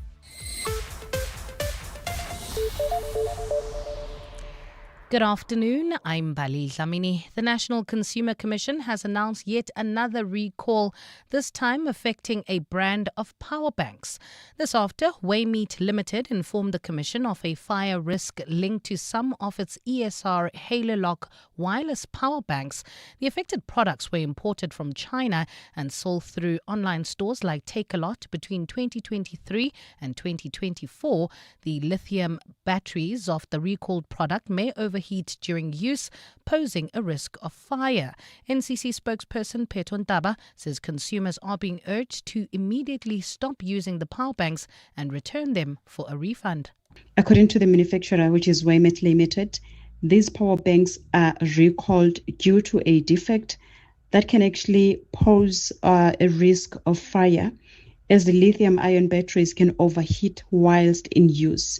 Good afternoon, I'm Bali Dlamini. The National Consumer Commission has announced yet another recall, this time affecting a brand of power banks. This after Waymeet Limited informed the Commission of a fire risk linked to some of its ESR Halo-Lock wireless power banks. The affected products were imported from China and sold through online stores like Takealot between 2023 and 2024. The lithium batteries of the recalled product may overheat during use, posing a risk of fire. NCC spokesperson Peton Taba says consumers are being urged to immediately stop using the power banks and return them for a refund. According to the manufacturer, which is Waymeet Limited, these power banks are recalled due to a defect that can actually pose a risk of fire, as the lithium-ion batteries can overheat whilst in use.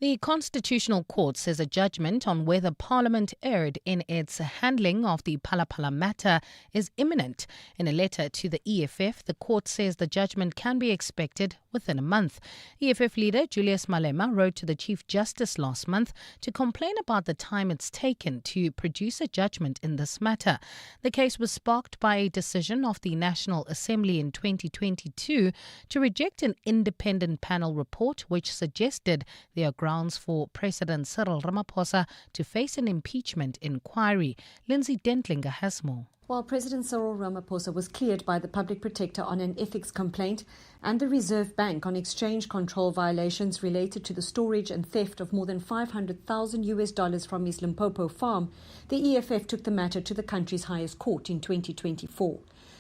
The Constitutional Court says a judgment on whether Parliament erred in its handling of the Palapala matter is imminent. In a letter to the EFF, the court says the judgment can be expected within a month. EFF leader Julius Malema wrote to the Chief Justice last month to complain about the time it's taken to produce a judgment in this matter. The case was sparked by a decision of the National Assembly in 2022 to reject an independent panel report which suggested there are grounds for President Cyril Ramaphosa to face an impeachment inquiry. Lindsay Dentlinger has more. While President Cyril Ramaphosa was cleared by the Public Protector on an ethics complaint and the Reserve Bank on exchange control violations related to the storage and theft of more than $500,000 from his Limpopo farm, the EFF took the matter to the country's highest court in 2024.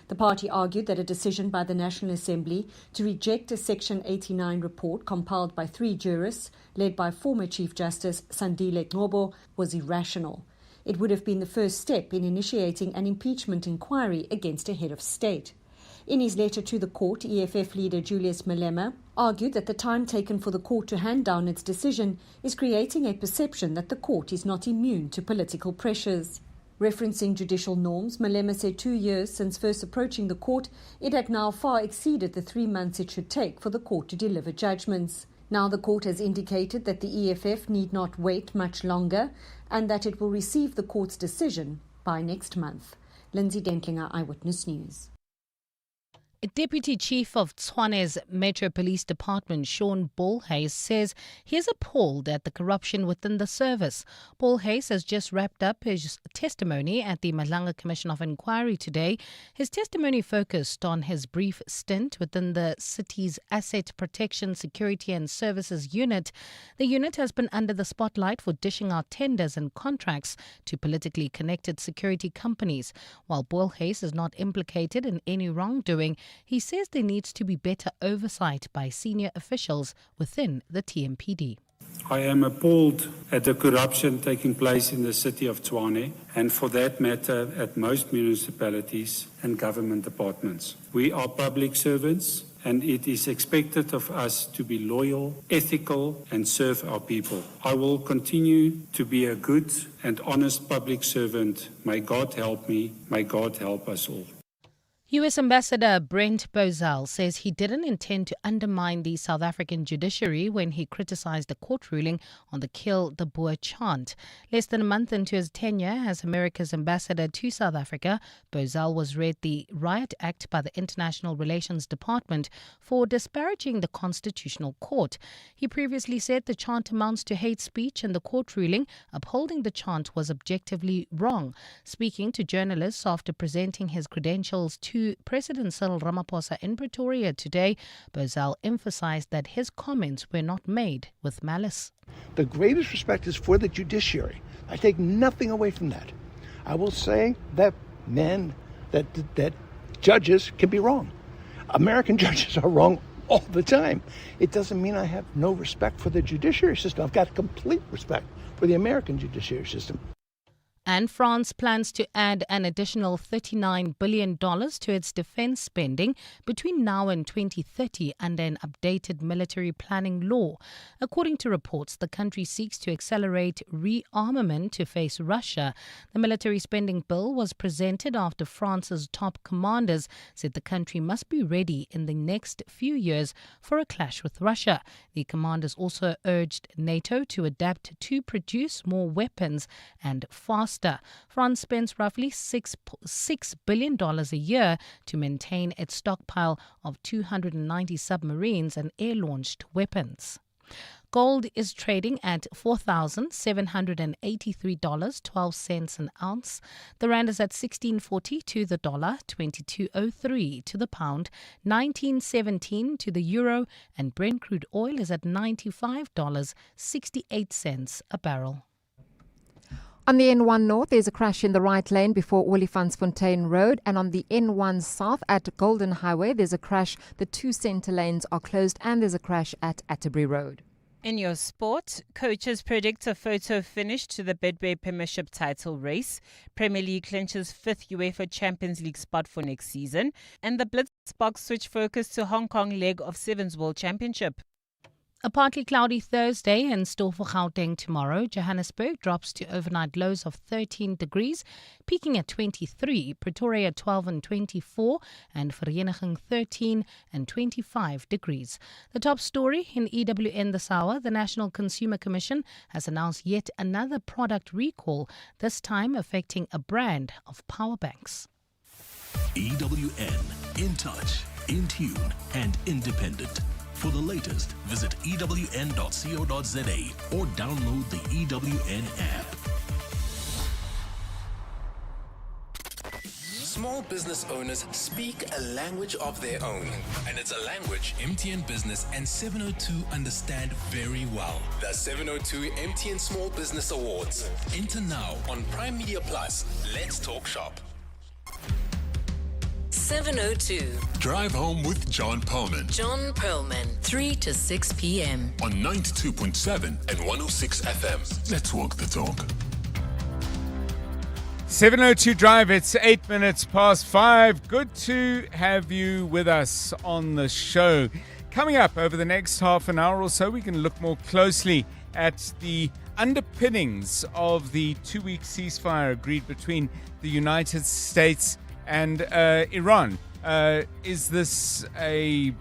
The party argued that a decision by the National Assembly to reject a Section 89 report compiled by 3 jurists, led by former Chief Justice Sandile Ngcobo, was irrational. It would have been the first step in initiating an impeachment inquiry against a head of state. In his letter to the court, EFF leader Julius Malema argued that the time taken for the court to hand down its decision is creating a perception that the court is not immune to political pressures. Referencing judicial norms, Malema said 2 years since first approaching the court, it had now far exceeded the 3 months it should take for the court to deliver judgments. Now the court has indicated that the EFF need not wait much longer and that it will receive the court's decision by next month. Lindsay Dentlinger, Eyewitness News. Deputy Chief of Tshwane's Metro Police Department, Sean Bolhuis, says he is appalled at the corruption within the service. Bolhuis has just wrapped up his testimony at the Madlanga Commission of Inquiry today. His testimony focused on his brief stint within the city's Asset Protection, Security and Services Unit. The unit has been under the spotlight for dishing out tenders and contracts to politically connected security companies. While Bolhuis is not implicated in any wrongdoing, he says there needs to be better oversight by senior officials within the TMPD. I am appalled at the corruption taking place in the city of Tshwane and, for that matter, at most municipalities and government departments. We are public servants and it is expected of us to be loyal, ethical and serve our people. I will continue to be a good and honest public servant. May God help me. May God help us all. US Ambassador Brent Bozell says he didn't intend to undermine the South African judiciary when he criticized a court ruling on the Kill the Boer chant. Less than a month into his tenure as America's ambassador to South Africa, Bozell was read the Riot Act by the International Relations Department for disparaging the Constitutional Court. He previously said the chant amounts to hate speech and the court ruling upholding the chant was objectively wrong. Speaking to journalists after presenting his credentials to President Cyril Ramaphosa in Pretoria today, Bozell emphasized that his comments were not made with malice. The greatest respect is for the judiciary. I take nothing away from that. I will say that that judges can be wrong. American judges are wrong all the time. It doesn't mean I have no respect for the judiciary system. I've got complete respect for the American judiciary system. And France plans to add an additional $39 billion to its defense spending between now and 2030 under an updated military planning law. According to reports, the country seeks to accelerate rearmament to face Russia. The military spending bill was presented after France's top commanders said the country must be ready in the next few years for a clash with Russia. The commanders also urged NATO to adapt to produce more weapons and faster. France spends roughly $6 billion a year to maintain its stockpile of 290 submarines and air-launched weapons. Gold is trading at $4,783.12 an ounce. The rand is at 16.40 to the dollar, 22.03 to the pound, 19.17 to the euro, and Brent crude oil is at $95.68 a barrel. On the N1 North, there's a crash in the right lane before Olifantsfontein Road. And on the N1 South at Golden Highway, there's a crash. The two centre lanes are closed and there's a crash at Atterbury Road. In your sport, coaches predict a photo finish to the Midday Premiership title race. Premier League clinches fifth UEFA Champions League spot for next season. And the Blitzbox switch focus to Hong Kong leg of Sevens World Championship. A partly cloudy Thursday in store for Gauteng tomorrow. Johannesburg drops to overnight lows of 13 degrees, peaking at 23. Pretoria 12 and 24, and Vereniging 13 and 25 degrees. The top story in EWN this hour, the National Consumer Commission has announced yet another product recall, this time affecting a brand of power banks. EWN, in touch, in tune, and independent. For the latest, visit ewn.co.za or download the EWN app. Small business owners speak a language of their own, and it's a language MTN Business and 702 understand very well. The 702 MTN Small Business Awards. Enter now on Prime Media Plus. Let's talk shop. 702. Drive home with John Perlman. John Perlman, 3 to 6 p.m. On 92.7 and 106 FM. Let's walk the talk. 702 Drive, it's 8 minutes past 5. Good to have you with us on the show. Coming up over the next half an hour or so, we can look more closely at the underpinnings of the 2-week ceasefire agreed between the United States and Iran. Is this a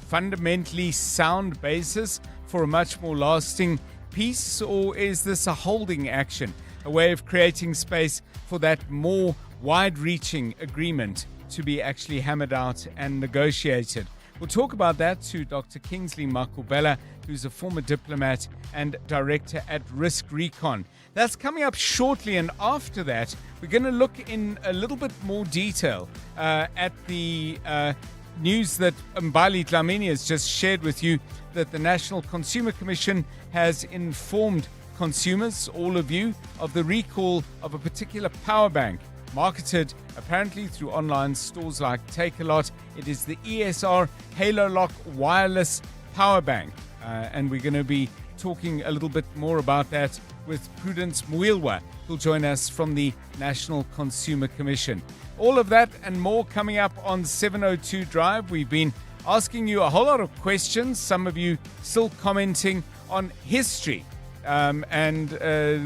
fundamentally sound basis for a much more lasting peace, or is this a holding action, a way of creating space for that more wide-reaching agreement to be actually hammered out and negotiated? We'll talk about that to Dr. Kingsley Makubela, who's a former diplomat and director at Risk Recon. That's coming up shortly, and after that, we're going to look in a little bit more detail at the news that Mbali Dlamini has just shared with you, that the National Consumer Commission has informed consumers, all of you, of the recall of a particular power bank marketed apparently through online stores like Takealot. It is the ESR Halo Lock wireless power bank, and we're going to be talking a little bit more about that with Prudence Muilwa, who'll join us from the National Consumer Commission. All of that and more coming up on 702 Drive. We've been asking you a whole lot of questions, some of you still commenting on history and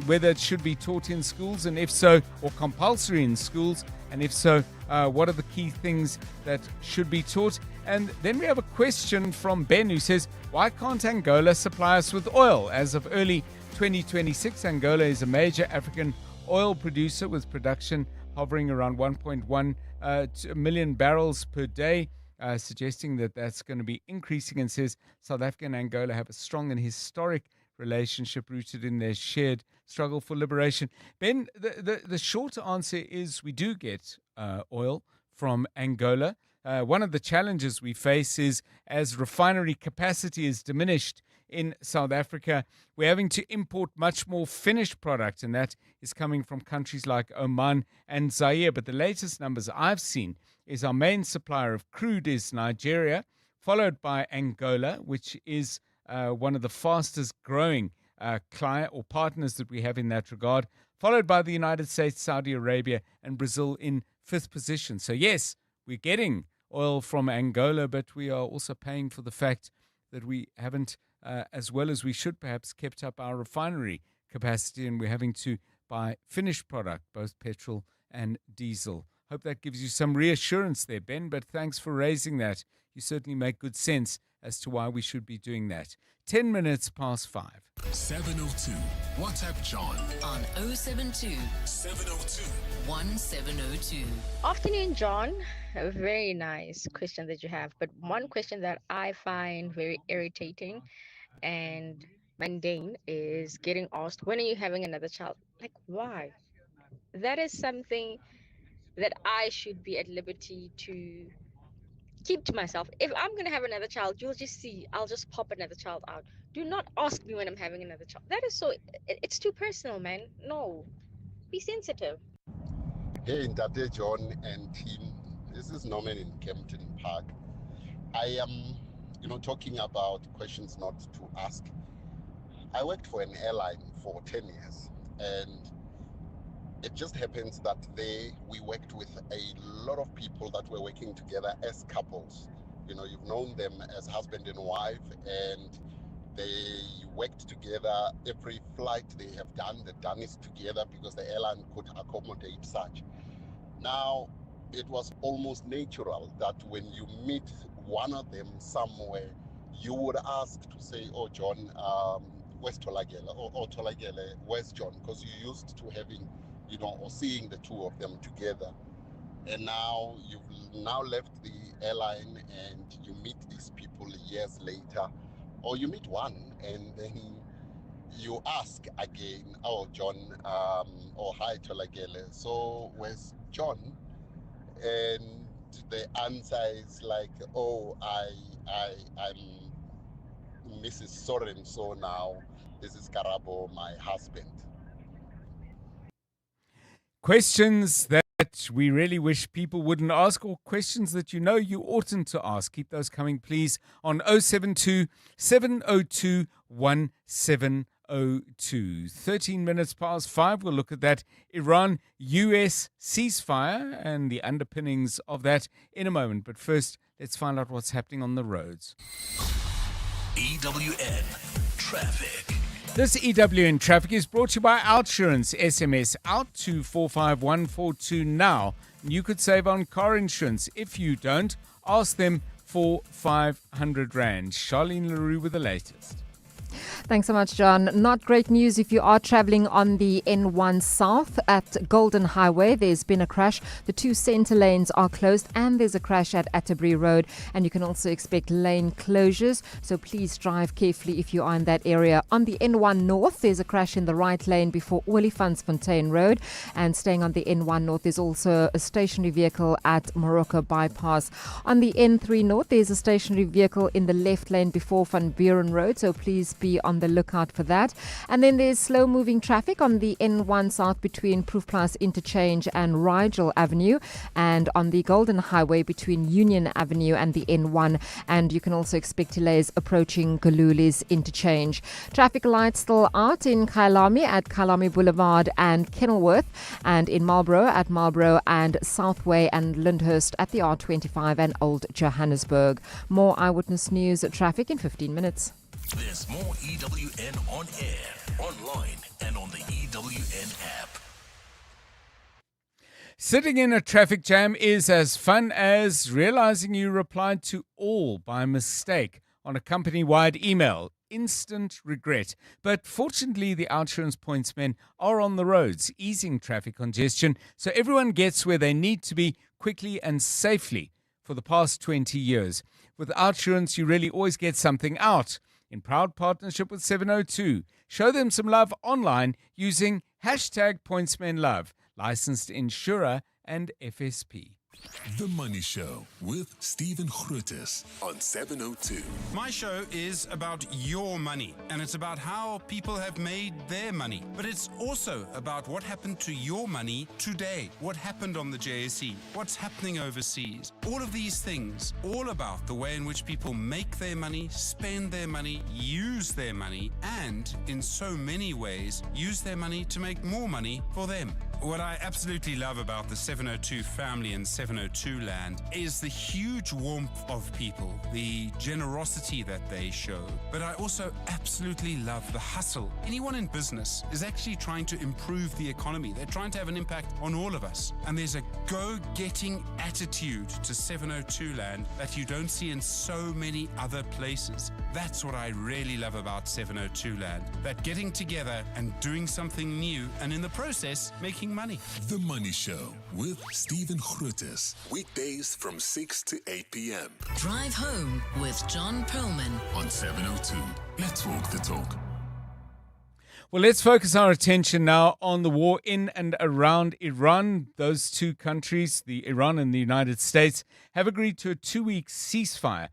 whether it should be taught in schools, and if so, or compulsory in schools, and if so, what are the key things that should be taught? And then we have a question from Ben who says, why can't Angola supply us with oil? As of early 2026, Angola is a major African oil producer with production hovering around 1.1 million barrels per day, suggesting that that's going to be increasing, and says South Africa and Angola have a strong and historic relationship rooted in their shared struggle for liberation. Ben, the short answer is we do get oil from Angola. One of the challenges we face is as refinery capacity is diminished in South Africa, we're having to import much more finished product, and that is coming from countries like Oman and Zaire. But the latest numbers I've seen is our main supplier of crude is Nigeria, followed by Angola, which is one of the fastest growing client or partners that we have in that regard, followed by the United States, Saudi Arabia, and Brazil in fifth position. So yes, we're getting oil from Angola, but we are also paying for the fact that we haven't, as well as we should perhaps, kept up our refinery capacity, and we're having to buy finished product, both petrol and diesel. Hope that gives you some reassurance there, Ben, but thanks for raising that. You certainly make good sense as to why we should be doing that. 10 minutes past 5. 702. WhatsApp John on 072 702 1702. Afternoon, John. A very nice question that you have, but one question that I find very irritating and mundane is getting asked, when are you having another child? Like, why? That is something that I should be at liberty to keep to myself. If I'm going to have another child, you'll just see, I'll just pop another child out. Do not ask me when I'm having another child. That is so, it's too personal, man. No, be sensitive. Hey, Ndate John and team. This is Norman in Kempton Park. I am, talking about questions not to ask. I worked for an airline for 10 years, and it just happens that we worked with a lot of people that were working together as couples. You've known them as husband and wife, and they worked together. Every flight they have done, they've done it together because the airline could accommodate such. Now, it was almost natural that when you meet one of them somewhere, you would ask to say, oh, John, where's Tolagele? Or Tolagele, where's John? Because you're used to having, or seeing the two of them together. And now you've now left the airline and you meet these people years later, or you meet one and then you ask again, oh, John, or hi, Tolagele. So where's John? And the answer is like, oh, I'm Mrs. So-and-so now. This is Karabo, my husband. Questions that we really wish people wouldn't ask, or questions that you oughtn't to ask. Keep those coming, please, on 072 702 1702. 13 minutes past 5. We'll look at that Iran-US ceasefire and the underpinnings of that in a moment. But first, let's find out what's happening on the roads. EWN Traffic. This EWN Traffic is brought to you by Outsurance. SMS out to 45142 now. You could save on car insurance. If you don't, ask them for 500 Rand. Charlene Leroux with the latest. Thanks so much, John. Not great news if you are traveling on the N1 South at Golden Highway. There's been a crash. The two center lanes are closed, and there's a crash at Atterbury Road. And you can also expect lane closures, so please drive carefully if you are in that area. On the N1 North, there's a crash in the right lane before Olifantsfontein Road. And staying on the N1 North, there's also a stationary vehicle at Morocco Bypass. On the N3 North, there's a stationary vehicle in the left lane before Van Buren Road, so please be on the lookout for that. And then there's slow moving traffic on the N1 South between Proofplaas Interchange and Rigel Avenue, and on the Golden Highway between Union Avenue and the N1. And you can also expect delays approaching Galuli's Interchange. Traffic lights still out in Kyalami at Kyalami Boulevard and Kenilworth, and in Marlborough at Marlborough and Southway and Lyndhurst at the R25 and Old Johannesburg. More Eyewitness News traffic in 15 minutes. There's more EWN on air, online and on the EWN app. Sitting in a traffic jam is as fun as realizing you replied to all by mistake on a company-wide email. Instant regret. But fortunately, the OUTsurance pointsmen are on the roads, easing traffic congestion so everyone gets where they need to be quickly and safely for the past 20 years. With OUTsurance, you really always get something out. In proud partnership with 702, show them some love online using #PointsmenLove. Licensed insurer and FSP. The Money Show with Stephen Grootes on 702. My show is about your money, and it's about how people have made their money. But it's also about what happened to your money today, what happened on the JSE, what's happening overseas. All of these things, all about the way in which people make their money, spend their money, use their money, and in so many ways, use their money to make more money for them. What I absolutely love about the 702 family and 702 land is the huge warmth of people, the generosity that they show. But I also absolutely love the hustle. Anyone in business is actually trying to improve the economy. They're trying to have an impact on all of us. And there's a go-getting attitude to 702 land that you don't see in so many other places. That's what I really love about 702 land. That getting together and doing something new, and in the process, making money. The Money Show with Stephen Grootes. Weekdays from 6 to 8 p.m. Drive home with John Perlman on 702. Let's walk the talk. Well, let's focus our attention now on the war in and around Iran. Those two countries, the Iran and the United States, have agreed to a 2-week ceasefire,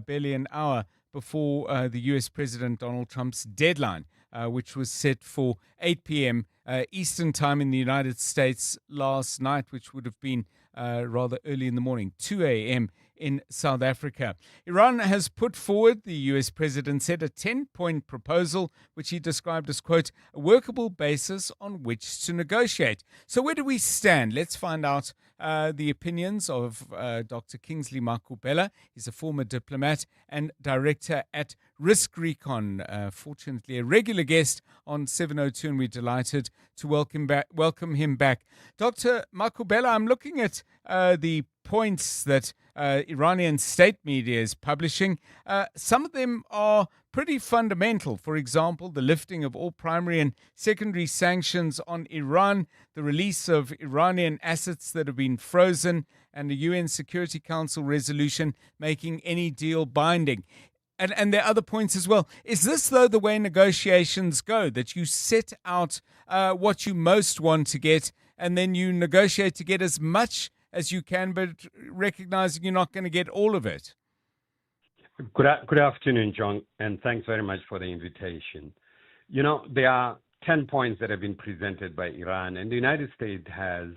barely an hour before the U.S. President Donald Trump's deadline, which was set for 8 p.m. Eastern time in the United States last night, which would have been rather early in the morning, 2 a.m. in South Africa. Iran has put forward, the U.S. president said, a 10-point proposal, which he described as, quote, a workable basis on which to negotiate. So where do we stand? Let's find out the opinions of Dr. Kingsley Makubela. He's a former diplomat and director at Risk Recon. Fortunately, a regular guest on 702, and we're delighted to welcome him back. Dr. Makubela, I'm looking at the points that Iranian state media is publishing. Some of them are pretty fundamental. For example, the lifting of all primary and secondary sanctions on Iran, the release of Iranian assets that have been frozen, and the UN Security Council resolution making any deal binding. And there are other points as well. Is this, though, the way negotiations go, that you set out what you most want to get, and then you negotiate to get as much as you can, but recognizing you're not going to get all of it? Good afternoon, John, and thanks very much for the invitation. You know, there are 10 points that have been presented by Iran, and the United States has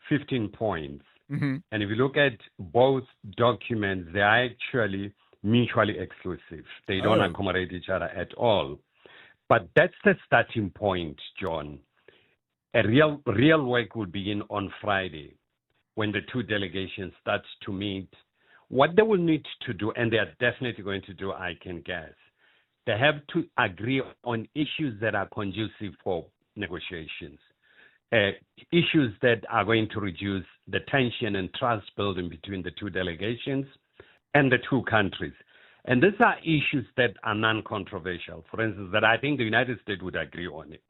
15 points. Mm-hmm. And if you look at both documents, they are actually mutually exclusive. They don't accommodate each other at all. But that's the starting point, John. A real work will begin on Friday when the two delegations start to meet. What they will need to do, and they are definitely going to do, I can guess, they have to agree on issues that are conducive for negotiations, issues that are going to reduce the tension and trust building between the two delegations and the two countries. And these are issues that are non-controversial. For instance, that I think the United States would agree on it.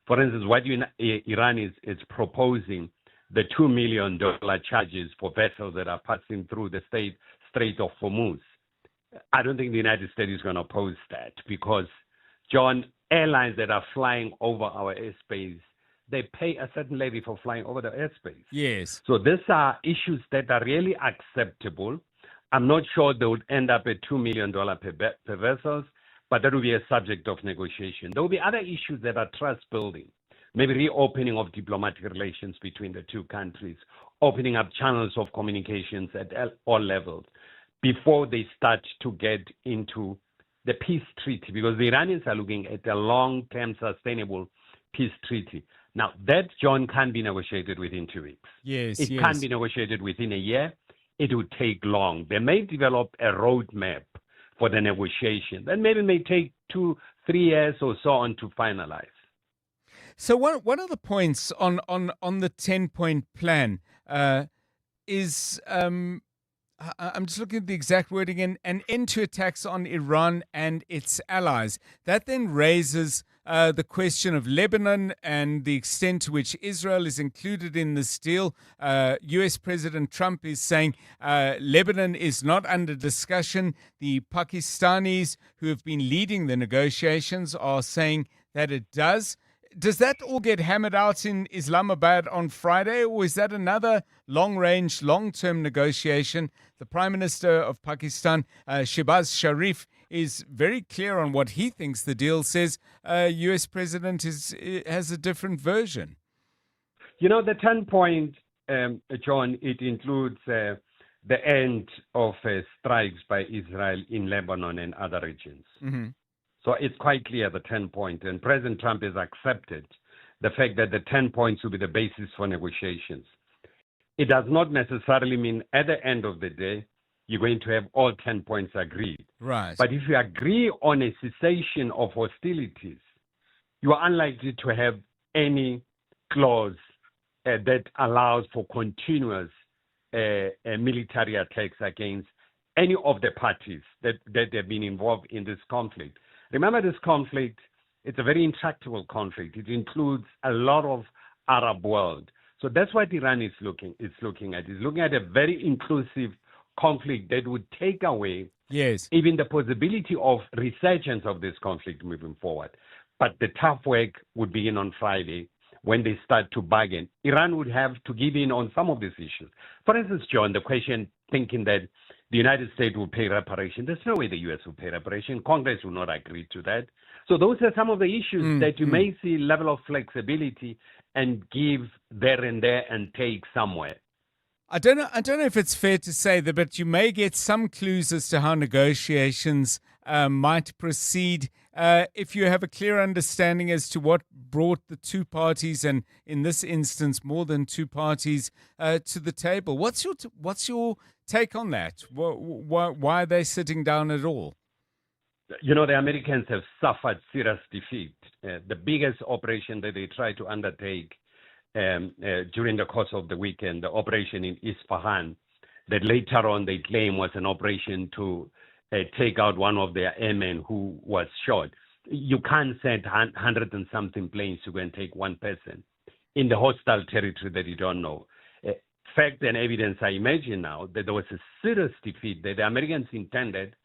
For instance, what Iran is proposing, the $2 million charges for vessels that are passing through the Strait of Hormuz. I don't think the United States is going to oppose that because, John, airlines that are flying over our airspace, they pay a certain levy for flying over the airspace. Yes. So these are issues that are really acceptable. I'm not sure they would end up at $2 million per vessels, but that will be a subject of negotiation. There will be other issues that are trust building, maybe reopening of diplomatic relations between the two countries, opening up channels of communications at all levels before they start to get into the peace treaty, because the Iranians are looking at a long-term sustainable peace treaty. Now, that, John, can be negotiated within 2 weeks. Yes, it can be negotiated within a year. It would take long. They may develop a roadmap for the negotiation. That maybe may take 2, 3 years or so on to finalize. So one of the points on the 10-point plan is I'm just looking at the exact wording, an end to attacks on Iran and its allies. That then raises the question of Lebanon and the extent to which Israel is included in this deal. U.S. President Trump is saying Lebanon is not under discussion. The Pakistanis who have been leading the negotiations are saying that it does. Does that all get hammered out in Islamabad on Friday, or is that another long-range, long-term negotiation? The Prime Minister of Pakistan, Shehbaz Sharif, is very clear on what he thinks the deal says. U.S. President has a different version. You know, the 10-point, John, it includes the end of strikes by Israel in Lebanon and other regions. Mm-hmm. So it's quite clear, the 10-point, and President Trump has accepted the fact that the 10 points will be the basis for negotiations. It does not necessarily mean at the end of the day, you're going to have all 10 points agreed. Right. But if you agree on a cessation of hostilities, you are unlikely to have any clause that allows for continuous military attacks against any of the parties that have been involved in this conflict. Remember, this conflict, it's a very intractable conflict. It includes a lot of Arab world. So that's what Iran is looking at. It's looking at a very inclusive conflict that would take away even the possibility of resurgence of this conflict moving forward. But the tough work would begin on Friday when they start to bargain. Iran would have to give in on some of these issues. For instance, John, the question thinking that the United States will pay reparation. There's no way the U.S. will pay reparation. Congress will not agree to that. So those are some of the issues that you may see level of flexibility and give there and there and take somewhere. I don't know if it's fair to say that, but you may get some clues as to how negotiations might proceed if you have a clear understanding as to what brought the two parties, and in this instance more than two parties, to the table. What's your take on that? Why are they sitting down at all? You know, the Americans have suffered serious defeat. The biggest operation that they tried to undertake during the course of the weekend, the operation in Isfahan, that later on they claim was an operation to take out one of their airmen who was shot. You can't send 100 and something planes to go and take one person in the hostile territory that you don't know. Fact and evidence, I imagine now, that there was a serious defeat, that the Americans intended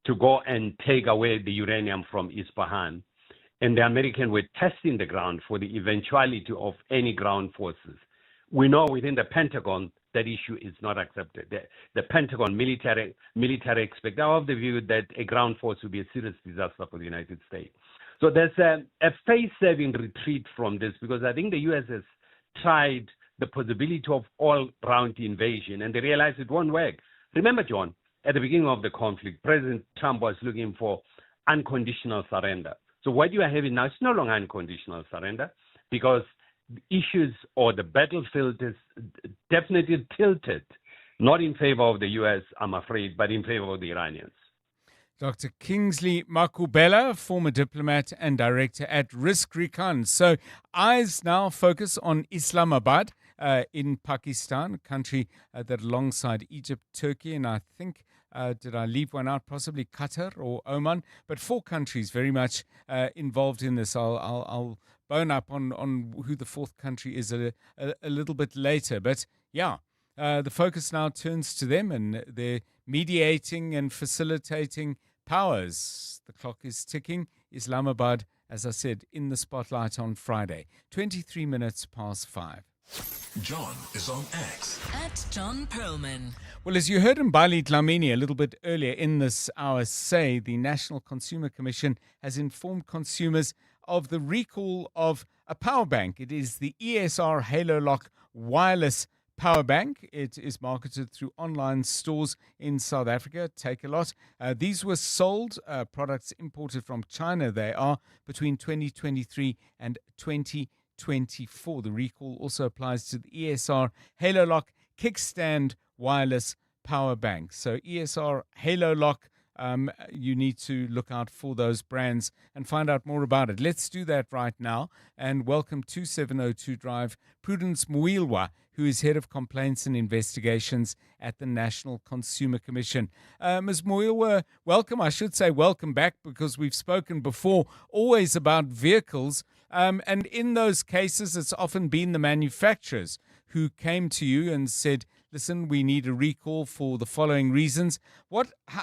to go and take away the uranium from Isfahan. And the Americans were testing the ground for the eventuality of any ground forces. We know within the Pentagon that issue is not accepted. The Pentagon military expect are of the view that a ground force would be a serious disaster for the United States. So there's a face-saving retreat from this, because I think the U.S. has tried the possibility of all-round invasion, and they realized it won't work. Remember, John, at the beginning of the conflict, President Trump was looking for unconditional surrender. So what you are having now is no longer unconditional surrender, because issues or the battlefield is definitely tilted, not in favor of the U.S., I'm afraid, but in favor of the Iranians. Dr. Kingsley Makubela, former diplomat and director at Risk Recon. So eyes now focus on Islamabad in Pakistan, a country that alongside Egypt, Turkey, and I think, did I leave one out? Possibly Qatar or Oman, but 4 countries very much involved in this. I'll bone up on who the 4th country is a little bit later. But yeah, the focus now turns to them and their mediating and facilitating powers. The clock is ticking. Islamabad, as I said, in the spotlight on Friday, 23 minutes past 5. John is on X. At John Perlman. Well, as you heard Mbali Dlamini a little bit earlier in this hour say, the National Consumer Commission has informed consumers of the recall of a power bank. It is the ESR Halo Lock wireless power bank. It is marketed through online stores in South Africa. Take a lot. These were sold, products imported from China. They are between 2023 and 2024. The recall also applies to the ESR Halo Lock kickstand wireless power bank. So ESR Halo Lock you need to look out for those brands and find out more about it. Let's do that right now. And welcome to 702 Drive, Prudence Muilwa, who is Head of Complaints and Investigations at the National Consumer Commission. Ms. Muilwa, welcome. I should say welcome back, because we've spoken before always about vehicles. And in those cases, it's often been the manufacturers who came to you and said, listen, we need a recall for the following reasons.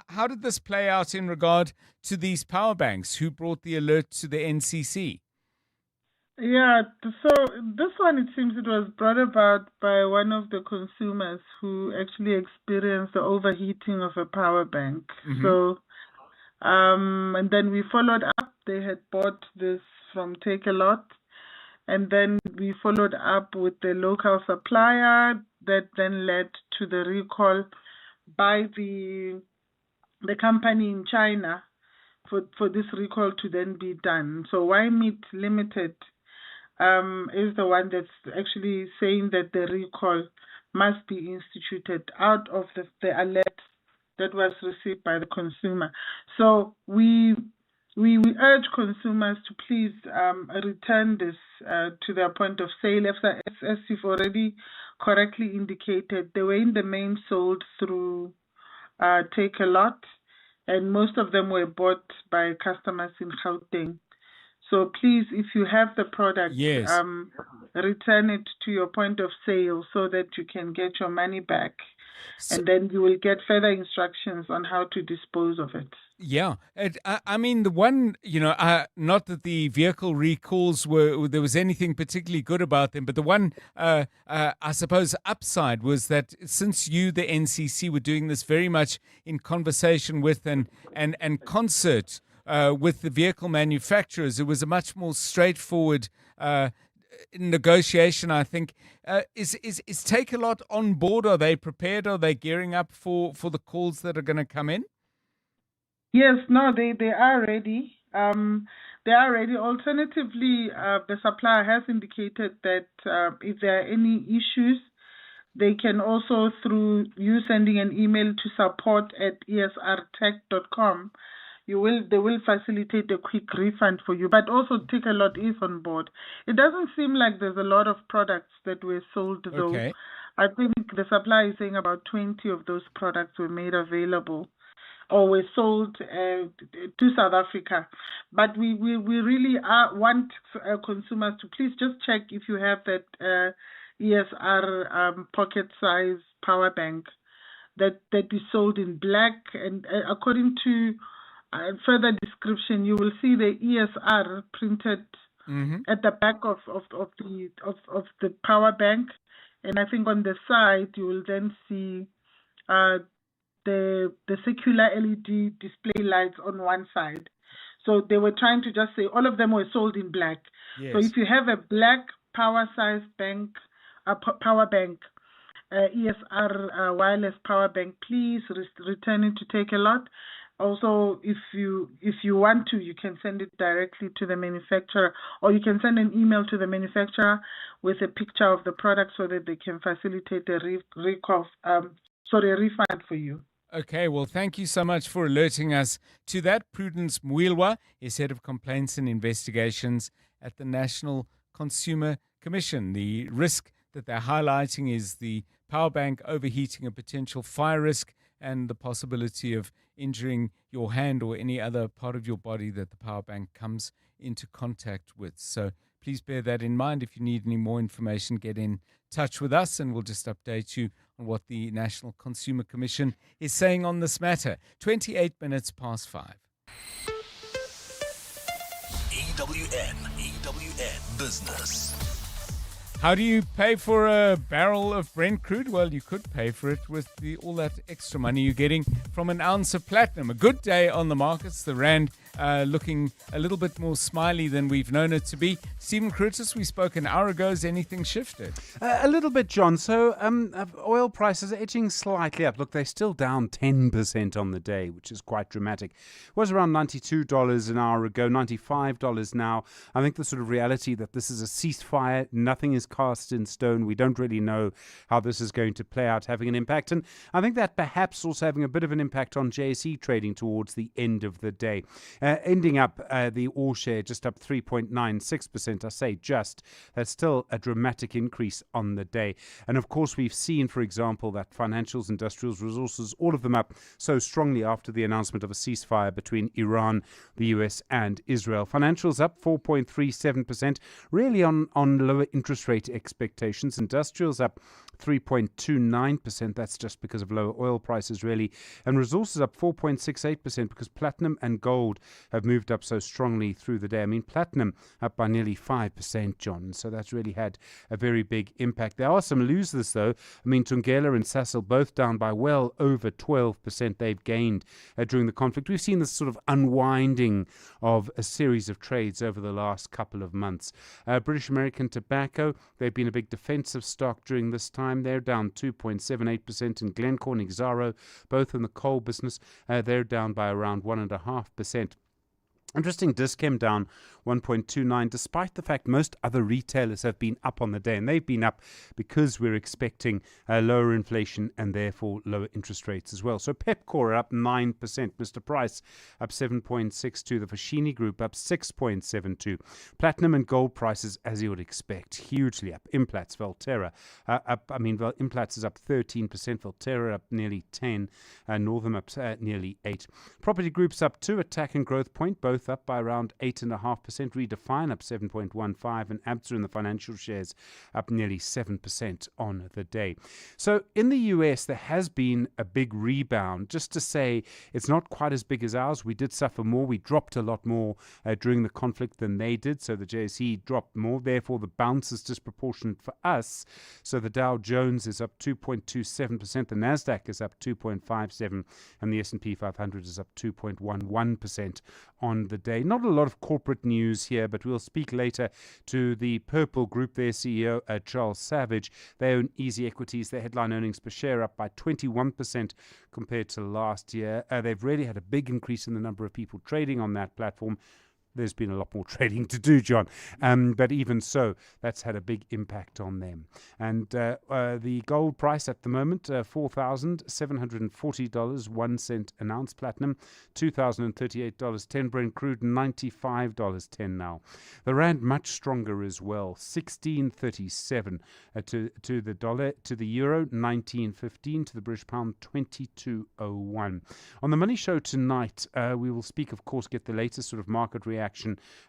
How did this play out in regard to these power banks? Who brought the alert to the NCC? Yeah, so this one, it seems it was brought about by one of the consumers who actually experienced the overheating of a power bank. Mhm. So, and then we followed up. They had bought this from Take a Lot. And then we followed up with the local supplier that then led to the recall by the company in China for this recall to then be done. So Why Meat Limited is the one that's actually saying that the recall must be instituted out of the alert that was received by the consumer. So we urge consumers to please return this to their point of sale. As you've already correctly indicated, they were in the main sold through Take a Lot, and most of them were bought by customers in Gauteng. So please, if you have the product, Yes. Return it to your point of sale so that you can get your money back. And then you will get further instructions on how to dispose of it. Yeah, I mean, the one, not that the vehicle recalls there was anything particularly good about them, but the one, I suppose, upside was that since you, the NCC, were doing this very much in conversation with and concert with the vehicle manufacturers, it was a much more straightforward negotiation, I think. Is Take a Lot on board? Are they prepared? Are they gearing up for the calls that are going to come in? Yes, no, they are ready. They are ready. Alternatively, the supplier has indicated that if there are any issues, they can also, through you sending an email to support@esrtech.com, they will facilitate a quick refund for you. But also Take a Lot is on board. It doesn't seem like there's a lot of products that were sold, though. Okay. I think the supplier is saying about 20 of those products were made available or were sold to South Africa. But we really want consumers to please just check if you have that ESR pocket size power bank that is sold in black. And according to further description, you will see the ESR printed at the back of the power bank, and I think on the side you will then see the circular LED display lights on one side. So they were trying to just say all of them were sold in black. Yes. So if you have a black power size bank, power bank, ESR wireless power bank, please return it to Take a Lot. Also, if you want to, you can send it directly to the manufacturer, or you can send an email to the manufacturer with a picture of the product so that they can facilitate a refund for you. Okay, well, thank you so much for alerting us to that. Prudence Muilwa is Head of Complaints and Investigations at the National Consumer Commission. The risk that they're highlighting is the power bank overheating, a potential fire risk, and the possibility of injuring your hand or any other part of your body that the power bank comes into contact with. So please bear that in mind. If you need any more information, get in touch with us and we'll just update you on what the National Consumer Commission is saying on this matter. 28 minutes past 5. EWN Business. How do you pay for a barrel of Brent crude? Well, you could pay for it with all that extra money you're getting from an ounce of platinum. A good day on the markets. The rand looking a little bit more smiley than we've known it to be. Stephen Curtis, we spoke an hour ago. Has anything shifted? A little bit, John. So oil prices are edging slightly up. Look, they're still down 10% on the day, which is quite dramatic. It was around $92 an hour ago, $95 now. I think the sort of reality that this is a ceasefire, nothing is cast in stone. We don't really know how this is going to play out, having an impact. And I think that perhaps also having a bit of an impact on JSE trading towards the end of the day. Ending up the all share just up 3.96%. I say just. That's still a dramatic increase on the day. And of course, we've seen, for example, that financials, industrials, resources, all of them up so strongly after the announcement of a ceasefire between Iran, the US, and Israel. Financials up 4.37%, really on lower interest rate expectations. Industrials up 3.29%. That's just because of lower oil prices, really. And resources up 4.68% because platinum and gold have moved up so strongly through the day. I mean, platinum up by nearly 5%, John. So that's really had a very big impact. There are some losers, though. I mean, Tungela and Sasol both down by well over 12%. They've gained during the conflict. We've seen this sort of unwinding of a series of trades over the last couple of months. British American Tobacco, they've been a big defensive stock during this time. They're down 2.78%. In Glencore and Exxaro, both in the coal business, they're down by around 1.5%. Interesting, Dis-Chem down 1.29, despite the fact most other retailers have been up on the day. And they've been up because we're expecting lower inflation and therefore lower interest rates as well. So Pepkor up 9%. Mr. Price up 7.62. The Foschini Group up 6.72. Platinum and gold prices, as you would expect, hugely up. Implats, Valterra Implats is up 13%. Valterra up nearly 10%. Northam up nearly 8%. Property groups up 2. Attack and Growth Point, both up by around 8.5%. Redefine up 7.15%, and Absa in the financial shares up nearly 7% on the day. So in the US, there has been a big rebound. Just to say, it's not quite as big as ours. We did suffer more. We dropped a lot more during the conflict than they did. So the JSE dropped more. Therefore, the bounce is disproportionate for us. So the Dow Jones is up 2.27%. The Nasdaq is up 2.57%, and the S&P 500 is up 2.11% on the day. Not a lot of corporate news here, but we'll speak later to the Purple Group, their CEO, Charles Savage. They own Easy Equities. Their headline earnings per share up by 21% compared to last year. They've really had a big increase in the number of people trading on that platform. There's been a lot more trading to do, John. But even so, that's had a big impact on them. And the gold price at the moment, $4,740, 1 cent an ounce. Platinum, $2,038.10. Brent crude, $95.10 now. The rand much stronger as well, 16.37 to the dollar. To the euro, 19.15. To the British pound, 22.01. On the Money Show tonight, we will speak, of course, get the latest sort of market reaction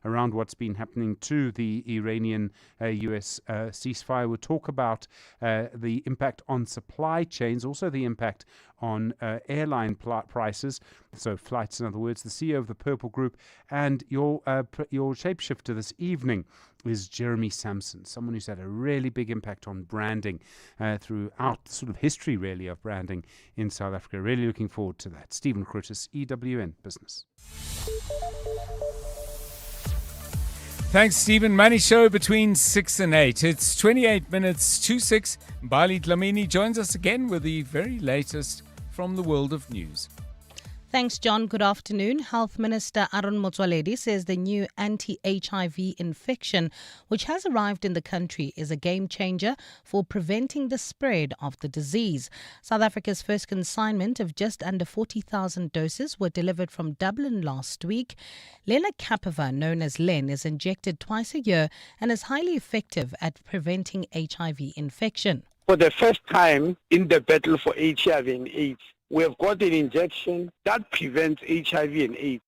around what's been happening to the Iranian-US ceasefire. We'll talk about the impact on supply chains, also the impact on airline prices, so flights in other words. The CEO of the Purple Group, and your shapeshifter this evening is Jeremy Sampson, someone who's had a really big impact on branding throughout sort of history, really, of branding in South Africa. Really looking forward to that. Stephen Curtis, EWN Business. Thanks, Stephen. Money Show between 6 and 8. It's 28 minutes to 6. Mbali Dlamini joins us again with the very latest from the world of news. Thanks, John. Good afternoon. Health Minister Aaron Motsoaledi says the new anti-HIV infection, which has arrived in the country, is a game changer for preventing the spread of the disease. South Africa's first consignment of just under 40,000 doses were delivered from Dublin last week. Lenacapavir, known as Len, is injected twice a year and is highly effective at preventing HIV infection. For the first time in the battle for HIV and AIDS, we have got an injection that prevents HIV and AIDS.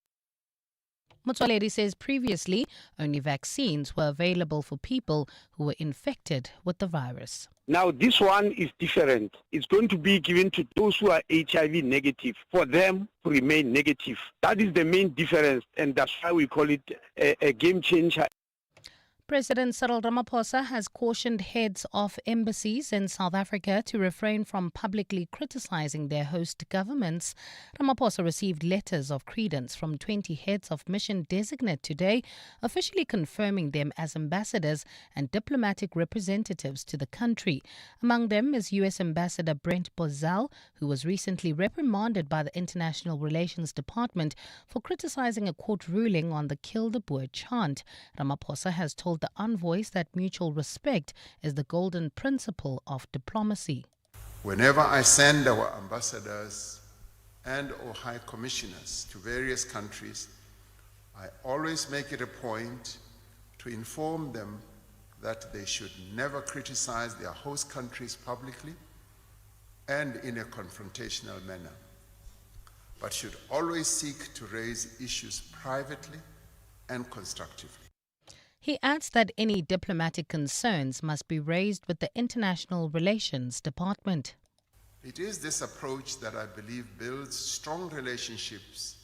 Motsoaledi says previously only vaccines were available for people who were infected with the virus. Now this one is different. It's going to be given to those who are HIV negative, for them to remain negative. That is the main difference, and that's why we call it a game changer. President Cyril Ramaphosa has cautioned heads of embassies in South Africa to refrain from publicly criticizing their host governments. Ramaphosa received letters of credence from 20 heads of mission designate today, officially confirming them as ambassadors and diplomatic representatives to the country. Among them is U.S. Ambassador Brent Bozell, who was recently reprimanded by the International Relations Department for criticizing a court ruling on the Kill the Boer chant. Ramaphosa has told the envoys that mutual respect is the golden principle of diplomacy. Whenever I send our ambassadors and or high commissioners to various countries, I always make it a point to inform them that they should never criticize their host countries publicly and in a confrontational manner, but should always seek to raise issues privately and constructively. He adds that any diplomatic concerns must be raised with the International Relations Department. It is this approach that I believe builds strong relationships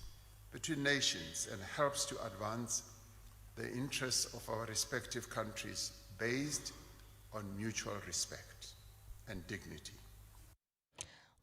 between nations and helps to advance the interests of our respective countries based on mutual respect and dignity.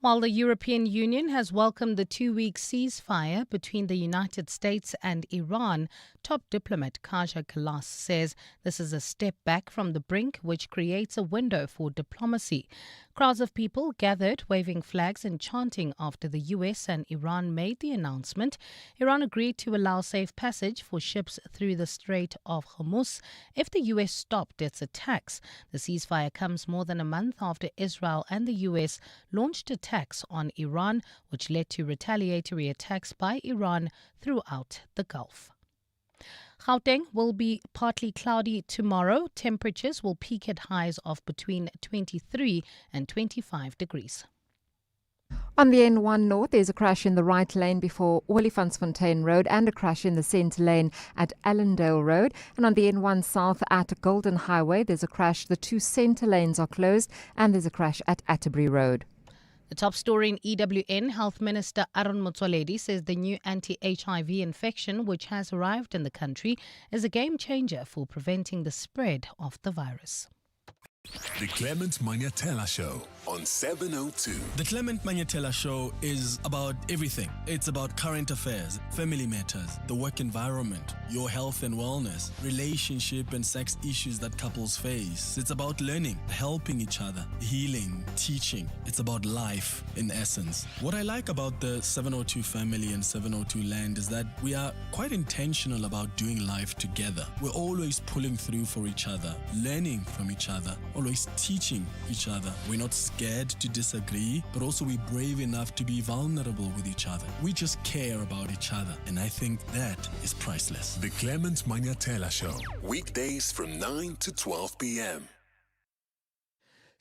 While the European Union has welcomed the 2-week ceasefire between the United States and Iran, top diplomat Kaja Kallas says this is a step back from the brink, which creates a window for diplomacy. Crowds of people gathered, waving flags and chanting after the US and Iran made the announcement. Iran agreed to allow safe passage for ships through the Strait of Hormuz if the US stopped its attacks. The ceasefire comes more than a month after Israel and the US launched attacks on Iran, which led to retaliatory attacks by Iran throughout the Gulf. Gauteng will be partly cloudy tomorrow. Temperatures will peak at highs of between 23 and 25 degrees. On the N1 North, there's a crash in the right lane before Olifantsfontein Road and a crash in the centre lane at Allendale Road. And on the N1 South at Golden Highway, there's a crash. The 2 centre lanes are closed and there's a crash at Atterbury Road. The top story in EWN, Health Minister Aaron Motsoaledi says the new anti-HIV infection, which has arrived in the country, is a game changer for preventing the spread of the virus. The Clement Manyatela Show on 702. The Clement Manyatela Show is about everything. It's about current affairs, family matters, the work environment, your health and wellness, relationship and sex issues that couples face. It's about learning, helping each other, healing, teaching. It's about life in essence. What I like about the 702 family and 702 land is that we are quite intentional about doing life together. We're always pulling through for each other, learning from each other, always teaching each other. We're not scared to disagree, but also we're brave enough to be vulnerable with each other. We just care about each other, and I think that is priceless. The Clement Manyatela Show, weekdays from 9 to 12 p.m.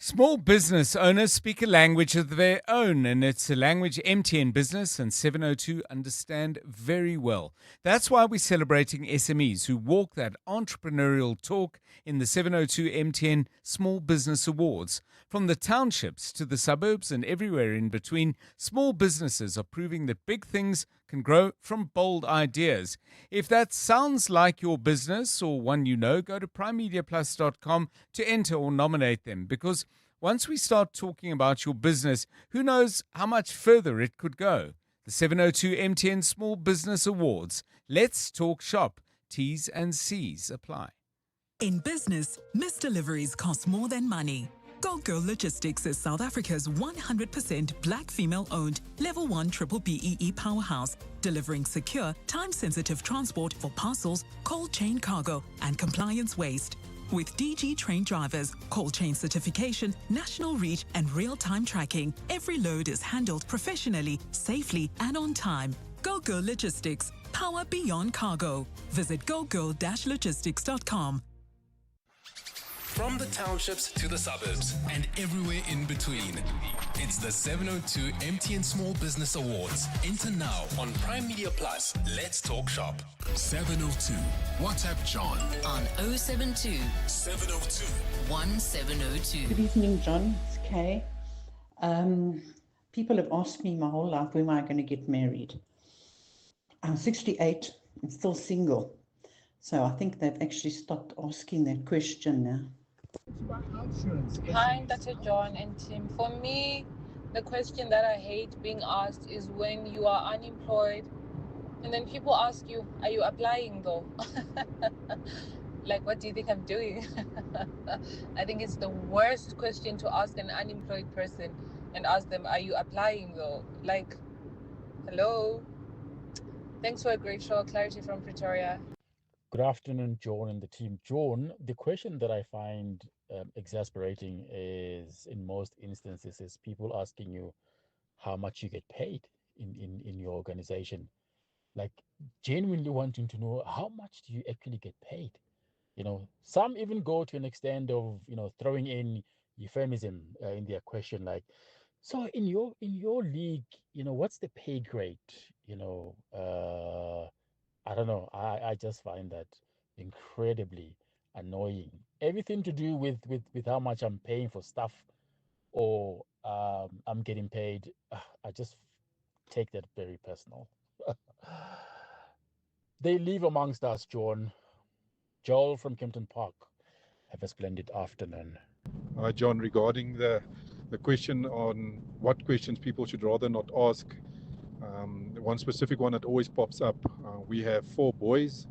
Small business owners speak a language of their own, and it's a language MTN Business and 702 understand very well. That's why we're celebrating SMEs who walk that entrepreneurial talk in the 702 MTN Small Business Awards. From the townships to the suburbs and everywhere in between, small businesses are proving that big things can grow from bold ideas. If that sounds like your business or one you know, go to primemediaplus.com to enter or nominate them, because once we start talking about your business, who knows how much further it could go. The 702 MTN Small Business Awards. Let's talk shop. T's and C's apply. In business, missed deliveries cost more than money. Go Girl Logistics is South Africa's 100% black female-owned Level 1 Triple BEE powerhouse, delivering secure, time-sensitive transport for parcels, cold chain cargo, and compliance waste. With DG trained drivers, cold chain certification, national reach, and real-time tracking, every load is handled professionally, safely, and on time. Go Girl Logistics, power beyond cargo. Visit gogirl-logistics.com. From the townships to the suburbs and everywhere in between, it's the 702 MTN Small Business Awards. Enter now on Prime Media Plus. Let's talk shop. 702. WhatsApp John on 072 702 1702. Good evening, John. It's Kay. People have asked me my whole life, when am I going to get married? I'm 68 and still single. So I think they've actually stopped asking that question now. Hi, Dr. John and Tim. For me, the question that I hate being asked is when you are unemployed and then people ask you, are you applying though? Like, what do you think I'm doing? I think it's the worst question to ask an unemployed person and ask them, are you applying though? Like, hello? Thanks for a great show. Clarity from Pretoria. Good afternoon, John and the team. John, the question that I find exasperating is, in most instances, is people asking you how much you get paid in your organization. Like, genuinely wanting to know how much do you actually get paid? You know, some even go to an extent of, throwing in euphemism in their question, like, so in your league, what's the pay grade? I don't know. I just find that incredibly annoying. Everything to do with how much I'm paying for stuff or I'm getting paid, I just take that very personal. They live amongst us, John. Joel from Kempton Park. Have a splendid afternoon. John, regarding the question on what questions people should rather not ask, one specific one that always pops up, we have 4 boys,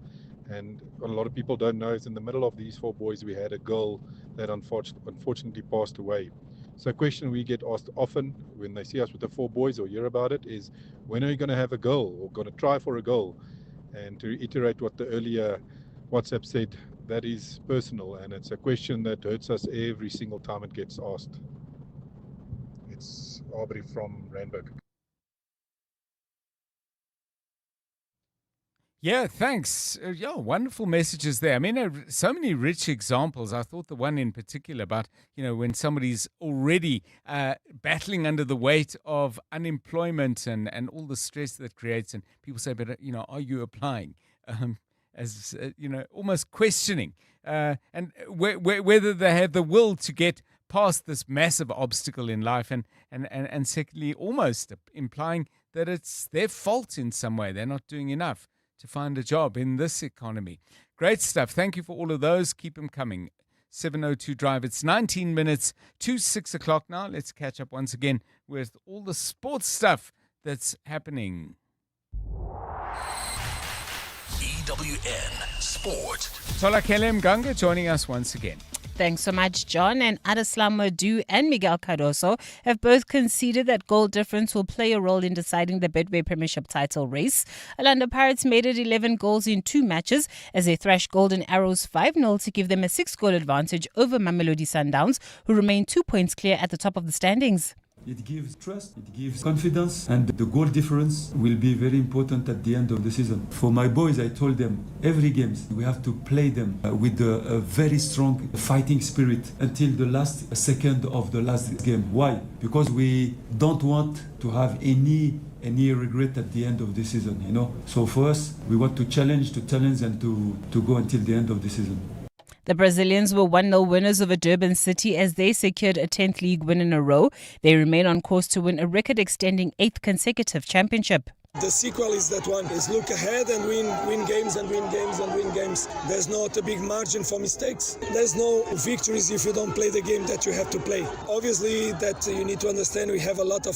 and what a lot of people don't know is in the middle of these 4 boys we had a girl that unfortunately passed away. So a question we get asked often when they see us with the 4 boys or hear about it is, when are you going to have a girl or going to try for a girl? And to reiterate what the earlier WhatsApp said, that is personal, and it's a question that hurts us every single time it gets asked. It's Aubrey from Randburg. Yeah, thanks. Wonderful messages there. I mean, so many rich examples. I thought the one in particular about, when somebody's already battling under the weight of unemployment and all the stress that creates, and people say, but, are you applying? As almost questioning, and whether they have the will to get past this massive obstacle in life, and secondly, almost implying that it's their fault in some way. They're not doing enough to find a job in this economy. Great stuff. Thank you for all of those. Keep them coming. 7:02 Drive. It's 19 minutes to 6 o'clock now. Let's catch up once again with all the sports stuff that's happening. EWN Sport. Tola Kelem Ganga joining us once again. Thanks so much, John. And Adeslam Madu and Miguel Cardoso have both conceded that goal difference will play a role in deciding the Betway Premiership title race. Orlando Pirates made it 11 goals in 2 matches as they thrashed Golden Arrows 5-0 to give them a 6-goal advantage over Mamelodi Sundowns, who remain 2 points clear at the top of the standings. It gives trust, it gives confidence, and the goal difference will be very important at the end of the season. For my boys, I told them every game we have to play them with a very strong fighting spirit until the last second of the last game. Why? Because we don't want to have any regret at the end of the season, So for us, we want to challenge and to go until the end of the season. The Brazilians were 1-0 winners over Durban City as they secured a 10th league win in a row. They remain on course to win a record-extending 8th consecutive championship. The sequel is that one, is look ahead and win games and win games and win games. There's not a big margin for mistakes. There's no victories if you don't play the game that you have to play. Obviously that you need to understand we have a lot of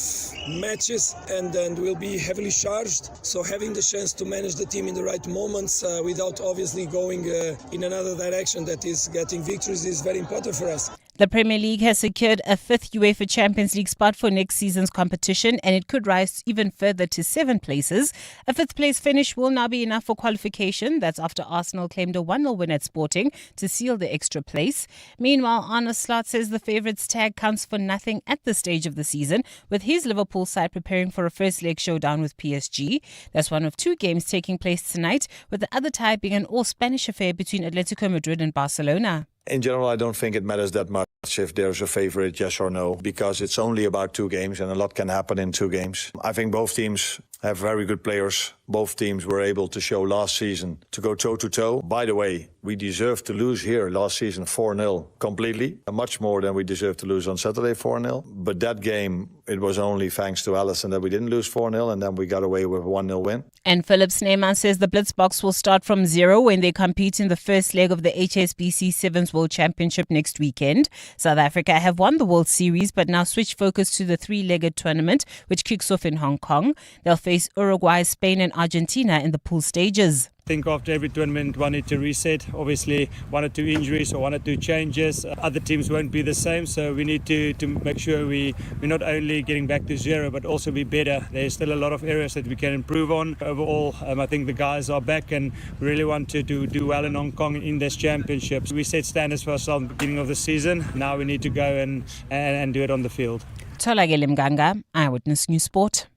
matches and we'll be heavily charged. So having the chance to manage the team in the right moments without obviously going in another direction that is getting victories is very important for us. The Premier League has secured a 5th UEFA Champions League spot for next season's competition, and it could rise even further to 7 places. A 5th place finish will now be enough for qualification. That's after Arsenal claimed a 1-0 win at Sporting to seal the extra place. Meanwhile, Arne Slot says the favourites tag counts for nothing at this stage of the season, with his Liverpool side preparing for a first leg showdown with PSG. That's one of 2 games taking place tonight, with the other tie being an all-Spanish affair between Atletico Madrid and Barcelona. In general, I don't think it matters that much. if there's a favorite, yes or no, because it's only about 2 games and a lot can happen in 2 games. I think both teams have very good players. Both teams were able to show last season to go toe-to-toe. By the way, we deserved to lose here last season 4-0 completely, much more than we deserved to lose on Saturday 4-0. But that game, it was only thanks to Allison that we didn't lose 4-0, and then we got away with a 1-0 win. And Philip Sneeman says the Blitzboks will start from 0 when they compete in the first leg of the HSBC Sevens World Championship next weekend. South Africa have won the World Series, but now switch focus to the 3-legged tournament, which kicks off in Hong Kong. They'll face Uruguay, Spain and Argentina in the pool stages. I think after every tournament, one need to reset. Obviously, 1 or 2 injuries or 1 or 2 changes. Other teams won't be the same, so we need to make sure we're not only getting back to 0, but also be better. There's still a lot of areas that we can improve on. Overall, I think the guys are back and we really want to do well in Hong Kong in this championship. We set standards for ourselves at the beginning of the season. Now we need to go and do it on the field. Tolagele Mganga, Eyewitness News Sport.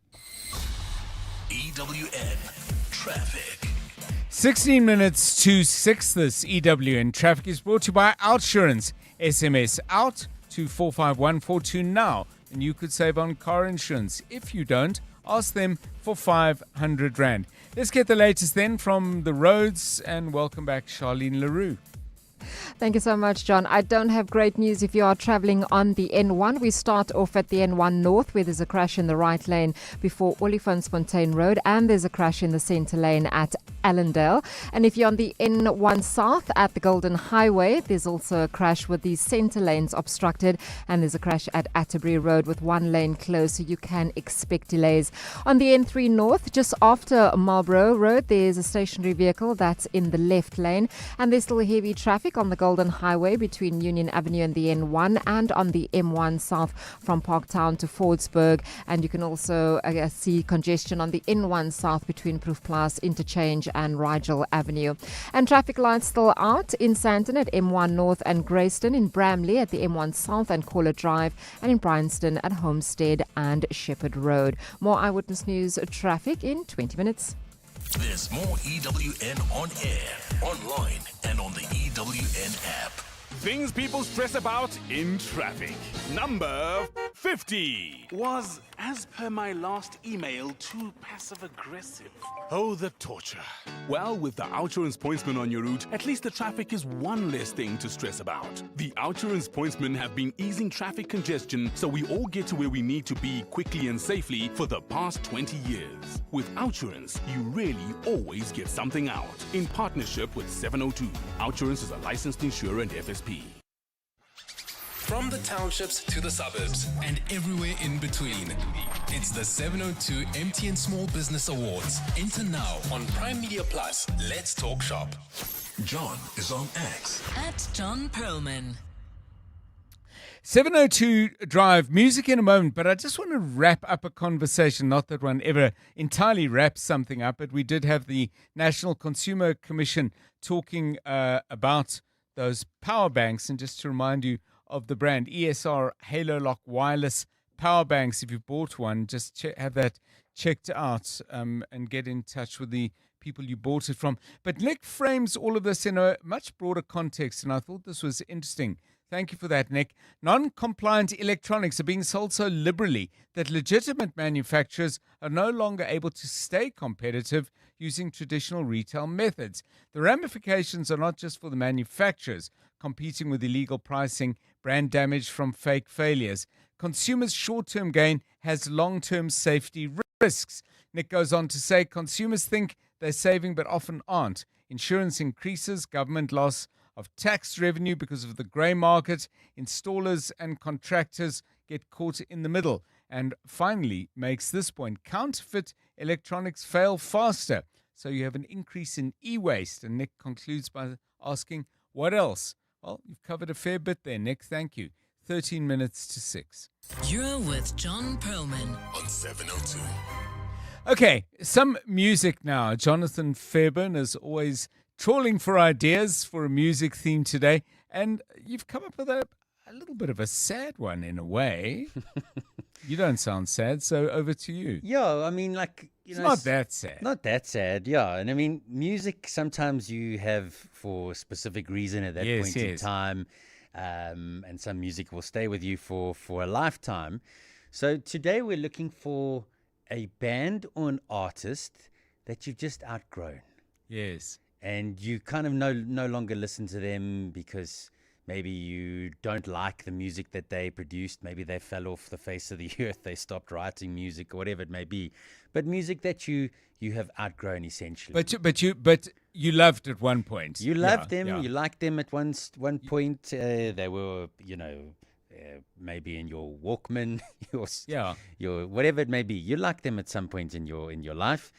EWN Traffic. 16 minutes to 6. This EWN Traffic is brought to you by Outsurance. SMS out to 45142 now, and you could save on car insurance. If you don't, ask them for 500 Rand. Let's get the latest then from the roads, and welcome back, Charlene Leroux. Thank you so much, John. I don't have great news if you are traveling on the N1. We start off at the N1 North, where there's a crash in the right lane before Olifantsfontein Road, and there's a crash in the centre lane at Allendale. And if you're on the N1 South at the Golden Highway, there's also a crash with the centre lanes obstructed, and there's a crash at Atterbury Road with 1 lane closed, so you can expect delays. On the N3 North, just after Marlborough Road, there's a stationary vehicle that's in the left lane, and there's still heavy traffic on the Golden Highway between Union Avenue and the N1, and on the M1 South from Parktown to Fordsburg. And you can also see congestion on the N1 South between Proefplaas Interchange and Rigel Avenue. And traffic lights still out in Sandton at M1 North and Greyston, in Bramley at the M1 South and Caller Drive, and in Bryanston at Homestead and Shepherd Road. More Eyewitness News traffic in 20 minutes. There's more EWN on air, online, and on the EWN app. Things people stress about in traffic. Number 50 was, as per my last email, too passive-aggressive. Oh, the torture. Well, with the Outsurance Pointsman on your route, at least the traffic is one less thing to stress about. The Outsurance Pointsmen have been easing traffic congestion so we all get to where we need to be quickly and safely for the past 20 years. With Outsurance, you really always get something out. In partnership with 702, Outsurance is a licensed insurer and FSP. From the townships to the suburbs and everywhere in between, it's the 702 MTN Small Business Awards. Enter now on Prime Media Plus. Let's talk shop. John is on X. At John Perlman. 702 Drive, music in a moment, but I just want to wrap up a conversation. Not that one ever entirely wraps something up, but we did have the National Consumer Commission talking about those power banks. And just to remind you of the brand, ESR Halo Lock Wireless Power Banks. If you bought one, just have that checked out and get in touch with the people you bought it from. But Nick frames all of this in a much broader context, and I thought this was interesting. Thank you for that, Nick. Non-compliant electronics are being sold so liberally that legitimate manufacturers are no longer able to stay competitive using traditional retail methods. The ramifications are not just for the manufacturers competing with illegal pricing, brand damage from fake failures. Consumers' short-term gain has long-term safety risks. Nick goes on to say consumers think they're saving but often aren't. Insurance increases, government loss of tax revenue because of the grey market, installers and contractors get caught in the middle. And finally makes this point, counterfeit electronics fail faster. So you have an increase in e-waste. And Nick concludes by asking, what else? Well, you've covered a fair bit there, Nick. Thank you. 13 minutes to 6. You're with John Perlman on 702. Okay, some music now. Jonathan Fairbairn is always trawling for ideas for a music theme today, and you've come up with a little bit of a sad one in a way. You don't sound sad, so over to you. Yeah, I mean, like, it's not that sad. Not that sad, yeah. And I mean, music sometimes you have for a specific reason at that point in time. and some music will stay with you for a lifetime. So today we're looking for a band or an artist that you've just outgrown. Yes. And you kind of no longer listen to them because maybe you don't like the music that they produced. Maybe they fell off the face of the earth. They stopped writing music or whatever it may be. But music that you have outgrown essentially. But you loved at one point. You loved them. Yeah. You liked them at one point. They were, maybe in your Walkman, your whatever it may be. You liked them at some point in your life,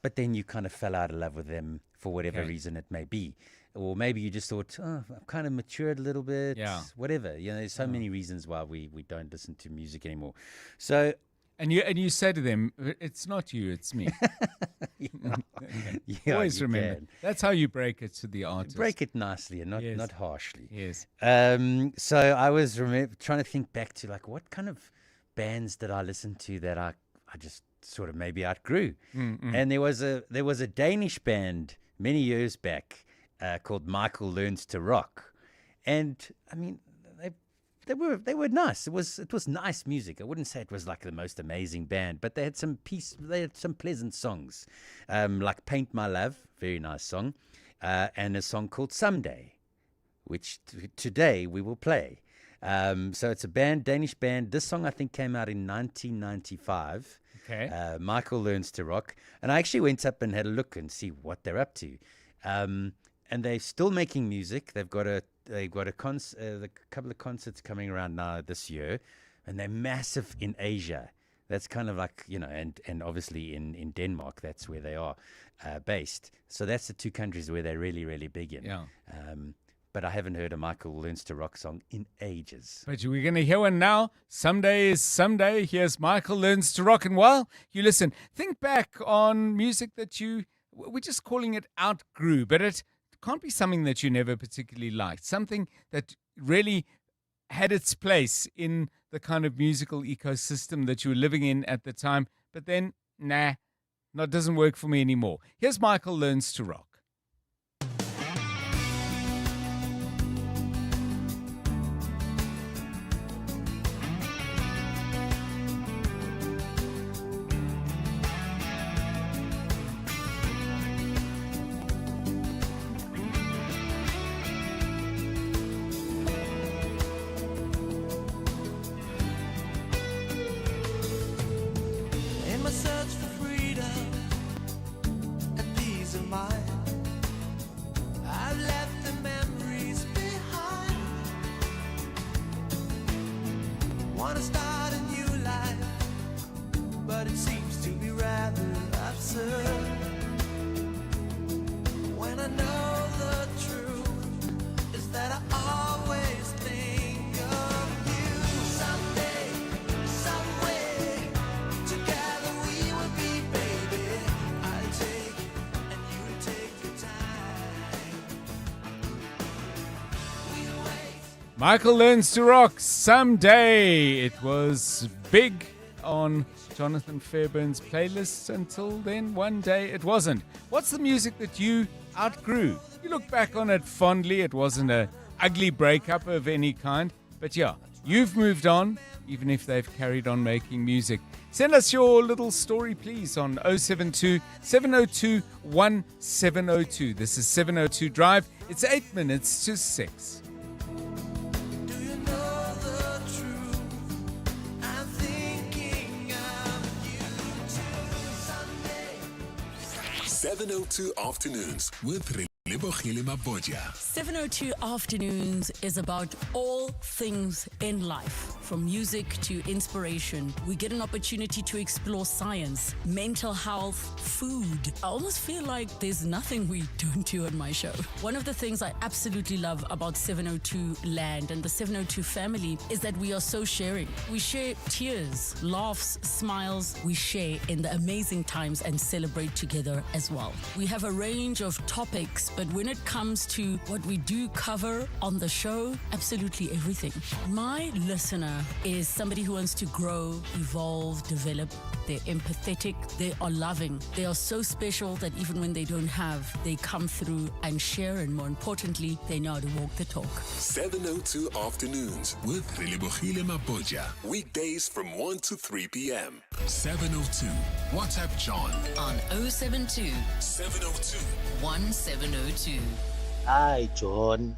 but then you kind of fell out of love with them for whatever reason it may be. Or maybe you just thought, I've kind of matured a little bit. Yeah. Whatever. There's so many reasons why we don't listen to music anymore. So. And you say to them, it's not you, it's me. Always remember. Can. That's how you break it to the artist. Break it nicely and not harshly. Yes. So I was trying to think back to what kind of bands did I listen to that I just sort of maybe outgrew. Mm-hmm. And there was a Danish band many years back called Michael Learns to Rock. And I mean, they were nice. It was nice music. I wouldn't say it was like the most amazing band, but they had some pleasant songs, like "Paint My Love," very nice song, and a song called "Someday," which today we will play. So it's a Danish band. This song I think came out in 1995. Okay. Michael Learns to Rock, and I actually went up and had a look and see what they're up to. And they're still making music. They've got a couple of concerts coming around now this year, and they're massive in Asia. That's kind of like, and obviously in Denmark, that's where they are based. So that's the two countries where they're really, really big in. Yeah. But I haven't heard a Michael Learns to Rock song in ages. But we're going to hear one now. Someday is someday. Here's Michael Learns to Rock. And while you listen, think back on music that we're just calling it outgrew, but it can't be something that you never particularly liked. Something that really had its place in the kind of musical ecosystem that you were living in at the time. But then, it doesn't work for me anymore. Here's Michael Learns to Rock. Michael Learns to Rock, Someday. It was big on Jonathan Fairbairn's playlists until then. One day it wasn't. What's the music that you outgrew? You look back on it fondly. It wasn't an ugly breakup of any kind. But you've moved on, even if they've carried on making music. Send us your little story, please, on 072 702 1702. This is 702 Drive. It's 8 minutes to 6. 702 Afternoons with Lebohile Mabodja. 702 Afternoons is about all things in life, from music to inspiration. We get an opportunity to explore science, mental health, food. I almost feel like there's nothing we don't do on my show. One of the things I absolutely love about 702 Land and the 702 family is that we are so sharing. We share tears, laughs, smiles. We share in the amazing times and celebrate together as well. We have a range of topics, But when it comes to what we do cover on the show, absolutely everything. My listener is somebody who wants to grow, evolve, develop. They're empathetic, they are loving, they are so special that even when they don't have, they come through and share, and more importantly, they know how to walk the talk. 702 Afternoons with Relebogile Mapoja. Weekdays from 1 to 3 p.m. 702. WhatsApp John on 072 702 1702. Hi, John.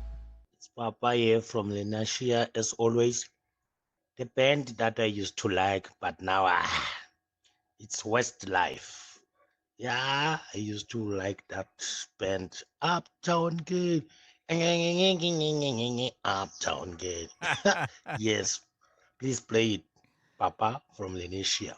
It's Papa here from Lenasia. As always, the band that I used to like, but now it's Westlife. Yeah, I used to like that band, Uptown Girl. Uptown Girl. Yes, please play it, Papa from Lenasia.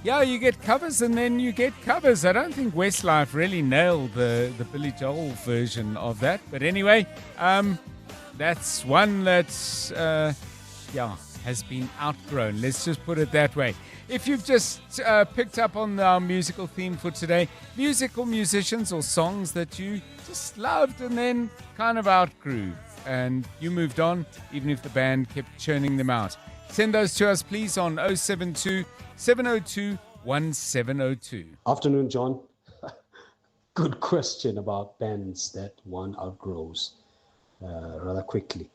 Yeah, you get covers and then you get covers. I don't think Westlife really nailed the Billy Joel version of that. But anyway, that's one that's, has been outgrown. Let's just put it that way. If you've just picked up on our musical theme for today, musical musicians or songs that you just loved and then kind of outgrew and you moved on, even if the band kept churning them out. Send those to us, please, on 072 702 1702. Afternoon, John. Good question about bands that one outgrows rather quickly.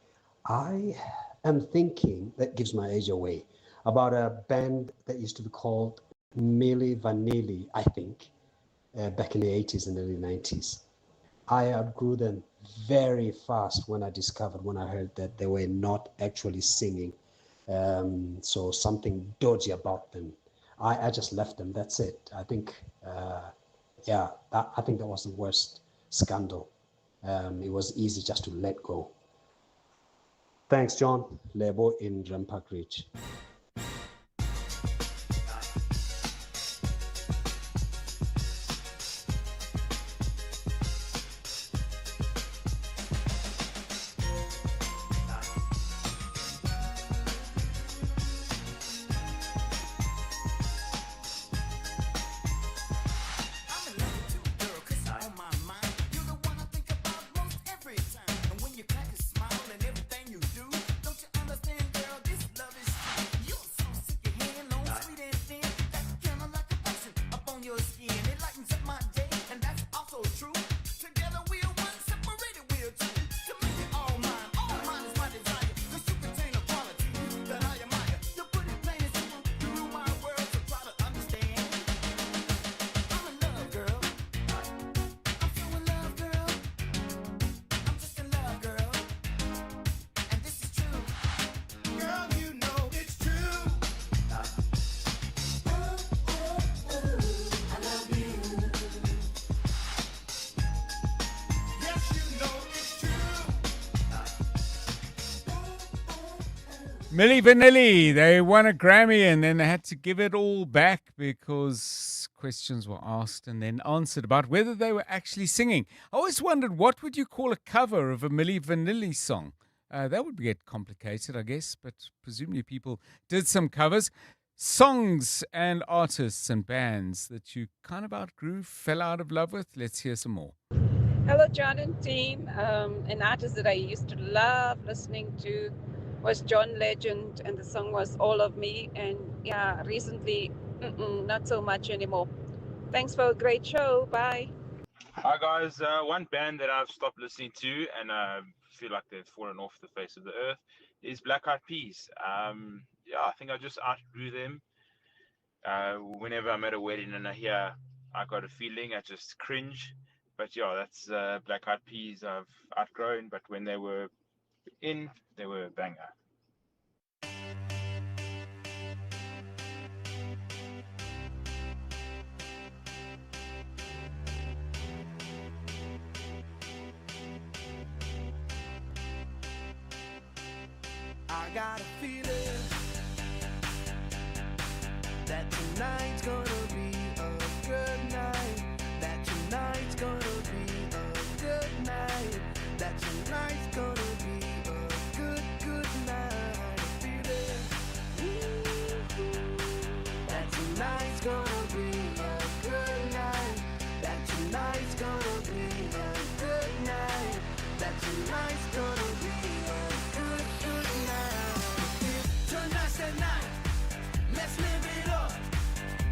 I am thinking, that gives my age away, about a band that used to be called Milli Vanilli, I think, back in the 80s and early 90s. I outgrew them very fast when I heard that they were not actually singing. So something dodgy about them. I just left them. That's it. I think, I think that was the worst scandal. It was easy just to let go. Thanks, John. Lebo in Rampark Ridge. Milli Vanilli, they won a Grammy and then they had to give it all back because questions were asked and then answered about whether they were actually singing. I always wondered, what would you call a cover of a Milli Vanilli song? That would get complicated, I guess, but presumably people did some covers. Songs and artists and bands that you kind of outgrew, fell out of love with. Let's hear some more. Hello, John and team. An artist that I used to love listening to was John Legend, and the song was All of Me. And yeah, recently, not so much anymore. Thanks for a great show. Bye. Hi guys, one band that I've stopped listening to and I feel like they've fallen off the face of the earth is Black Eyed Peas. I think I just outgrew them. Whenever I'm at a wedding and I hear I Got a Feeling, I just cringe. But yeah, that's Black Eyed Peas I've outgrown. But when they were in, they were a banger. I got a feeling that tonight's gonna be a good night. That tonight's gonna be a good night. That tonight's gonna be a good night. Feeling that tonight's gonna be a good night. That tonight's gonna be a good night. That tonight's gonna be a good night. Tonight's the night. Let's live it up.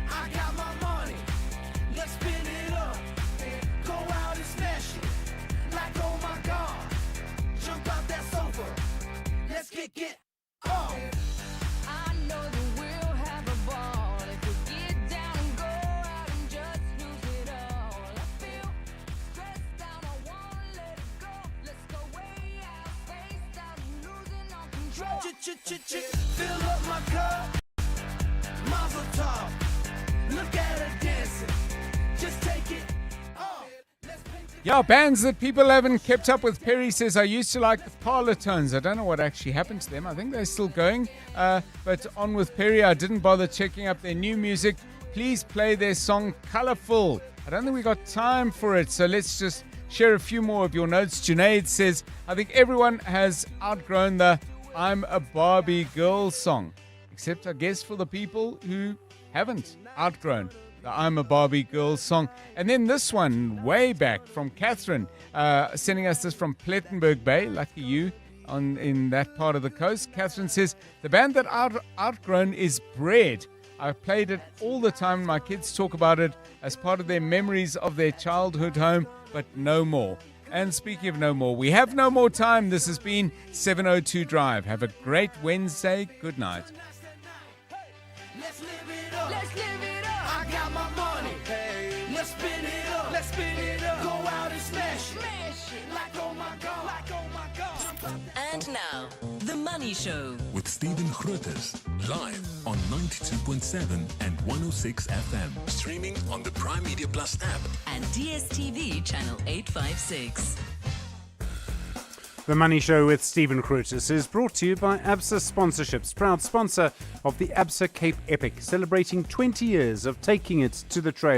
I got my money. Let's spin it up. Go out and smash it. Like, oh my God. Jump out that sofa. Let's kick it off. I know that we'll have a ball if we get down and go out and just lose it all. I feel stressed out. I wanna let it go. Let's go way out, spaced out, losing all control. Fill up my cup. Mazel tov. Look at her dancing. Just take it off. Yeah, bands that people haven't kept up with. Perry says, I used to like the Parlour Tones. I don't know what actually happened to them. I think they're still going. But on with Perry, I didn't bother checking up their new music. Please play their song Colourful. I don't think we got time for it, so let's just share a few more of your notes. Junaid says, I think everyone has outgrown the I'm a Barbie Girl song. Except, I guess, for the people who haven't outgrown the I'm a Barbie Girl song. And then this one, way back from Catherine, sending us this from Plettenberg Bay. Lucky you in that part of the coast. Catherine says, the band that I've outgrown is Bread. I played it all the time. My kids talk about it as part of their memories of their childhood home, but no more. And speaking of no more, we have no more time. This has been 702 Drive. Have a great Wednesday. Good night. Let's live it up. Let's live it up. I got my money. Hey. Let's spin it up. Let's spin it up. Go out and smash it. Smash it. Like oh my God. Like oh my God. And now, The Money Show. With Stephen Grootes, live on 92.7 and 106 FM. Streaming on the Prime Media Plus app. And DSTV channel 856. The Money Show with Stephen Grootes is brought to you by ABSA Sponsorships, proud sponsor of the ABSA Cape Epic, celebrating 20 years of taking it to the trail.